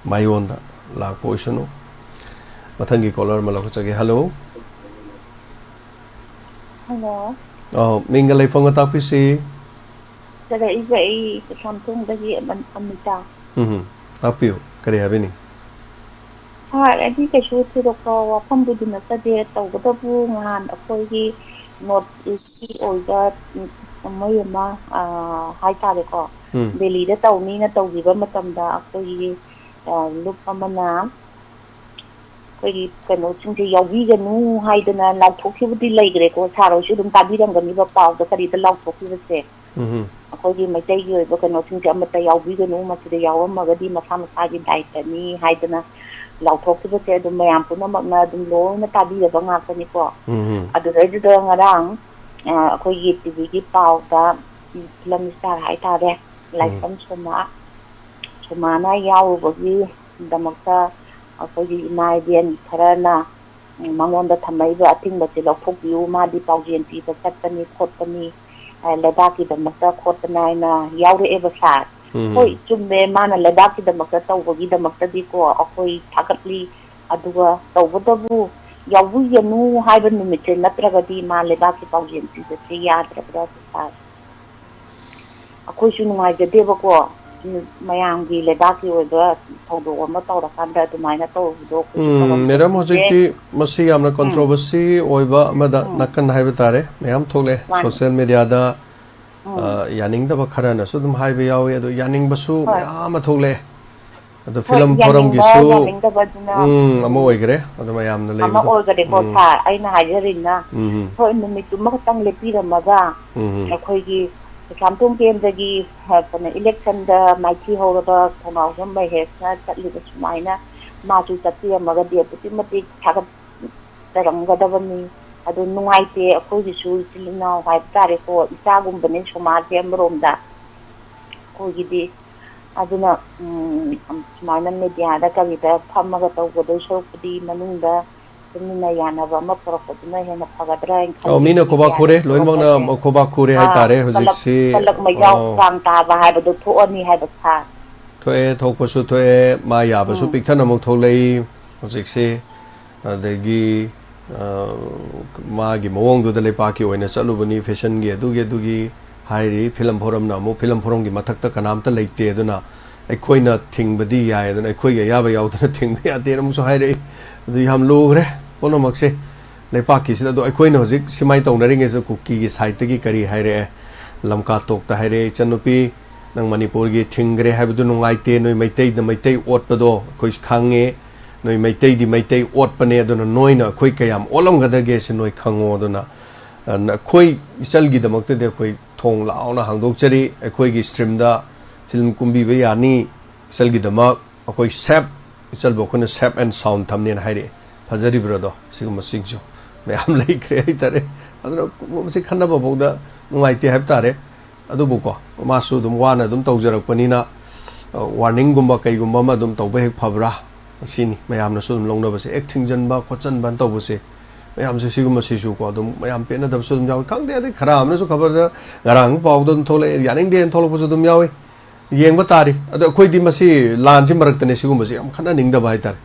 ꯃꯥꯏꯌꯣꯟꯗ ꯂꯥꯛꯄ ꯑꯣꯏꯁꯅꯨ ꯃꯊꯪꯒꯤ ꯀꯣꯂꯔ ꯑꯃ ꯂꯧꯈꯠꯆꯒꯦ ꯍꯜꯂꯣ Hello. ꯃꯤꯡꯒ ꯂꯩꯐꯝꯒ ꯇꯥꯛꯄꯤꯁꯤ ꯁꯤꯗ ꯑꯩ ꯁꯝꯊꯣꯡꯗꯒꯤ ꯑꯃꯤꯇꯥ ꯇꯥꯛꯄꯤꯌꯨ ꯀꯔꯤ ꯍꯥꯏꯕꯤꯅꯤ ꯑꯩꯗꯤ ꯀꯩꯁꯨ ꯊꯣꯏꯗꯣꯛꯄ ꯋꯥꯐꯝꯕꯨꯗꯤ ꯅꯠꯆꯗꯦ ꯇꯧꯕꯇꯕꯨ ꯅꯍꯥꯟ ꯑꯩꯈꯣꯏꯒꯤ ꯅꯣꯔꯠ ꯏꯁꯀꯤ ꯑꯣꯏꯕ ꯃꯣꯏ ꯑꯃ ꯍꯥꯏꯇꯥꯔꯦꯀꯣ ꯗꯦꯜꯂꯤꯗ ꯇꯧꯅꯤꯅ ꯇꯧꯈꯤꯕ ꯃꯇꯝꯗ ꯑꯩꯈꯣꯏꯒꯤ ꯂꯨꯞ ꯑꯃꯅ ꯑꯩꯈꯣꯏꯒꯤ ꯀꯩꯅꯣꯁꯤꯡꯁꯦ ꯌꯥꯎꯕꯤꯒꯅꯨ ꯍꯥꯏꯗꯅ ꯂꯥꯎꯊꯣꯛꯈꯤꯕꯗꯤ ꯂꯩꯈ꯭ꯔꯦꯀꯣ ꯁꯥꯔꯣꯏꯁꯨ ꯑꯗꯨꯝ ꯇꯥꯕꯤꯔꯝꯒꯅꯤꯕ ꯄꯥꯎꯗ ꯀꯔꯤꯗ ꯂꯥꯎꯊꯣꯛꯈꯤꯕꯁꯦ ꯑꯩꯈꯣꯏꯒꯤ ꯃꯩꯇꯩꯒꯤ ꯑꯣꯏꯕ ꯀꯩꯅꯣꯁꯤꯡꯁꯦ ꯑꯃꯠꯇ ꯌꯥꯎꯕꯤꯒꯅꯨ ꯃꯁꯤꯗ ꯌꯥꯎꯔꯝꯃꯒꯗꯤ ꯃꯁꯥ ꯃꯁꯥꯒꯤ ꯗꯥꯏꯇꯅꯤ ꯍꯥꯏꯗꯅ ꯂꯥꯎꯊꯣꯛꯈꯤꯕꯁꯦ ꯑꯗꯨꯝ ꯃꯌꯥꯝ ꯄꯨꯝꯅꯃꯛꯅ ꯑꯗꯨꯝ ꯂꯣꯏꯅ ꯇꯥꯕꯤꯔꯕ ꯉꯥꯛꯇꯅꯤꯀꯣ ꯑꯗꯨꯗꯩꯗꯨꯗ ꯉꯔꯥꯡ ꯑꯩꯈꯣꯏꯒꯤ ꯇꯤꯚꯤꯒꯤ ꯄꯥꯎꯗ ꯐꯤꯂꯝ ꯏꯁꯇꯥꯔ ꯍꯥꯏꯇꯥꯔꯦ ꯂꯥꯏꯁ꯭ꯔꯝ ꯁꯣꯃꯥꯅ ꯌꯥꯎꯔꯨꯕꯒꯤꯗꯃꯛꯇ ꯑꯩꯈꯣꯏꯒꯤ ꯏꯃꯥ ꯏꯕꯦꯟ ꯈꯔꯅ ꯃꯉꯣꯟꯗ ꯊꯝꯃꯛꯏꯕ ꯑꯊꯤꯡꯕꯁꯦ ꯂꯧꯊꯣꯛꯄꯤꯌꯨ ꯃꯥꯗꯤ ꯄꯥꯎꯖꯦꯜ ꯄꯤꯕ ꯆꯠꯄꯅꯤ ꯈꯣꯠꯄꯅꯤ ꯂꯩꯕꯥꯛꯀꯤꯗꯃꯛꯇ ꯈꯣꯠꯇꯅ ꯍꯥꯏꯅ ꯌꯥꯎꯔꯛꯑꯦꯕ ꯁꯥꯔ ꯍꯣꯏ ꯆꯨꯝꯃꯦ ꯃꯥꯅ ꯂꯩꯕꯥꯛꯀꯤꯗꯃꯛꯇ ꯇꯧꯕꯒꯤꯗꯃꯛꯇꯗꯤꯀꯣ ꯑꯩꯈꯣꯏ ꯊꯥꯒꯠꯂꯤ ꯑꯗꯨꯒ ꯇꯧꯕꯇꯕꯨ ꯌꯥꯎꯕꯤꯒꯅꯨ ꯍꯥꯏꯕ ꯅꯨꯃꯤꯠꯁꯦ ꯅꯠꯇ꯭ꯔꯒꯗꯤ ꯃꯥ ꯂꯩꯕꯥꯛꯀꯤ ꯄꯥꯎꯖꯦꯜ ꯄꯤꯕꯁꯦ ꯌꯥꯗ꯭ꯔꯕ꯭ꯔꯥ ꯁꯥꯔ ꯑꯩꯈꯣꯏꯁꯨ ꯅꯨꯡꯉꯥꯏꯖꯗꯦꯕꯀோ ꯃꯌꯥꯝꯒꯤ ꯂꯩꯕꯥꯛꯀꯤ ꯑꯣꯏꯕ ꯊꯧꯗꯣꯛ ꯑꯃ ꯇꯧꯔꯀꯥꯟꯗ ꯑꯗꯨꯃꯥꯏꯅ ꯇꯧꯕꯗꯣ ꯃꯦꯗꯥꯝ ꯍꯧꯖꯤꯛꯇꯤ ꯃꯁꯤ ꯌꯥꯝꯅ ꯀꯟꯇ꯭ꯔꯣꯚꯔꯁꯤ ꯑꯣꯏꯕ ꯑꯃꯗ ꯅꯥꯀꯟ ꯍꯥꯏꯕ ꯇꯥꯔꯦ ꯃꯌꯥꯝ ꯊꯣꯛꯂꯛꯑꯦ ꯁꯣꯁꯤꯌꯦꯜ ꯃꯦꯗꯤꯌꯥꯗ ꯌꯥꯅꯤꯡꯗꯕ ꯈꯔꯅꯁꯨ ꯑꯗꯨꯝ ꯍꯥꯏꯕ ꯌꯥꯎꯏ ꯑꯗꯣ ꯌꯥꯅꯤꯡꯕꯁꯨ ꯃꯌꯥꯝ ꯑꯃ ꯊꯣꯛꯂꯛꯑꯦ ꯑꯗꯣ ꯐꯤꯂꯝ ꯐꯣꯔꯝꯒꯤꯁꯨ ꯑꯃ ꯑꯣꯏꯈ꯭ꯔꯦ ꯑꯗꯣ ꯃꯌꯥꯝꯅ ꯑꯃ ꯂꯩꯕꯗꯣ ꯑꯣꯏꯈꯔꯦꯀꯣ ꯁꯥꯔ ꯑꯩꯅ ꯍꯥꯏꯖꯔꯤꯅ ꯍꯣꯏ ꯅꯨꯃꯤꯠꯇꯨꯃ ꯈꯛꯇꯪ ꯂꯦꯞꯄꯤꯔꯝꯃꯒ ꯑꯩꯈꯣꯏꯒꯤ ꯀꯩꯁꯥꯝꯊꯣꯡ ꯀꯦꯟꯗ꯭ꯔꯒꯤ ꯀꯩꯅꯣ ꯏꯂꯦꯛꯁꯟꯗ ꯃꯥꯏꯊꯤꯍꯧꯔꯕ ꯊꯧꯅꯥꯎꯖꯝ ꯃꯍꯦꯁꯅ ꯆꯠꯂꯤꯕ ꯁꯨꯃꯥꯏꯅ ꯃꯥꯁꯨ ꯆꯠꯄꯤꯔꯝꯃꯒꯗꯤ ꯑꯗꯨꯛꯀꯤ ꯃꯇꯤꯛ ꯊꯥꯒꯠꯆꯔꯝꯒꯗꯕꯅꯤ ꯑꯗꯨ ꯅꯨꯡꯉꯥꯏꯇꯦ ꯑꯩꯈꯣꯏꯒꯤꯁꯨ ꯏꯆꯤꯜ ꯏꯅꯥꯎ ꯍꯥꯏꯕ ꯇꯥꯔꯦꯀꯣ ꯏꯆꯥꯒꯨꯝꯕꯅꯤ ꯁꯣꯃꯥꯖꯁꯦ ꯑꯃꯔꯣꯝꯗ ꯑꯩꯈꯣꯏꯒꯤꯗꯤ ꯑꯗꯨꯅ ꯁꯨꯃꯥꯏꯅ ꯃꯦꯗꯤꯌꯥꯗ ꯀꯔꯤꯗ ꯐꯝꯃꯒ ꯇꯧꯒꯗꯣꯏ ꯁꯔꯨꯛꯄꯨꯗꯤ ꯃꯅꯨꯡꯗ ꯇꯨꯃꯤꯟꯅ ꯌꯥꯅꯕ ꯑꯃ ꯄꯨꯔꯛꯄꯗꯨꯅ ꯍꯦꯟꯅ ꯐꯒꯗ꯭ꯔꯥ ꯍꯥꯏꯅ ꯈꯜꯂꯤ ꯃꯤꯅ ꯈꯨꯕꯥꯛ ꯈꯨꯔꯦ ꯂꯣꯏꯅꯃꯛꯅ ꯈꯨꯕꯥꯛ ꯈꯨꯔꯦ ꯍꯥꯏꯇꯥꯔꯦ ꯍꯧꯖꯤꯛꯁꯤ ꯀꯂꯛ ꯃꯩꯖꯥꯎ ꯀꯥꯡ ꯇꯥꯕ ꯍꯥꯏꯕꯗꯣ ꯊꯣꯛꯑꯅꯤ ꯍꯥꯏꯕ ꯁꯥꯔ ꯊꯣꯛꯑꯦ ꯊꯣꯛꯄꯁꯨ ꯊꯣꯛꯑꯦ ꯃꯥ ꯌꯥꯕꯁꯨ ꯄꯤꯛꯊꯟ ꯑꯃꯨꯛ ꯊꯣꯛꯂꯛꯏ ꯍꯧꯖꯤꯛꯁꯤ ꯑꯗꯒꯤ ꯃꯥꯒꯤ ꯃꯑꯣꯡꯗꯨꯗ ꯂꯩꯄꯥꯛꯀꯤ ꯑꯣꯏꯅ ꯆꯠꯂꯨꯕꯅꯤ ꯐꯦꯁꯟꯒꯤ ꯑꯗꯨꯒꯤ ꯍꯥꯏꯔꯤ ꯐꯤꯂꯝ ꯐꯣꯔꯝꯅ ꯑꯃꯨꯛ ꯐꯤꯂꯝ ꯐꯣꯔꯝꯒꯤ ꯃꯊꯛꯇ ꯀꯅꯥꯝꯇ ꯂꯩꯇꯦ ꯑꯗꯨꯅ ꯑꯩꯈꯣꯏꯅ ꯊꯤꯡꯕꯗꯤ ꯌꯥꯏ ꯑꯗꯨꯅ ꯑꯩꯈꯣꯏꯒꯤ ꯑꯌꯥꯕ ꯌꯥꯎꯗꯅ ꯊꯤꯡꯕ ꯌꯥꯗꯦꯅ ꯑꯃꯨꯛꯁꯨ ꯍꯥꯏꯔꯛꯏ ꯑꯗꯨ ꯌꯥꯝ ꯂꯨꯈ꯭ꯔꯦ ꯄꯨꯝꯅꯃꯛꯁꯦ ꯂꯩꯄꯥꯛꯀꯤꯁꯤꯗ ꯑꯗꯣ ꯑꯩꯈꯣꯏꯅ ꯍꯧꯖꯤꯛ ꯁꯤꯃꯥꯏ ꯇꯧꯅꯔꯤꯉꯩꯁꯤꯗ ꯀꯨꯀꯤꯒꯤ ꯁꯥꯏꯠꯇꯒꯤ ꯀꯔꯤ ꯍꯥꯏꯔꯛꯑꯦ ꯂꯝꯀꯥ ꯇꯣꯛꯇ ꯍꯥꯏꯔꯛꯑꯦ ꯏꯆꯟꯅꯨꯄꯤ ꯅꯪ ꯃꯅꯤꯄꯨꯔꯒꯤ ꯊꯤꯡꯈ꯭ꯔꯦ ꯍꯥꯏꯕꯗꯨ ꯅꯨꯡꯉꯥꯏꯇꯦ ꯅꯣꯏ ꯃꯩꯇꯩꯗ ꯃꯩꯇꯩ ꯑꯣꯠꯄꯗꯣ ꯑꯩꯈꯣꯏ ꯈꯪꯉꯦ ꯅꯣꯏ ꯃꯩꯇꯩꯗꯤ ꯃꯩꯇꯩ ꯑꯣꯠꯄꯅꯦ ꯑꯗꯨꯅ ꯅꯣꯏꯅ ꯑꯩꯈꯣꯏ ꯀꯌꯥꯝ ꯑꯣꯠꯂꯝꯒꯗꯒꯦ ꯁꯤ ꯅꯣꯏ ꯈꯪꯉꯣ ꯑꯗꯨꯅ ꯑꯩꯈꯣꯏ ꯏꯆꯜꯒꯤꯗꯃꯛꯇꯗꯤ ꯑꯩꯈꯣꯏ ꯊꯣꯡ ꯂꯥꯎꯅ ꯍꯥꯡꯗꯣꯛꯆꯔꯤ ꯑꯩꯈꯣꯏꯒꯤ ꯁ꯭ꯇ꯭ꯔꯤꯝꯗ ꯐꯤल्म ꯀꯨꯝꯕꯤꯕ ꯌꯥꯅꯤ ꯏꯆꯜꯒꯤꯗꯃꯛ ꯑꯩꯈꯣꯏ ꯁꯦꯞ ꯏꯆꯜꯕꯨ ꯑꯩꯈꯣꯏꯅ ꯁꯦꯞ ꯑꯦꯟ ꯁꯥꯎꯟ ꯊꯝꯅꯦꯅ ꯍꯥꯏꯔꯛꯑꯦ ꯐꯖꯔꯤꯕ꯭ꯔꯥꯗꯣ ꯁꯤꯒꯨꯝꯕꯁꯤꯡꯁꯨ ꯃꯌꯥꯝ ꯂꯩꯈ꯭ꯔꯦ ꯍꯥꯏꯇꯥꯔꯦ ꯑꯗꯨꯅ ꯃꯁꯤ ꯈꯟꯅꯕ ꯐꯥꯎꯗ ꯅꯨꯡꯉꯥꯏꯇꯦ ꯍꯥꯏꯕ ꯇꯥꯔꯦ ꯑꯗꯨꯕꯨꯀꯣ मासु दुम वाना दुम तौजरकपनिना वार्निंग गुम्बा कईगुम्बा मा दुम तौबा हेक फबरा सिनी मयामना सु दुम लौनबसे एक थिंगजनबा खोचनबा तौबसे मयामसे सिगुम्बा सिसु को दुम मयाम पेना दबसु दुम याव खंगदे अदे खरा हमनसु खबर द गरांग पाव दुम थोले यानिंग दे थोलपसु दुम यावे येंबा तारी अदो खोइदि मसी लानसि मरक्तने सिगुम्बसे याम खना निंगदबा हाइतार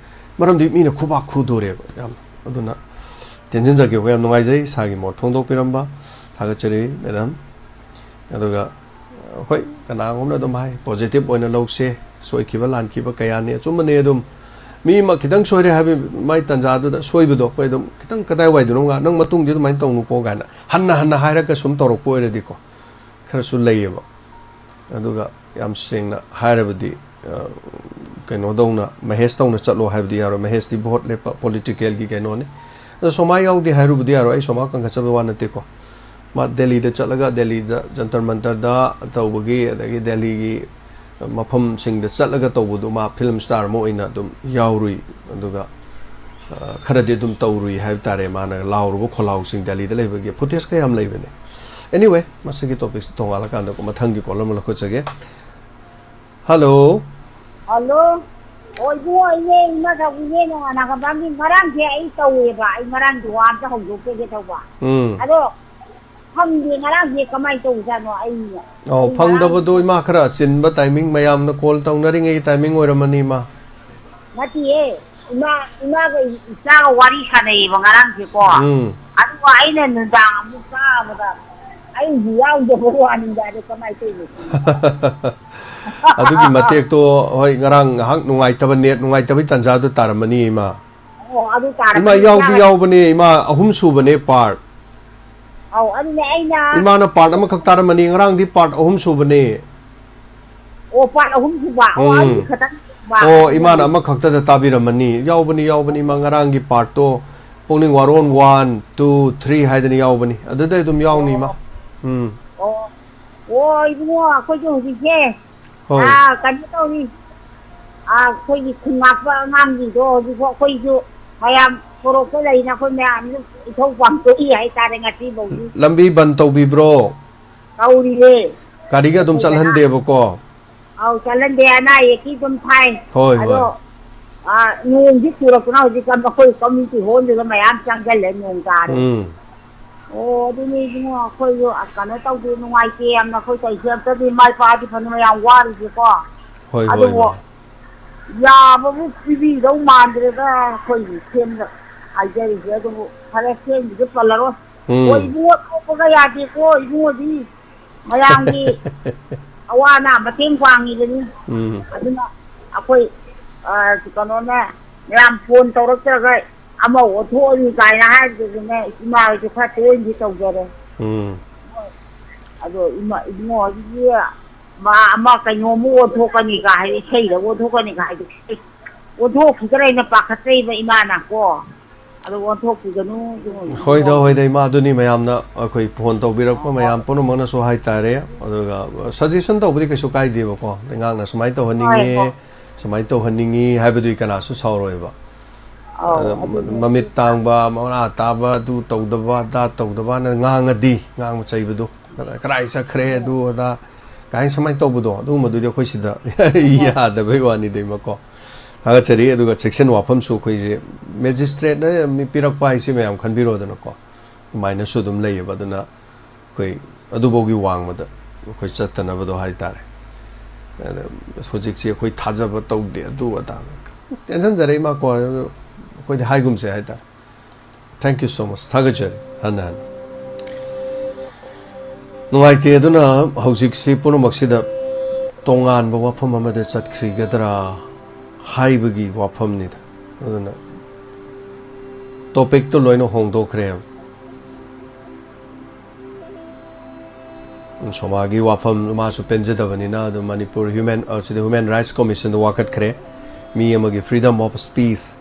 मरमदि मीना खुबा खुदोरे याम अदुना ꯇꯦꯟꯁꯤꯟ ꯖꯒꯦ ꯌꯥꯝ ꯅꯨꯡꯉꯥꯏꯖꯩ ꯏꯁꯥꯒꯤ ꯃꯣꯠ ꯐꯣꯡꯗꯣꯛꯄꯤꯔꯝꯕ ꯊꯥꯒꯠꯆꯔꯤ ꯃꯦꯗꯥꯝ ꯑꯗꯨꯒ ꯍꯣꯏ ꯀꯅꯥꯒꯨꯝꯕꯅ ꯑꯗꯨꯝ ꯍꯥꯏ ꯄꯣꯖꯤꯇꯤꯕ ꯑꯣꯏꯅ ꯂꯧꯁꯦ ꯁꯣꯏꯈꯤꯕ ꯂꯥꯟꯈꯤꯕ ꯀꯌꯥꯅꯤ ꯑꯆꯨꯝꯕꯅꯤ ꯑꯗꯨꯝ ꯃꯤ ꯑꯃ ꯈꯤꯇꯪ ꯁꯣꯏꯔꯦ ꯍꯥꯏꯕ ꯃꯥꯏ ꯇꯟꯖꯥꯗꯨꯗ ꯁꯣꯏꯕꯗꯣ ꯑꯩꯈꯣꯏ ꯑꯗꯨꯝ ꯈꯤꯇꯪ ꯀꯗꯥꯏꯋꯥꯏꯗꯅꯣ ꯅꯪ ꯃꯇꯨꯡꯗꯤ ꯑꯗꯨꯃꯥꯏꯅ ꯇꯧꯅꯨꯀꯣ ꯀꯥꯏꯅ ꯍꯟꯅ ꯍꯥꯏꯔꯒ ꯁꯨꯝ ꯇꯧꯔꯛꯄ ꯑꯣꯏꯔꯗꯤꯀꯣ ꯈꯔꯁꯨ ꯂꯩꯌꯦꯕ ꯑꯗꯨꯒ ꯌꯥꯝ ꯁꯦꯡꯅ ꯍꯥꯏꯔꯕꯗꯤ ꯀꯩꯅꯣꯗꯧꯅ ꯃꯍꯦꯁ ꯇꯧꯅ ꯆꯠꯂꯣ ꯍꯥꯏꯕꯗꯤ ꯌꯥꯔꯣꯏ ꯃꯍꯦꯁꯇꯤ ꯚꯣꯠ ꯂꯦꯞꯄ ꯄꯣꯂꯤꯇꯤꯀꯦꯜꯒꯤ ꯀꯩꯅꯣꯅꯤ ꯑꯗꯣ ꯁꯣꯃꯥ ꯌꯥꯎꯗꯦ ꯍꯥꯏꯔꯨꯕꯗꯤ ꯌꯥꯔꯣꯏ ꯑꯩ ꯁꯣꯃꯥ ꯀꯟꯈꯠꯆꯕ ꯋꯥ ꯅꯠꯇꯦꯀꯣ ꯃꯥ ꯗꯦꯜꯂꯤꯗ ꯆꯠꯂꯒ ꯗꯦꯜꯂꯤꯗ ꯖꯟꯇꯔ ꯃꯟꯇꯔꯗ ꯇꯧꯕꯒꯤ ꯑꯗꯒꯤ ꯗꯦꯜꯂꯤꯒꯤ ꯃꯐꯝꯁꯤꯡꯗ ꯆꯠꯂꯒ ꯇꯧꯕꯗꯣ ꯃꯥ ꯐꯤꯂꯝ ꯁ꯭ꯇꯥꯔ ꯑꯃ ꯑꯣꯏꯅ ꯑꯗꯨꯝ ꯌꯥꯎꯔꯨꯏ ꯑꯗꯨꯒ ꯈꯔꯗꯤ ꯑꯗꯨꯝ ꯇꯧꯔꯨꯏ ꯍꯥꯏꯕ ꯇꯥꯔꯦ ꯃꯥꯅ ꯂꯥꯎꯔꯨꯕ ꯈꯣꯜꯂꯥꯎꯁꯤꯡ ꯗꯦꯜꯂꯤꯗ ꯂꯩꯕꯒꯤ ꯐꯨꯇꯦꯖ ꯀꯌꯥꯝ ꯂꯩꯕꯅꯦ anyway ꯃꯁꯤꯒꯤ ꯇꯣꯄꯤꯛꯁꯤ ꯇꯣꯡꯉꯥꯜꯂꯀꯥꯟꯗ ꯃꯊꯪꯒꯤ ꯀꯣꯜ ꯑꯃ ꯂꯧꯈꯠꯆꯒꯦ ꯍꯜꯂꯣ ꯍꯜꯂꯣ ꯑꯣꯏꯕꯨ ꯑꯩꯅꯦ ꯏꯃꯥ ꯊꯧꯕꯤꯅꯦ ꯅꯣꯡꯉꯥꯟꯅꯒꯕꯒꯤ ꯉꯔꯥꯡꯁꯦ ꯑꯩ ꯇꯧꯋꯦꯕ ꯑꯩ ꯉꯔꯥꯡꯒꯤ ꯋꯥ ꯑꯝꯇ ꯍꯧꯗꯣꯛꯆꯒꯦ ꯇꯧꯕ ꯑꯗꯣ ꯐꯪꯗꯦ ꯉꯔꯥꯡꯁꯦ ꯀꯃꯥꯏꯅ ꯇꯧꯖꯥꯠꯅꯣ ꯑꯩ ꯐꯪꯗꯕꯗꯣ ꯏꯃꯥ ꯈꯔ ꯆꯤꯟꯕ ꯇꯥꯏꯃꯤꯡ ꯃꯌꯥꯝꯅ ꯀꯣꯜ ꯇꯧꯅꯔꯤꯉꯩ ꯇꯥꯏꯃꯤꯡ ꯑꯣꯏꯔꯝꯃꯅꯤ ꯏꯃꯥ ꯅꯠꯇꯦꯌꯦ ꯏꯃꯥꯒ ꯏꯆꯥꯒ ꯋꯥꯔꯤ ꯁꯥꯟꯅꯩꯌꯦꯕ ꯉꯔꯥꯡꯁꯦꯀꯣ ꯑꯗꯨꯒ ꯑꯩꯅ ꯅꯨꯡꯗꯥꯡ ꯑꯃꯨꯛ ꯇꯥꯕꯗ ꯑꯩꯗꯤ ꯌꯥꯎꯗꯕ ꯋꯥꯅꯤꯗ ꯑꯗꯣ ꯀꯃꯥꯏꯅ ꯇꯧꯔꯤꯅꯣ ꯑꯗꯨꯒꯤ ꯃꯇꯦꯛꯇꯣ ꯍꯣꯏ ꯉꯔꯥꯡ ꯉꯥꯏꯍꯥꯛ ꯅꯨꯡꯉꯥꯏꯇꯕ ꯅꯦꯠ ꯅꯨꯡꯉꯥꯏꯇꯕꯒꯤ ꯇꯥꯟꯖꯥꯗꯨ ꯇꯥꯔꯝꯃꯅꯤ ꯏꯃꯥ ꯑꯗꯨ ꯏꯃꯥ ꯌꯥꯎꯗꯤ ꯌꯥꯎꯕꯅꯦ ꯏꯃꯥ ꯑꯍꯨꯝ ꯁꯨꯕꯅꯦ ꯄꯥꯔꯠ ꯑꯗꯨꯅꯦ ꯑꯩꯅ ꯏꯃꯥꯅ ꯄꯥꯔꯠ ꯑꯃꯈꯛ ꯇꯥꯔꯝꯃꯅꯤ ꯉꯔꯥꯡꯗꯤ ꯄꯥꯔꯠ ꯑꯍꯨꯝ ꯁꯨꯕꯅꯦ ꯄꯥꯔꯠ ꯑꯍꯨꯝ ꯁꯨꯕ ꯑꯩꯗꯤ ꯈꯇꯪ ꯏꯃꯥꯅ ꯑꯃꯈꯛꯇꯗ ꯇꯥꯕꯤꯔꯝꯃꯅꯤ ꯌꯥꯎꯕꯅꯤ ꯏꯃꯥ ꯉꯔꯥꯡꯒꯤ ꯄꯥꯔꯠꯇꯣ ꯄꯨꯛꯅꯤꯡ ꯋꯥꯔꯣꯟ 1 2 3 ꯍꯥꯏꯗꯅ ꯌꯥꯎꯕꯅꯤ ꯑꯗꯨꯗꯩ ꯑꯗꯨꯝ ꯌꯥꯎꯅꯤ ꯏꯃꯥ ꯏꯕꯨꯡꯉꯣ ꯑꯩꯈꯣꯏꯁꯨ ꯍꯧꯖꯤꯛꯁꯦ ꯍꯣꯏ ꯀꯩꯅꯣ ꯇꯧꯔꯤ ꯑꯩꯈꯣꯏꯒꯤ ꯈꯨꯟ ꯉꯥꯛꯄ ꯑꯉꯥꯡꯁꯤꯡꯗꯣ ꯍꯧꯖꯤꯛꯐꯥꯎ ꯑꯩꯈꯣꯏꯁꯨ ꯃꯌꯥꯝ ꯁꯣꯔꯣꯛꯇ ꯂꯩꯅ ꯑꯩꯈꯣꯏ ꯃꯌꯥꯝꯁꯨ ꯏꯊꯧ ꯄꯥꯡꯊꯣꯛꯏ ꯍꯥꯏꯇꯥꯔꯦ ꯉꯁꯤꯐꯥꯎꯗꯤ ꯂꯝꯕꯤ ꯕꯟ ꯇꯧꯕꯤꯕ꯭ꯔꯣ ꯇꯧꯔꯤꯌꯦ ꯒꯥꯔꯤꯒ ꯑꯗꯨꯝ ꯆꯠꯍꯟꯗꯦꯕꯀꯣ ꯆꯠꯍꯟꯗꯦ ꯑꯅꯥ ꯑꯌꯦꯛꯀꯤ ꯑꯗꯨꯝ ꯊꯥꯏ ꯍꯣꯏ ꯑꯗꯣ ꯅꯣꯡꯁꯤ ꯆꯨꯔꯛꯇꯨꯅ ꯍꯧꯖꯤꯛꯀꯥꯟ ꯑꯩꯈꯣꯏ ꯀꯝꯃ꯭ꯌꯨꯅꯤꯇꯤ ꯍꯣꯜꯗꯨꯗ ꯃꯌꯥꯝ ꯆꯪꯁꯤꯜꯂꯦ ꯅꯣꯡ ꯇꯥꯔꯦ ꯑꯗꯨꯅꯤ ꯏꯕꯨꯡꯉꯣ ꯑꯩꯈꯣꯏꯁꯨ ꯀꯩꯅꯣ ꯇꯧꯗꯦ ꯅꯨꯡꯉꯥꯏꯇꯦ ꯌꯥꯝꯅ ꯑꯩꯈꯣꯏ ꯇꯧꯔꯤꯁꯦ ꯑꯝꯇꯗꯤ ꯃꯥꯏ ꯄꯥꯛꯑꯗꯤ ꯐꯅ ꯃꯌꯥꯝ ꯋꯥꯔꯤꯁꯦꯀꯣ ꯍꯣꯏ ꯑꯗꯨꯕꯨ ꯌꯥꯕꯕꯨ ꯄꯤꯕꯤꯗꯧ ꯃꯥꯟꯗ꯭ꯔꯦꯗ ꯑꯩꯈꯣꯏꯒꯤ ꯁꯦꯝꯗ ꯍꯥꯏꯖꯔꯤꯁꯦ ꯑꯗꯨꯕꯨ ꯐꯔꯦ ꯁꯦꯝꯕꯤꯁꯨ ꯄꯜꯂꯔꯣꯏ ꯏꯕꯨꯡꯉꯣ ꯊꯣꯛꯄꯒ ꯌꯥꯗꯦꯀꯣ ꯏꯕꯨꯡꯉꯣꯗꯤ ꯃꯌꯥꯝꯒꯤ ꯑꯋꯥ ꯑꯅꯥ ꯃꯇꯦꯡ ꯄꯥꯡꯉꯤꯕꯅꯤ ꯑꯗꯨꯅ ꯑꯩꯈꯣꯏ ꯀꯩꯅꯣꯅꯦ ꯃꯌꯥꯝ ꯐꯣꯟ ꯇꯧꯔꯛꯇ꯭ꯔꯒ ꯑꯃ ꯑꯣꯟꯊꯣꯛꯑꯅꯤ ꯀꯥꯏꯅ ꯍꯥꯏꯕꯗꯨꯅꯦ ꯏꯃꯥ ꯍꯣꯏꯁꯨ ꯈꯔ ꯇꯣꯏꯅꯗꯤ ꯇꯧꯖꯔꯦ ꯑꯗꯣ ꯏꯕꯨꯡꯉꯣ ꯍꯧꯖꯤꯛꯀꯤ ꯑꯃ ꯀꯩꯅꯣꯃꯨꯛ ꯑꯣꯟꯊꯣꯛꯀꯅꯤꯒ ꯍꯥꯏꯗꯤ ꯏꯁꯩꯗ ꯑꯣꯟꯊꯣꯛꯀꯅꯤꯒ ꯍꯥꯏꯗꯤ ꯑꯣꯟꯊꯣꯛꯈꯤꯗ꯭ꯔꯥ ꯑꯩꯅ ꯄꯥꯈꯠꯆꯩꯕ ꯏꯃꯥꯅ ꯀꯣ ꯑꯗꯣ ꯑꯣꯟꯊꯣꯛꯈꯤꯒꯅꯨ ꯍꯣꯏꯗ ꯏꯃꯥ ꯑꯗꯨꯅꯤ ꯃꯌꯥꯝꯅ ꯑꯩꯈꯣꯏ ꯐꯣꯟ ꯇꯧꯕꯤꯔꯛꯄ ꯃꯌꯥꯝ ꯄꯨꯝꯅꯃꯛꯅꯁꯨ ꯍꯥꯏꯇꯥꯔꯦ ꯑꯗꯨꯒ ꯁꯖꯦꯁꯟ ꯇꯧꯕꯗꯤ ꯀꯩꯁꯨ ꯀꯥꯏꯗꯦꯕꯀꯣ ꯂꯩꯉꯥꯛꯅ ꯁꯨꯃꯥꯏꯅ ꯇꯧꯍꯟꯅꯤꯡꯉꯤ ꯁꯨꯃꯥꯏꯅ ꯇꯧꯍꯟꯅꯤꯡꯉꯤ ꯍꯥꯏꯕꯗꯨꯒꯤ ꯀꯅꯥꯁꯨ ꯁꯥꯎꯔꯣꯏꯕ ꯃꯃꯤꯠ ꯇꯥꯡꯕ ꯃꯅꯥ ꯇꯥꯕ ꯑꯗꯨ ꯇꯧꯗꯕ ꯑꯗꯥ ꯇꯧꯗꯕꯅ ꯉꯥꯡꯉꯗꯤ ꯉꯥꯡꯕ ꯆꯩꯕꯗꯣ ꯀꯗꯥꯏ ꯆꯠꯈ꯭ꯔꯦ ꯑꯗꯨ ꯑꯗꯥ ꯀꯥꯏꯅ ꯁꯨꯃꯥꯏꯅ ꯇꯧꯕꯗꯣ ꯑꯗꯨꯒꯨꯝꯕꯗꯨꯗꯤ ꯑꯩꯈꯣꯏ ꯁꯤꯗ ꯌꯥꯗꯕꯩ ꯋꯥꯅꯤꯗꯩꯃꯀꯣ ꯊꯥꯒꯠꯆꯔꯤ ꯑꯗꯨꯒ ꯆꯦꯛꯁꯤꯟ ꯋꯥꯐꯝꯁꯨ ꯑꯩꯈꯣꯏꯁꯦ ꯃꯦꯖꯤꯁꯇ꯭ꯔꯦꯠꯅ ꯄꯤꯔꯛꯄ ꯍꯥꯏꯁꯤ ꯃꯌꯥꯝ ꯈꯟꯕꯤꯔꯣꯗꯅꯀꯣ ꯑꯗꯨꯃꯥꯏꯅꯁꯨ ꯑꯗꯨꯝ ꯂꯩꯌꯦꯕ ꯑꯗꯨꯅ ꯑꯩꯈꯣই ꯑꯗꯨꯐꯥꯎꯒꯤ ꯋꯥꯡꯃꯗ ꯑꯩꯈꯣꯏ ꯆꯠꯇꯅꯕꯗꯣ ꯍꯥꯏꯇꯥꯔꯦ ꯍꯧꯖꯤꯛꯁꯤ ꯑꯩꯈꯣꯏ ꯊꯥꯖꯕ ꯇꯧꯗꯦ ꯑꯗꯨ ꯑꯗꯥ ꯇꯦꯟꯁꯟꯖꯔꯦ ꯏꯃꯥꯀꯣ ꯑꯩꯈꯣꯏꯗꯤ ꯍꯥꯏꯒꯨꯝꯁꯦ ꯍꯥꯏꯇꯥꯔꯦ ꯊꯦꯡꯛ ꯌꯨ ꯁꯣ ꯃꯆ ꯊꯥꯒꯠꯆꯔꯤ ꯍꯟꯅ ꯅꯨꯡꯉꯥꯏꯇꯦ ꯑꯗꯨꯅ ꯍꯧꯖꯤꯛꯁꯤ ꯄꯨꯝꯅꯃꯛꯁꯤꯗ ꯇꯣꯉꯥꯟꯕ ꯋꯥꯐꯝ ꯑꯃꯗ ꯆꯠꯈ꯭ꯔꯤꯒꯗ꯭ꯔꯥ ꯍꯥꯏꯕꯒꯤ ꯋꯥꯐꯝꯅꯤꯗ ꯑꯗꯨꯅ ꯇꯣꯄꯤꯛꯇꯣ ꯂꯣꯏꯅ ꯍꯣꯡꯗꯣꯛꯈ꯭ꯔꯦꯕ ꯁꯣꯃꯥꯒꯤ ꯋꯥꯐꯝ ꯃꯥꯁꯨ ꯄꯦꯟꯖꯗꯕꯅꯤꯅ ꯑꯗꯨꯝ ꯃꯅꯤꯄꯨꯔ ꯁꯤꯗ ꯍ꯭ꯌꯨꯃꯦꯟ ꯔꯥꯏꯠꯁ ꯀꯣꯃꯤꯁꯟꯗ ꯋꯥꯀꯠꯈ꯭ꯔꯦ ꯃꯤ ꯑꯃꯒꯤ ꯐ꯭ꯔꯤꯗꯝ ꯑꯣꯐ ꯁ꯭ꯄꯤꯁ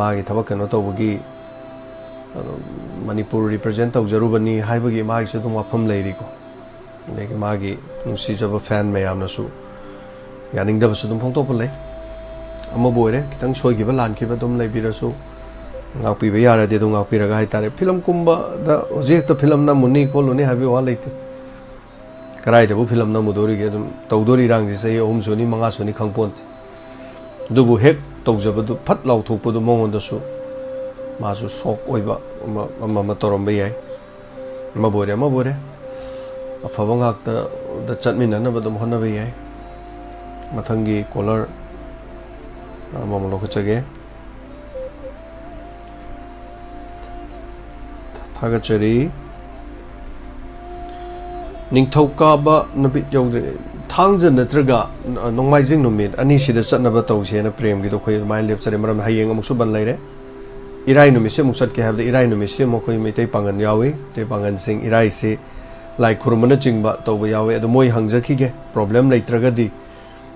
ꯃꯥꯒꯤ ꯊꯕꯛ ꯀꯩꯅꯣ ꯇꯧꯕꯒꯤ ꯃꯅꯤꯄꯨꯔ ꯔꯤꯄ꯭ꯔꯖꯦꯟ ꯇꯧꯖꯔꯨꯕꯅꯤ ꯍꯥꯏꯕꯒꯤ ꯃꯥꯒꯤꯁꯨ ꯑꯗꯨꯝ ꯋꯥꯐꯝ ꯂꯩꯔꯤꯀꯣ ꯑꯗꯒꯤ ꯃꯥꯒꯤ ꯅꯨꯡꯁꯤꯖꯕ ꯐꯦꯟ ꯃꯌꯥꯝꯅꯁꯨ ꯌꯥꯅꯤꯡꯗꯕꯁꯨ ꯑꯗꯨꯝ ꯐꯣꯡꯗꯣꯛꯄ ꯂꯩ ꯑꯃꯕꯨ ꯑꯣꯏꯔꯦ ꯈꯤꯇꯪ ꯁꯣꯏꯈꯤꯕ ꯂꯥꯟꯈꯤꯕ ꯑꯗꯨꯝ ꯂꯩꯕꯤꯔꯁꯨ ꯉꯥꯛꯄꯤꯕ ꯌꯥꯔꯗꯤ ꯑꯗꯨꯝ ꯉꯥꯛꯄꯤꯔꯒ ꯍꯥꯏꯇꯥꯔꯦ ꯐꯤꯂꯝ ꯀꯨꯝꯕꯗ ꯍꯧꯖꯤꯛ ꯍꯦꯛꯇ ꯐꯤꯂꯝ ꯅꯝꯃꯨꯅꯤ ꯈꯣꯠꯂꯨꯅꯤ ꯍꯥꯏꯕꯒꯤ ꯋꯥ ꯂꯩꯇꯦ ꯀꯗꯥꯏꯗꯕꯨ ꯐꯤꯂꯝ ꯅꯝꯃꯨꯗꯣꯔꯤꯒꯦ ꯑꯗꯨꯝ ꯇꯧꯗꯣꯔꯤ ꯏꯔꯥꯡꯁꯤ ꯆꯍꯤ 3 ꯁꯨꯅꯤ 5 ꯁꯨꯅꯤ ꯈꯪꯄꯣꯟꯇꯦ ꯑꯗꯨꯕꯨ ꯍꯦꯛ ꯇꯧꯖꯕꯗꯨ ꯐꯠ ꯂꯥꯎꯊꯣꯛꯄꯗꯨ ꯃꯉꯣꯟꯗꯁꯨ ꯃꯥꯁꯨ ꯁꯣꯛ ꯑꯣꯏꯕ ꯑꯃ ꯇꯧꯔꯝꯕ ꯌꯥꯏ ꯑꯃꯕꯨ ꯑꯣꯏꯔꯦ ꯑꯐꯕ ꯉꯥꯛꯇꯗ ꯆꯠꯃꯤꯟꯅꯅꯕ ꯑꯗꯨꯝ ꯍꯣꯠꯅꯕ ꯌꯥꯏ ꯃꯊꯪꯒꯤ ꯀꯣꯂꯔ ꯑꯃꯃꯨꯛ ꯂꯧꯈꯠꯆꯒꯦ Thagachari Ningthokaba Nabit Yodre Tangja Natraga Nongmaijing Numit Ani Shida Satnaba Tausi and a Prem Gido my lips are Maram Hayang Musuban later. Irai Numisi Musaki have the Irai Numisi Moko Mete Pangan Yawe, Te Pangan Sing Irai say like Kurumana Jingba Toba Yawe, the Moy Hangzaki problem like Tragadi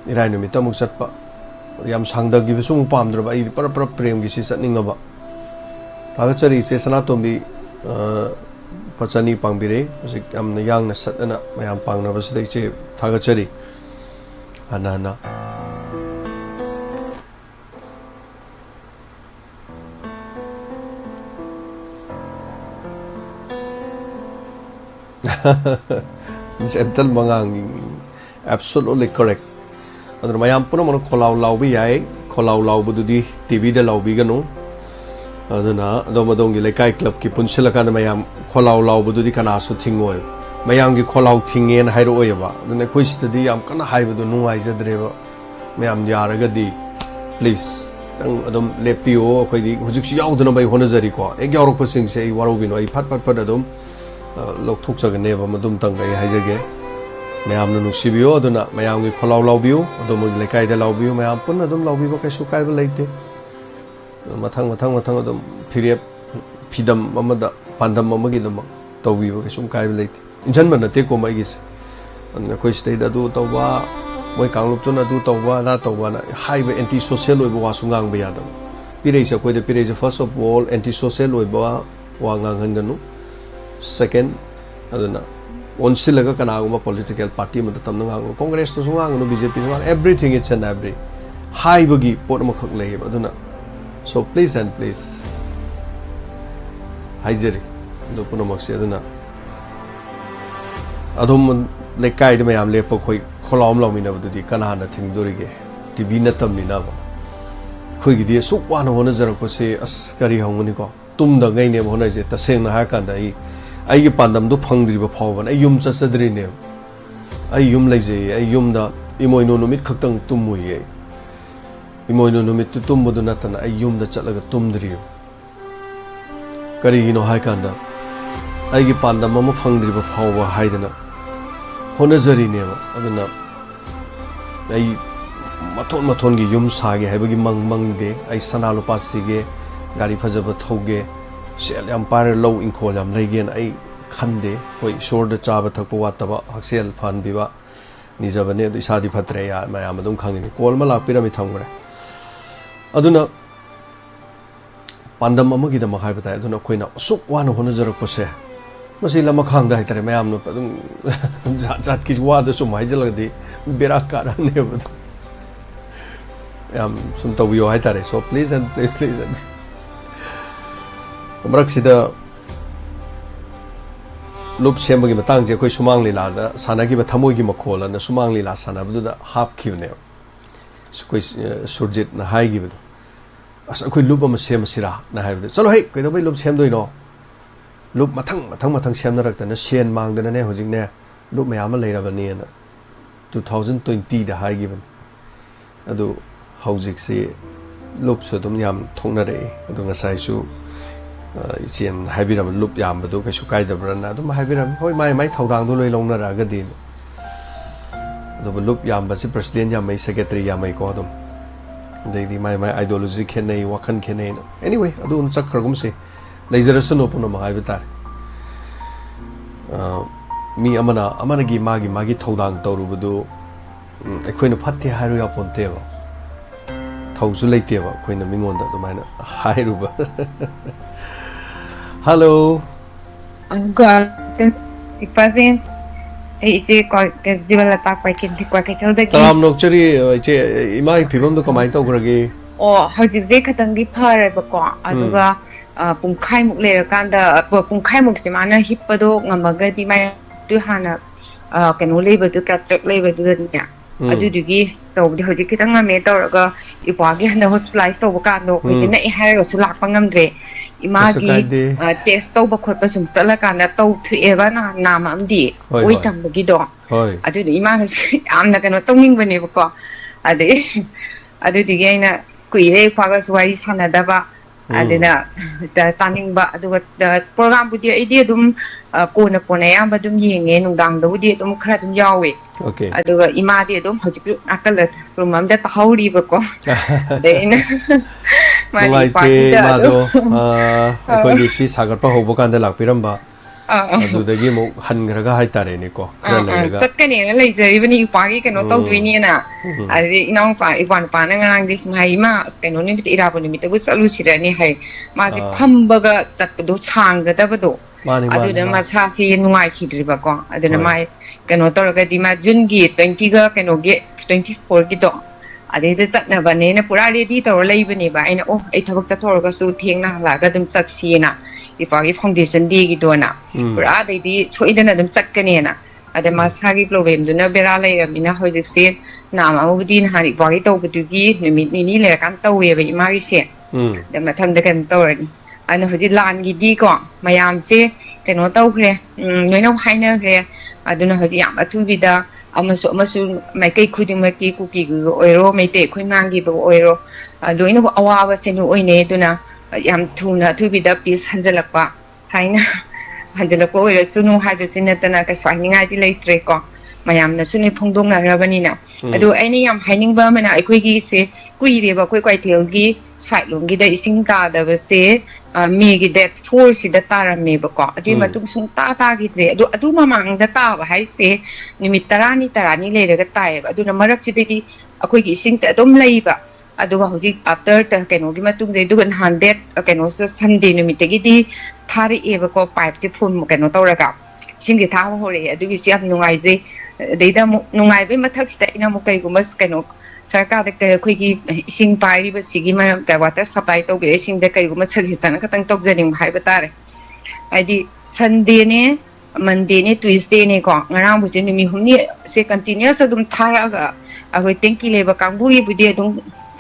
Irai Numita Musatpa Yam Sangda give some palm drop I para Prem Gisis at Ningaba Tagachari Chesanatombi Pachani Pangbire, am the young Satana, my am Pang Navas de Tagachari Anana. Gentle Mangang, absolutely correct. Under my ampuno Colau Laubi, Colau Laubudi, TV de Laubigano. Aduna Domadongi Lekai Club Kipunsilaka Mayam Colau Laubudi Canasu Tingo. Mayangi Colau Ting and Hiroeva. Then I question the am gonna hide with the no eyes at the river. Mayam Yaragadi, please. Adam Lepio, Huji out the by Honazarico. A York sing say Warobino, a pat adum. Look took a neighbor Madum Tanga Hizage. Mayam no Sibio, Dona, Mayangi Colau Laubio, Adomu Lekai de Laubio, Mayam Punadum Laubibo Kasukai late. Matang period Pidam Mamada Pandam Mamagidam Towi Sum Kai late. In German, take on my gis. And the question that do Tawa, Moy Kangluptuna do Tawa, that one high anti social was Sungang Biadam. Pires acquit the Pires first of all, anti social with Boa Wanganganu. Second, I don't know. One Silaga Kanaguma political party, Matamang, Congress to Sungang, BJP, everything it's an every high boogie, Portmakok labor, I don't know. So please and please, Hijeri, the Punomoxia. Adom Lekai the Mayam Lepokoi, Colom Lomina to the Kanana Tindurige, Tibina Taminava. Quick, so one of Honazar say, Ascari Homonico, Tum the Gain of Honazet, the same Hakanda. I pandam do Pangri Povan, a yum Sasadrine, a yum lazy, a yum da Imoinomit Kakang Tumuye. Imoinomit to Tumbo Donatan, a yum the Chalaga Tumdrio. Karino Haikanda. I give Panda Mama Fangri Power Haidena. Honazari never, Adana. I Matongi Yum Sage, Habagi Mang de, I Sanalo Passige, Gari Pazaba Toge, Shell Empire low in Colam, Lagan, I Kande, Koi Shore the Chaba Tapuataba, Haxel Pan Biva, Nizabane, the Sadi Patrea, my Amadon Kang, Colmala Pyramid Hungre. Aduna Pandam Amagida Mahabata, I do not queen so one of Honazar Pose. Masila Makanga, Mayam, Zatkis Wada, so my jelly, Biraka, never. Some Tawio Hitare, so please and please. Maraxida Loop Shembagi Matang, Jacko Sumangli Lada, Sanagi Tamogi Makola, and the Sumangli Lasana, Buddha half Kivne. Squish Surjit Nahai give it. As I could loop on Sam Sira, Nahav. So, hey, could we loop Sam do you know? Loop Matang Shamnarak and a Shen Mang than a hosing there. Loop Mayama later than Niana. 2020 the high given. I do Housic say Loop Sodom Yam Tonare, I don't say so. It's in Habiram Loop Yam, but okay, Shukai the Brana, do my Habiram, how my Taudan do longer Agadin. The Loop Yam, but the President Yam, my secretary Yamay Godom. They my ideology can a wakan can. Anyway, I don't suck say. Laser open on my avatar. Me Amanagi Magi Taudan Torubudu. A queen of Patti Harry upon table. Tausulateva, Queen of Mingonda, the minor. Hi, Ruba. Hello. I'm good. If I think it's quite a dual attack by Kitty Quackle the Tam Nocturi, my people to come out over again. Or how did they cut and give her a baco? Aduga Punkai Lerkanda, Punkai Muximana, Hippado, Namagadi, my Duhana can labor to cut labor to the I do give the Hojikitanga Metaga, Ipagi and the hospitalized Ovocado, within a hair or Sulapangam. Imagi test over corpusum Salakana told to Evana Namamdi, wait on the Gido. I do the Iman, I'm not going to tell when you go. I do the Gana, Quire, Pagas, Waris, Hanadaba, adina taningba aduga program budi ide dum kona kona yamba dum yenge nungdang budi dum khara dum yawe Okay. aduga imadi dum hojik akal room amda tahawri ba ko deina madi party Nungai da mado akhoi si sagar pa hobo kan da lak piramba adudagi mo hangraga hai tare ni ko khara lega satkane na leijari bani upagi kano tawdwini na adi inang pa iwan pa na ngang dis mai ma kano ni bit ira bani mit bu salu sirani hai ma si phambaga tatdo sangga da bado aduna ma sa si nungai khidri ba ko aduna mai kano toraga di ma jun gi 20 ga kano ge 24 gi do adi de tatna bane na pura ready tor leibani ba ina oh ai thabak chathorga su thengna la ga dum saksi na ipagi foundation di gi dona pura di soidana dum chakkane na ada masagi problem duna bera lai amina hojik se nama mubdi na hari pagi to butugi nimit ni le kan to we be ma gi se da mathan da kan to ran ana hoji lan gi di ko mayam se keno to khre noina haina khre aduna hoji yam athu bi da amasu mai kai khuding ma ki ku ki go oiro mai te khoi mang gi bo oiro loina awa ba se nu oine duna yam thuna thu bi da piece hanjalakpa haina hanjalakpa oira sunu ha be sinatana ka swaninga di leitre ko mayam na suni phongdong na rabani na adu aini yam haining ba mana aikoi gi se kuire ba koi kwai tel gi side lom gi da ising ta da ba se me gi that force da tara me ba ko adu matung sung ta gi tre adu mamang da ta ba hai se nimit tarani le ga tai ba adu na marak chi di akoi gi ising ta dom lei ba aduga hojik after ta keno gi matung de dugan 100 keno sa sunday numit gi di thari eba ko pipe chi phun mo keno tawraga singi tha ho re adugi chi am nungai je deida nungai be mathak sta ina mo kai gumas keno sarkar de khoi gi sing pai ba sigi ma ka water supply to ge sing de kai gumas suggestion khatang tok janing hai batare aidi sunday ne monday ne tuesday ne ko ngarang bu je numi humni se continuous adum tharaga agoi tenki leba kangbu gi budi adum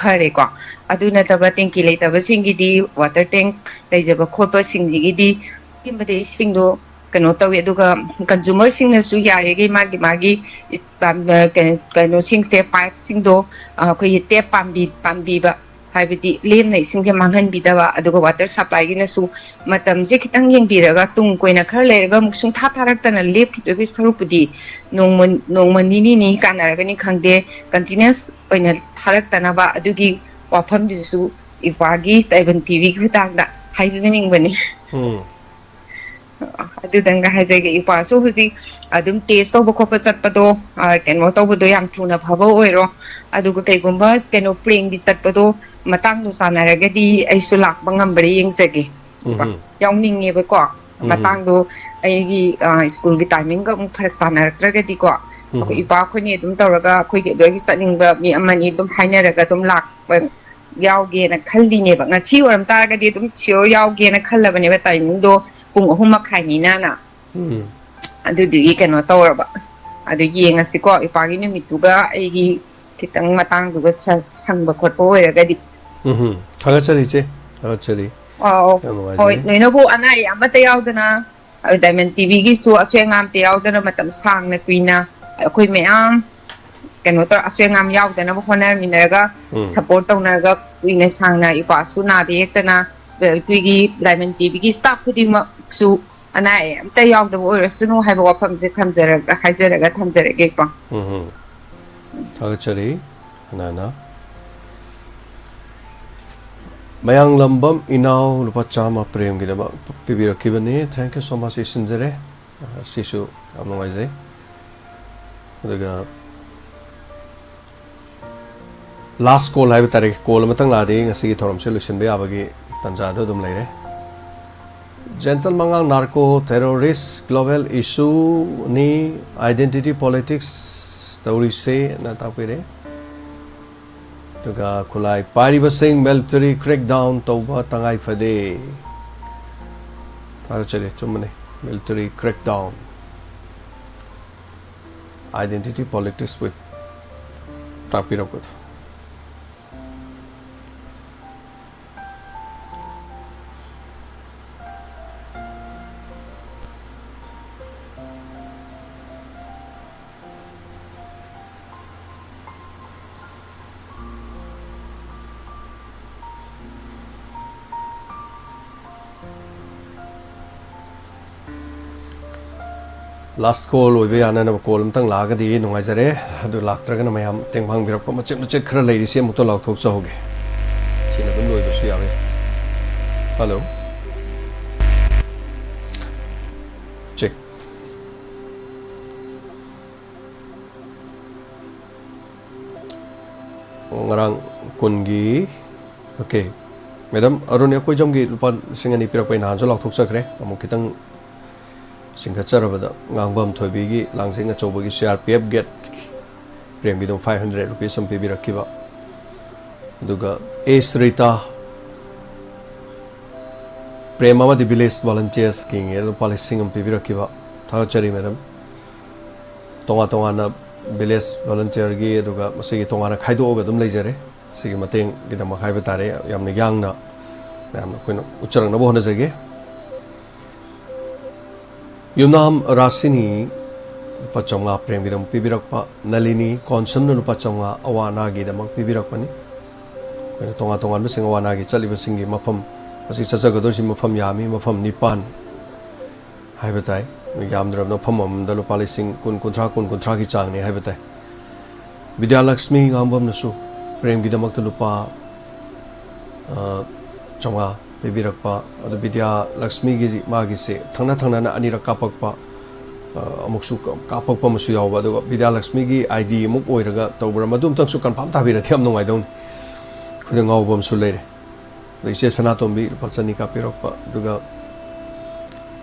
phare ko aduna taba tenki le taba singi di water tank leijaba khotpa singi gi di kimbade singdo kano tawi aduga consumer sing na su yare ge magi kano sing se pipe singdo ko yete pambi ba haibidi lem nei sing ge manghan bidawa aduga water supply gi na su matam je khitang yeng biraga tung koina khar lerga muksung tharak tana lep ki be sarupudi nongmon ni kanaraga ni khangde continuous oina tharak tana ba adugi wafam disu ipagi taiban tv ki tagda haijening bani adudanga haijege ipa so huji adum taste to bokho pachat pado keno to bodo yam thuna phabo oiro aduga kaigumba keno pring di sat pado matang du sanaraga di aisu lak bangam bari yeng jage yawning nge ba ko matang du ai school gi timing ga pharak sanaraga di ko ipa khoni dum tawraga khoi ge doi staning ba mi amani dum hainaraga dum lak yauge na khalli ne ba ngasi oram taraga di dum sure yauge na khallabane ba timing do pung ahum makhai ni na adu di keno tawraba adu yenga siko ipagi ni mituga ai kitang matang duga sangba khotpo oiraga di thagachari che thagachari hoi noina bu anai amata yaudana diamond tv gi su aswengam te yaudana matam sang na kuina akoi meam keno tor aswengam yaudana bo honar minaraga support tawnaga kuina sangna ipa su na de ektana kuigi diamond tv gi staff khudi su anai amta yaudaba oirasunu haiba wafam je thamjaraga haijaraga thamjarage ko thagachari anana mayang lambam inau lupa chama prem gi daba pibira kibani thank you so much isinjare sisu amngai jai daga last call hai batare call matang la de ngasi thoram solution be abagi tanja do dum leire gentle mangang narco terrorist global issue ni identity politics story se na tapire tuga kulai pariba sing military crackdown toba tangai fade tar chale chumne military crackdown identity politics with tapira ko last call oibe yana na call mtang lagadi nungaijare adu laktragana mayam tengbang birakpa machet khara leiri se mukto lakthok chahoge sina dum loi basu yawe hello check ngarang kungi okay madam arun ya koi jamgi lupa singani pirakpa na hanjo lakthok chakre amuk kitang Singkacharabada ngangbam thoibigi langsinga chobagi CRPF get prem bidom 500 rupees am pibi rakhiba duga A Srita prem amadi village volunteers king el policing am pibi rakhiba thachari madam tonga na village volunteer gi duga masigi tonga na khaido ga dum leijare sigi mateng gidam khaiba tare yamna yangna namna koina ucharang na bohna jage Yunam Rasini Pachonga Premium Pibirakpa Nalini Consum Pachonga Awanagi the Monk Pibirakpani when Tonga Tonga missing Awanagi Chalibasingi Mapam as he says a Godoshi Mapam Yami Mapam Nipan Habitai Yamdra no Pamam the Lopalising Kun Contraki Chang Habitai Vidya Lakshmi Gambam Nasu Prem Gidamak Lupa Chonga Bibirakpa the Vidya Lakshmi Magi say Tana Anira Kapakpa Amuksu Kapakpa Masuya Vidya Lakshmi ID Muk Oiraga Tobra Madum Taksukan Pamtabira Tiam I don't couldn't go bomb so late. They say Sanatombi Patsani Kapirokpa Duga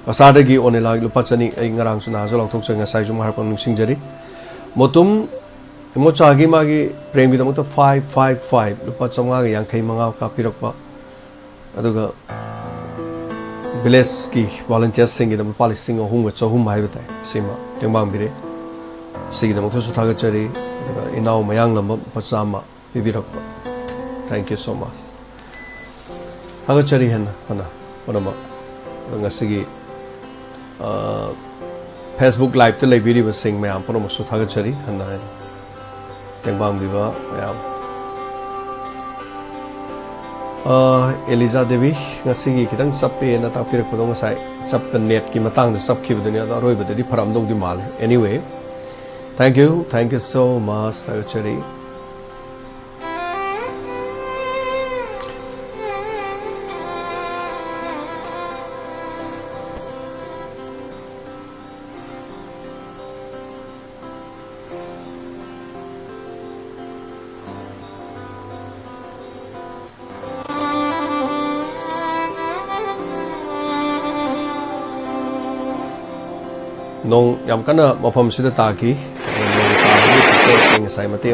Pasadagi on a lag Patsani Ingarang Sunazal Toxang Sajum Harpon Singjari Motum Mochagi Magi Prem with a motor 555 Lupatsanga Yankai Manga Kapirokpa aduga village ki volunteers sing idam policing hum with so hum haibatai sima tengbang bire sigi dam so thaga chari aduga inau mayang lam pachama bibirakpa thank you so much thaga chari hena panama ngasigi Facebook live to lebiri ba sing mayam panama so thaga chari hena tengbang biba mayam Eliza Devi ngasigi kitang sappe na tapirak padong sai sap net ki matang de sap khibudani ada roi badadi pharam dong di mal anyway thank you so much Tagachari nong yam kana mafam sida taki nong sai mate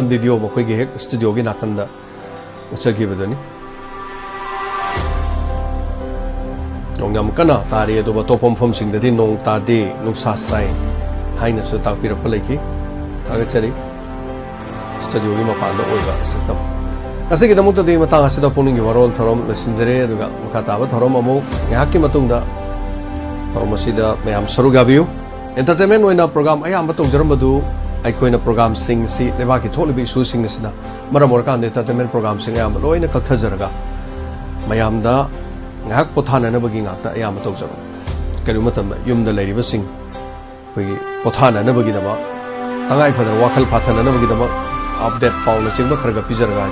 video mo khoi ge studio gi nakanda uchagi badani nong yam kana tari do ba topom phom sing da di nong ta de nong sa sai haina so tak pi rakpa leki taga chari studio gi ma pa do oiga satam asigi da mukta de matang asida Pukning Warol thorom lesinjare duga mukata ba thorom amu ngaki matung da Masida mayam sarugabiu entertainment oina program ayam batong jarambadu aikoina program sing si leba ki tholibi su sing sina maramorkan entertainment program sing ayam loina kakthajaraga mayam da ngak pothana na bagi ngakta ayam batong jar kali matam yumda leiriba sing bagi pothana na bagi dama tangai phadar wakhal phathana na bagi dama update paula chingba kharaga pijaraga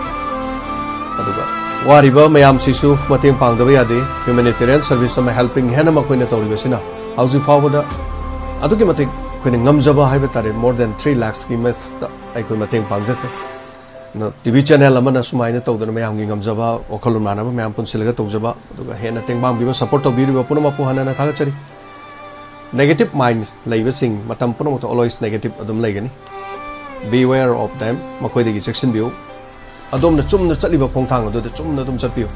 aduga wariba mayam sisu mateng pangdaba yade humanitarian service ma helping hena ma koina tawriba sina hauji phawada adugi matek koina ngamjaba haiba tare more than 3 lakhs ki mata ai koi mateng pangjak na TV channel amana sumaina tawdana mayam gi ngamjaba okhol manaba mayam punsilaga tawjaba aduga hena tengbang biba support tawbiriba punama puhana na thaga chari negative minds leiba sing matam punama to always negative adum leigani beware of them makoi degi section view adom na chumna chaliba phongthang adu chumna dum chatpiu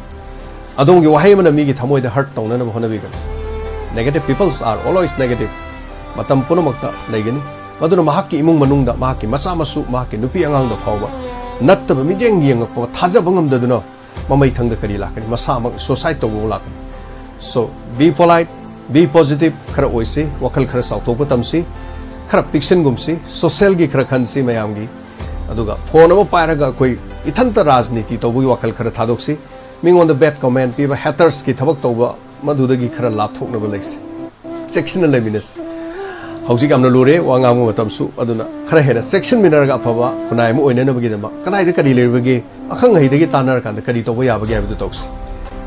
adom gi wahai mana mi gi thamoi da hurt tawna na bhona biga negative peoples are always negative matam punamakta leigani maduna mahakki imung manungda mahakki macha masu mahakki nupi angang da phawba nattaba mijeng yengakpa thajaba ngamdaduna mamai thangda kari lakani masamak society to lakani so be polite be positive khara oise wakhal khara sauthokpa tamsi khara fiction gumsi social gi khara khansi mayam gi aduga phone ama pairaga koi ithanta rajniti tawbu wakhal khara thadoksi mingon the bad comment piba haters ki thabak tawba madudagi khara lapthokna ba leisi section leminess hausi gamna lure wa ngamu matam su aduna khara hena section minor ga phaba kunai mu oine na bagi dama kadai de kadi le bagi akhang hai de gi tanar kan de kadi to ya bagi abu toksi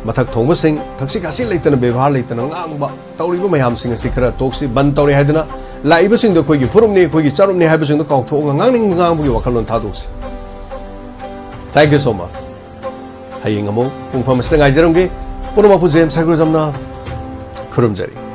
mathak thongba sing thaksi kasi leitana bevhar leitana ngangba tawriba mayam sing asi khara toksi ban tawri haidana laiba sing do khoi gi furum ne khoi gi charum ne haiba sing do kaw thong ngangning ngangbu gi wakhalon tha doksi. Thank you so much. Haying amo pungpham sing aijaram ge puno mapu jem sagur jamna khurum jari.